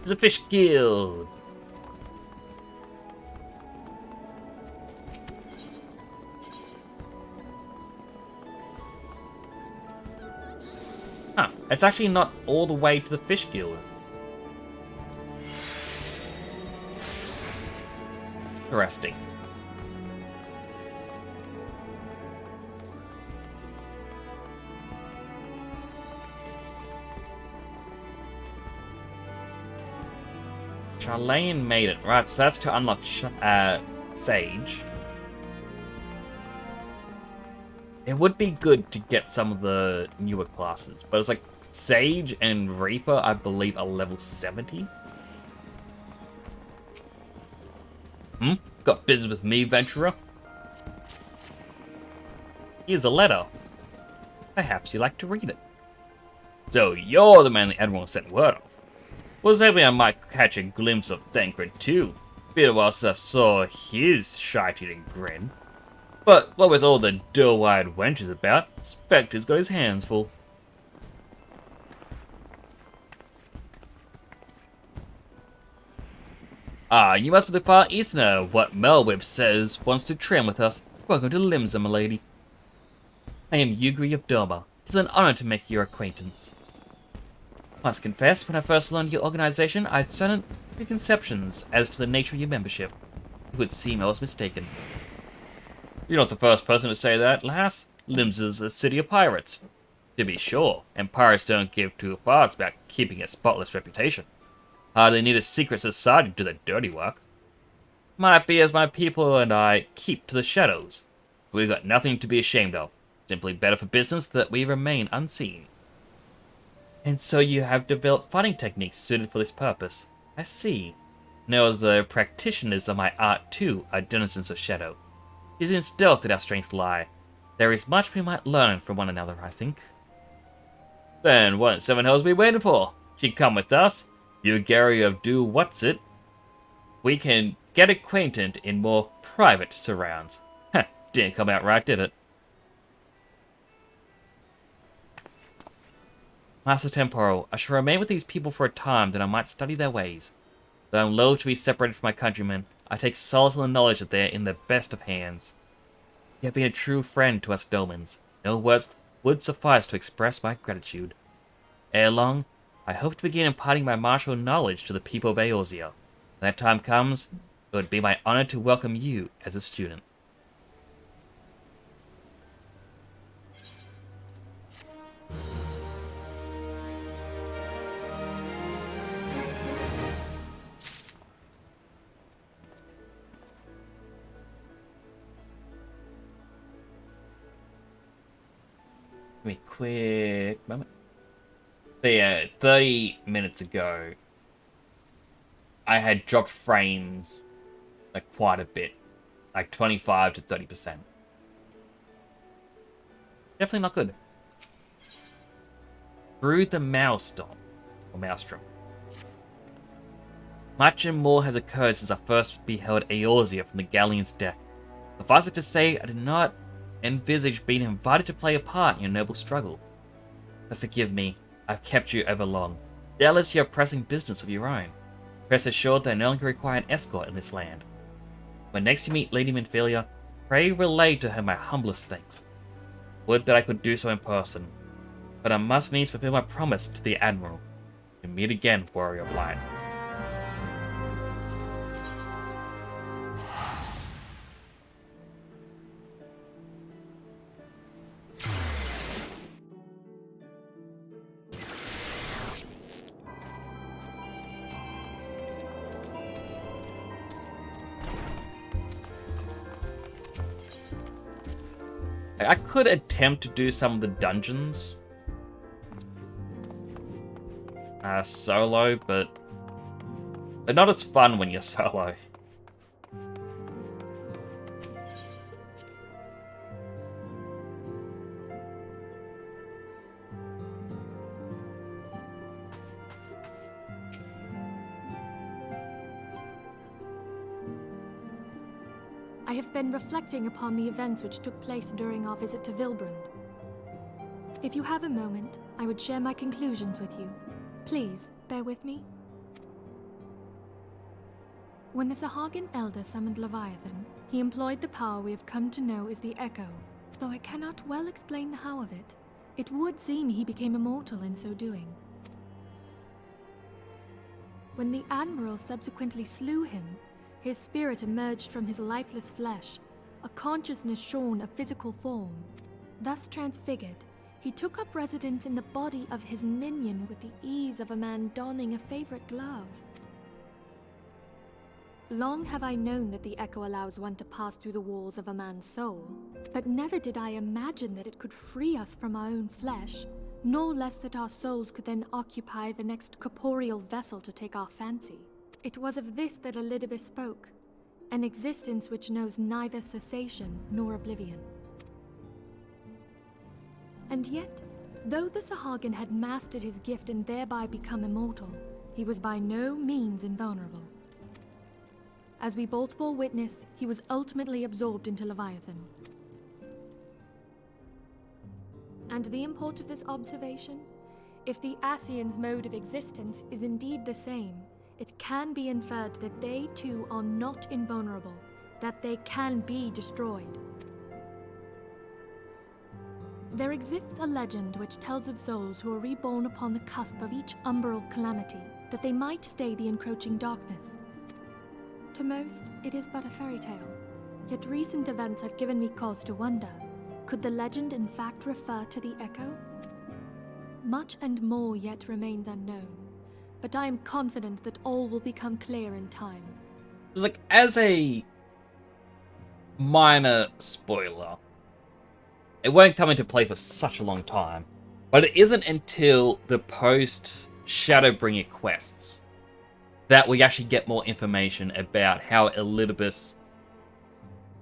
Speaker 1: The Fish Guild. Huh, it's actually not all the way to the Fish Guild. Interesting. Charlene made it. Right, so that's to unlock Sage. It would be good to get some of the newer classes, but it's like Sage and Reaper, I believe, are level 70. Got business with me, Venturer? Here's a letter. Perhaps you'd like to read it. So, you're the man the Admiral sent word of. Was hoping I might catch a glimpse of Thancred too. Been a while since I saw his shy-eating grin. But what with all the dull-eyed wenches about, Spectre's got his hands full. Ah, you must be the Far Easterner. What Melweb says wants to tram with us. Welcome to Limsa, my lady. I am Yugri of Doma, It's an honor to make your acquaintance. I must confess, when I first learned your organization, I had certain preconceptions as to the nature of your membership. It would seem I was mistaken. You're not the first person to say that, lass. Lims is a city of pirates. To be sure, and pirates don't give two farts about keeping a spotless reputation. Hardly need a secret society to do the dirty work. Might be as my people and I keep to the shadows. We've got nothing to be ashamed of. Simply better for business that we remain unseen. And so you have developed fighting techniques suited for this purpose. I see. Know the practitioners of my art too are denizens of shadow. It is in stealth that our strengths lie. There is much we might learn from one another, I think. Then what in seven hells are we waiting for? She come with us. You Gary of Do What's It. We can get acquainted in more private surrounds. Heh, didn't come out right, did it? Master Temporal, I shall remain with these people for a time, that I might study their ways. Though I am loath to be separated from my countrymen, I take solace in the knowledge that they are in the best of hands. You have been a true friend to us Domans. No words would suffice to express my gratitude. Ere long, I hope to begin imparting my martial knowledge to the people of Eorzea. When that time comes, it would be my honor to welcome you as a student. Give me a quick moment. So yeah, 30 minutes ago, I had dropped frames like quite a bit, like 25 to 30%. Definitely not good. Through the Maelstrom, or Maelstrom. Much and more has occurred since I first beheld Eorzea from the galleon's deck. Suffice it to say, I did not envisage being invited to play a part in your noble struggle. But forgive me, I've kept you over long. Doubtless you have pressing business of your own. Rest assured that I no longer require an escort in this land. When next you meet Lady Minfilia, pray relay to her my humblest thanks. Would that I could do so in person, but I must needs fulfill my promise to the Admiral. To meet again, Warrior of Light. I could attempt to do some of the dungeons solo, but they're not as fun when you're solo.
Speaker 7: I have been reflecting upon the events which took place during our visit to Vilbrand. If you have a moment, I would share my conclusions with you. Please, bear with me. When the Sahagin Elder summoned Leviathan, he employed the power we have come to know as the Echo. Though I cannot well explain the how of it, it would seem he became immortal in so doing. When the Admiral subsequently slew him, his spirit emerged from his lifeless flesh, a consciousness shorn of physical form. Thus transfigured, he took up residence in the body of his minion with the ease of a man donning a favorite glove. Long have I known that the Echo allows one to pass through the walls of a man's soul, but never did I imagine that it could free us from our own flesh, nor less that our souls could then occupy the next corporeal vessel to take our fancy. It was of this that Elizabeth spoke, an existence which knows neither cessation nor oblivion. And yet, though the Sahagin had mastered his gift and thereby become immortal, he was by no means invulnerable. As we both bore witness, he was ultimately absorbed into Leviathan. And the import of this observation? If the Ascians' mode of existence is indeed the same, it can be inferred that they too are not invulnerable, that they can be destroyed. There exists a legend which tells of souls who are reborn upon the cusp of each umbral calamity, that they might stay the encroaching darkness. To most, it is but a fairy tale. Yet recent events have given me cause to wonder, could the legend in fact refer to the Echo? Much and more yet remains unknown, but I am confident that all will become clear in time.
Speaker 1: Like, as a minor spoiler, it won't come into play for such a long time, but it isn't until the post-Shadowbringer quests that we actually get more information about how Elidibus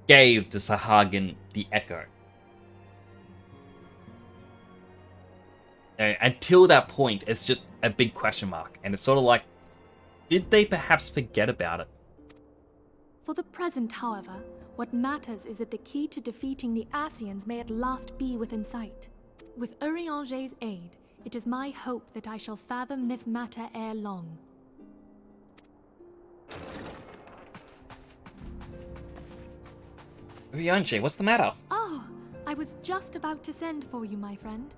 Speaker 1: gave the Sahagin the Echo. Until that point, it's just a big question mark, and it's sort of like, did they perhaps forget about it?
Speaker 7: For the present, however, what matters is that the key to defeating the Ascians may at last be within sight. With Urianger's aid, it is my hope that I shall fathom this matter ere long.
Speaker 1: Urianger, what's the matter?
Speaker 7: Oh, I was just about to send for you, my friend.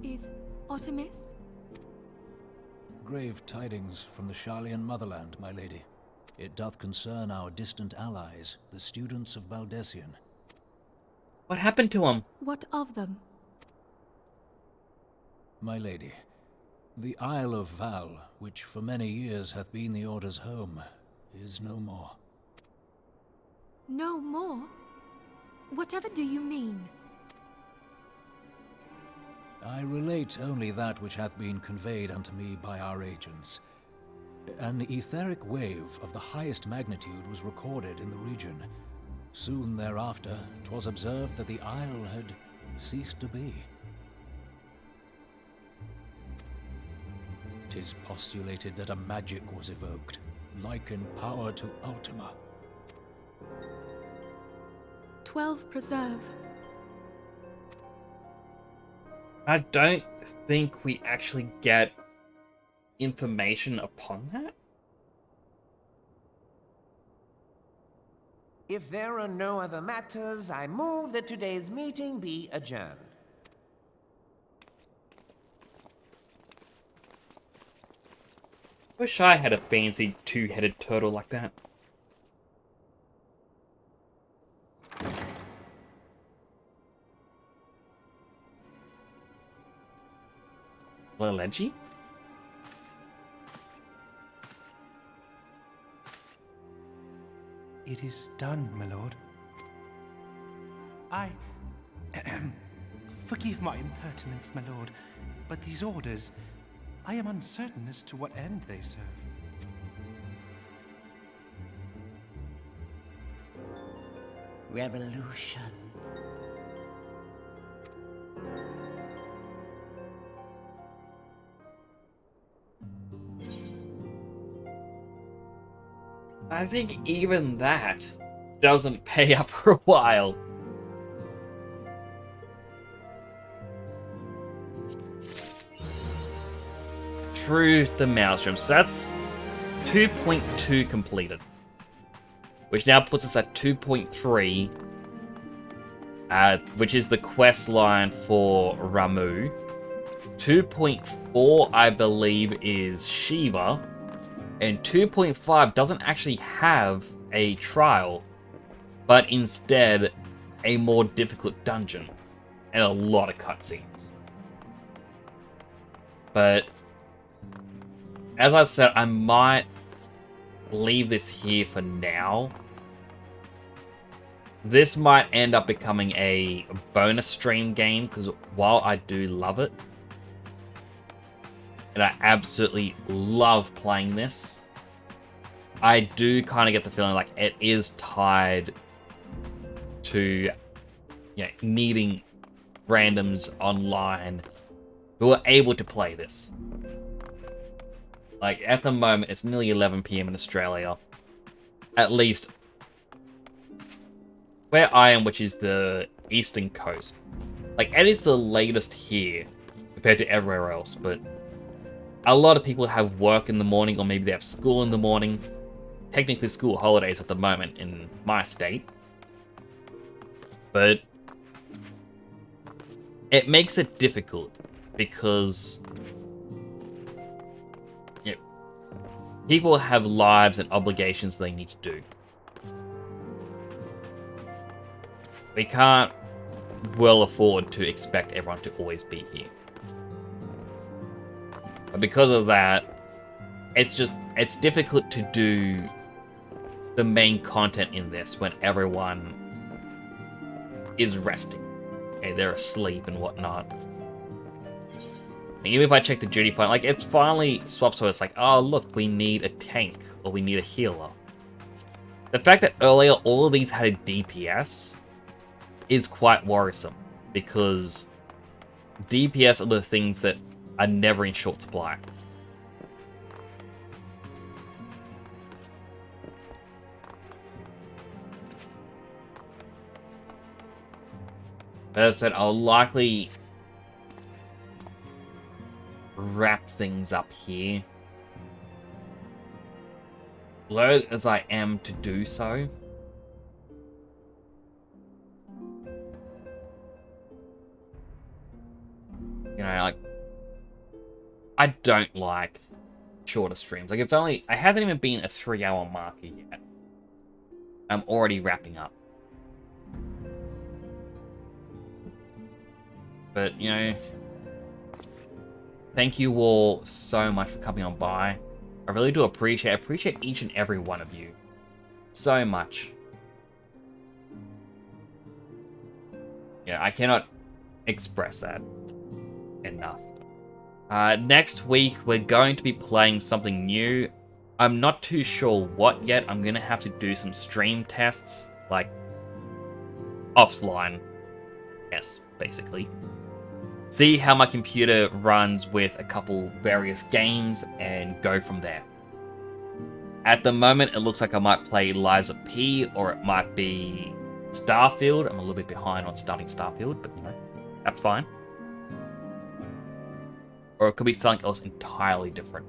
Speaker 7: Is Artemis?
Speaker 9: Grave tidings from the Sharlayan motherland, my lady. It doth concern our distant allies, the students of Baldessian.
Speaker 1: What happened to him?
Speaker 7: What of them?
Speaker 9: My lady, the Isle of Val, which for many years hath been the Order's home, is no more.
Speaker 7: No more? Whatever do you mean?
Speaker 9: I relate only that which hath been conveyed unto me by our agents. An etheric wave of the highest magnitude was recorded in the region. Soon thereafter, 'twas observed that the isle had ceased to be. 'Tis postulated that a magic was evoked, like in power to Ultima.
Speaker 7: 12 preserve.
Speaker 1: I don't think we actually get information upon that.
Speaker 10: If there are no other matters, I move that today's meeting be adjourned.
Speaker 1: Wish I had a fancy two-headed turtle like that. Leleji?
Speaker 11: It is done, my lord. I... Forgive my impertinence, my lord, but these orders, I am uncertain as to what end they serve.
Speaker 10: Revolution.
Speaker 1: I think even that doesn't pay up for a while. Through the Maelstrom. So that's 2.2 completed. Which now puts us at 2.3. Which is the quest line for Ramu. 2.4, I believe, is Shiva. And 2.5 doesn't actually have a trial, but instead a more difficult dungeon and a lot of cutscenes. But as I said, I might leave this here for now. This might end up becoming a bonus stream game, because while I do love it, and I absolutely love playing this, I do kind of get the feeling like it is tied to, you know, needing randoms online who are able to play this. Like, at the moment, it's nearly 11 PM in Australia. At least where I am, which is the eastern coast. Like, it is the latest here compared to everywhere else, but a lot of people have work in the morning, or maybe they have school in the morning. Technically school holidays at the moment in my state. But it makes it difficult because people have lives and obligations they need to do. We can't well afford to expect everyone to always be here. But because of that, it's difficult to do the main content in this when everyone is resting. Okay, they're asleep and whatnot. And even if I check the duty point, like, it's finally swapped so it's like, oh look, we need a tank, or we need a healer. The fact that earlier all of these had a DPS is quite worrisome, because DPS are the things that are never in short supply. As I said, I'll likely wrap things up here. Loath as I am to do so. You know, like, I don't like shorter streams. Like, it hasn't even been a 3-hour marker yet. I'm already wrapping up. But, you know, thank you all so much for coming on by. I really do appreciate each and every one of you so much. Yeah, I cannot express that enough. Next week, we're going to be playing something new. I'm not too sure what yet. I'm going to have to do some stream tests, like, offline. Yes, basically. See how my computer runs with a couple various games and go from there. At the moment, it looks like I might play Lies of P, or it might be Starfield. I'm a little bit behind on starting Starfield, but you know, that's fine. Or it could be something else entirely different.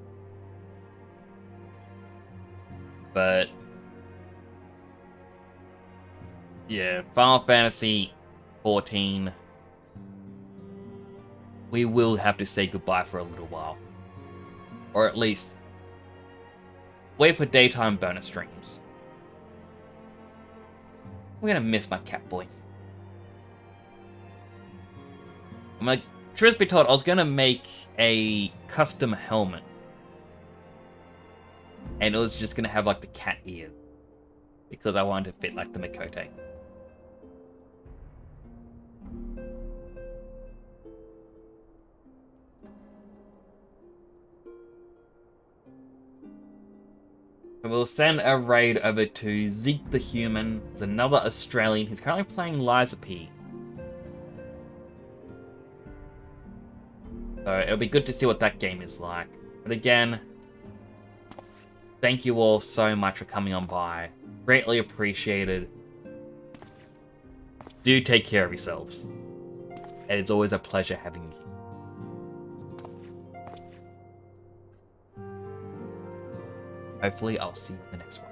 Speaker 1: But yeah, Final Fantasy 14. We will have to say goodbye for a little while. Or at least wait for daytime bonus streams. We're gonna miss my cat boy. I'm like, truth be told, I was gonna make a custom helmet. And it was just gonna have like the cat ears. Because I wanted to fit like the Mikote. We'll send a raid over to Zeke the Human. He's another Australian. He's currently playing Lies of P. So it'll be good to see what that game is like. But again, thank you all so much for coming on by. Greatly appreciated. Do take care of yourselves. And it's always a pleasure having you here. Hopefully, I'll see you in the next one.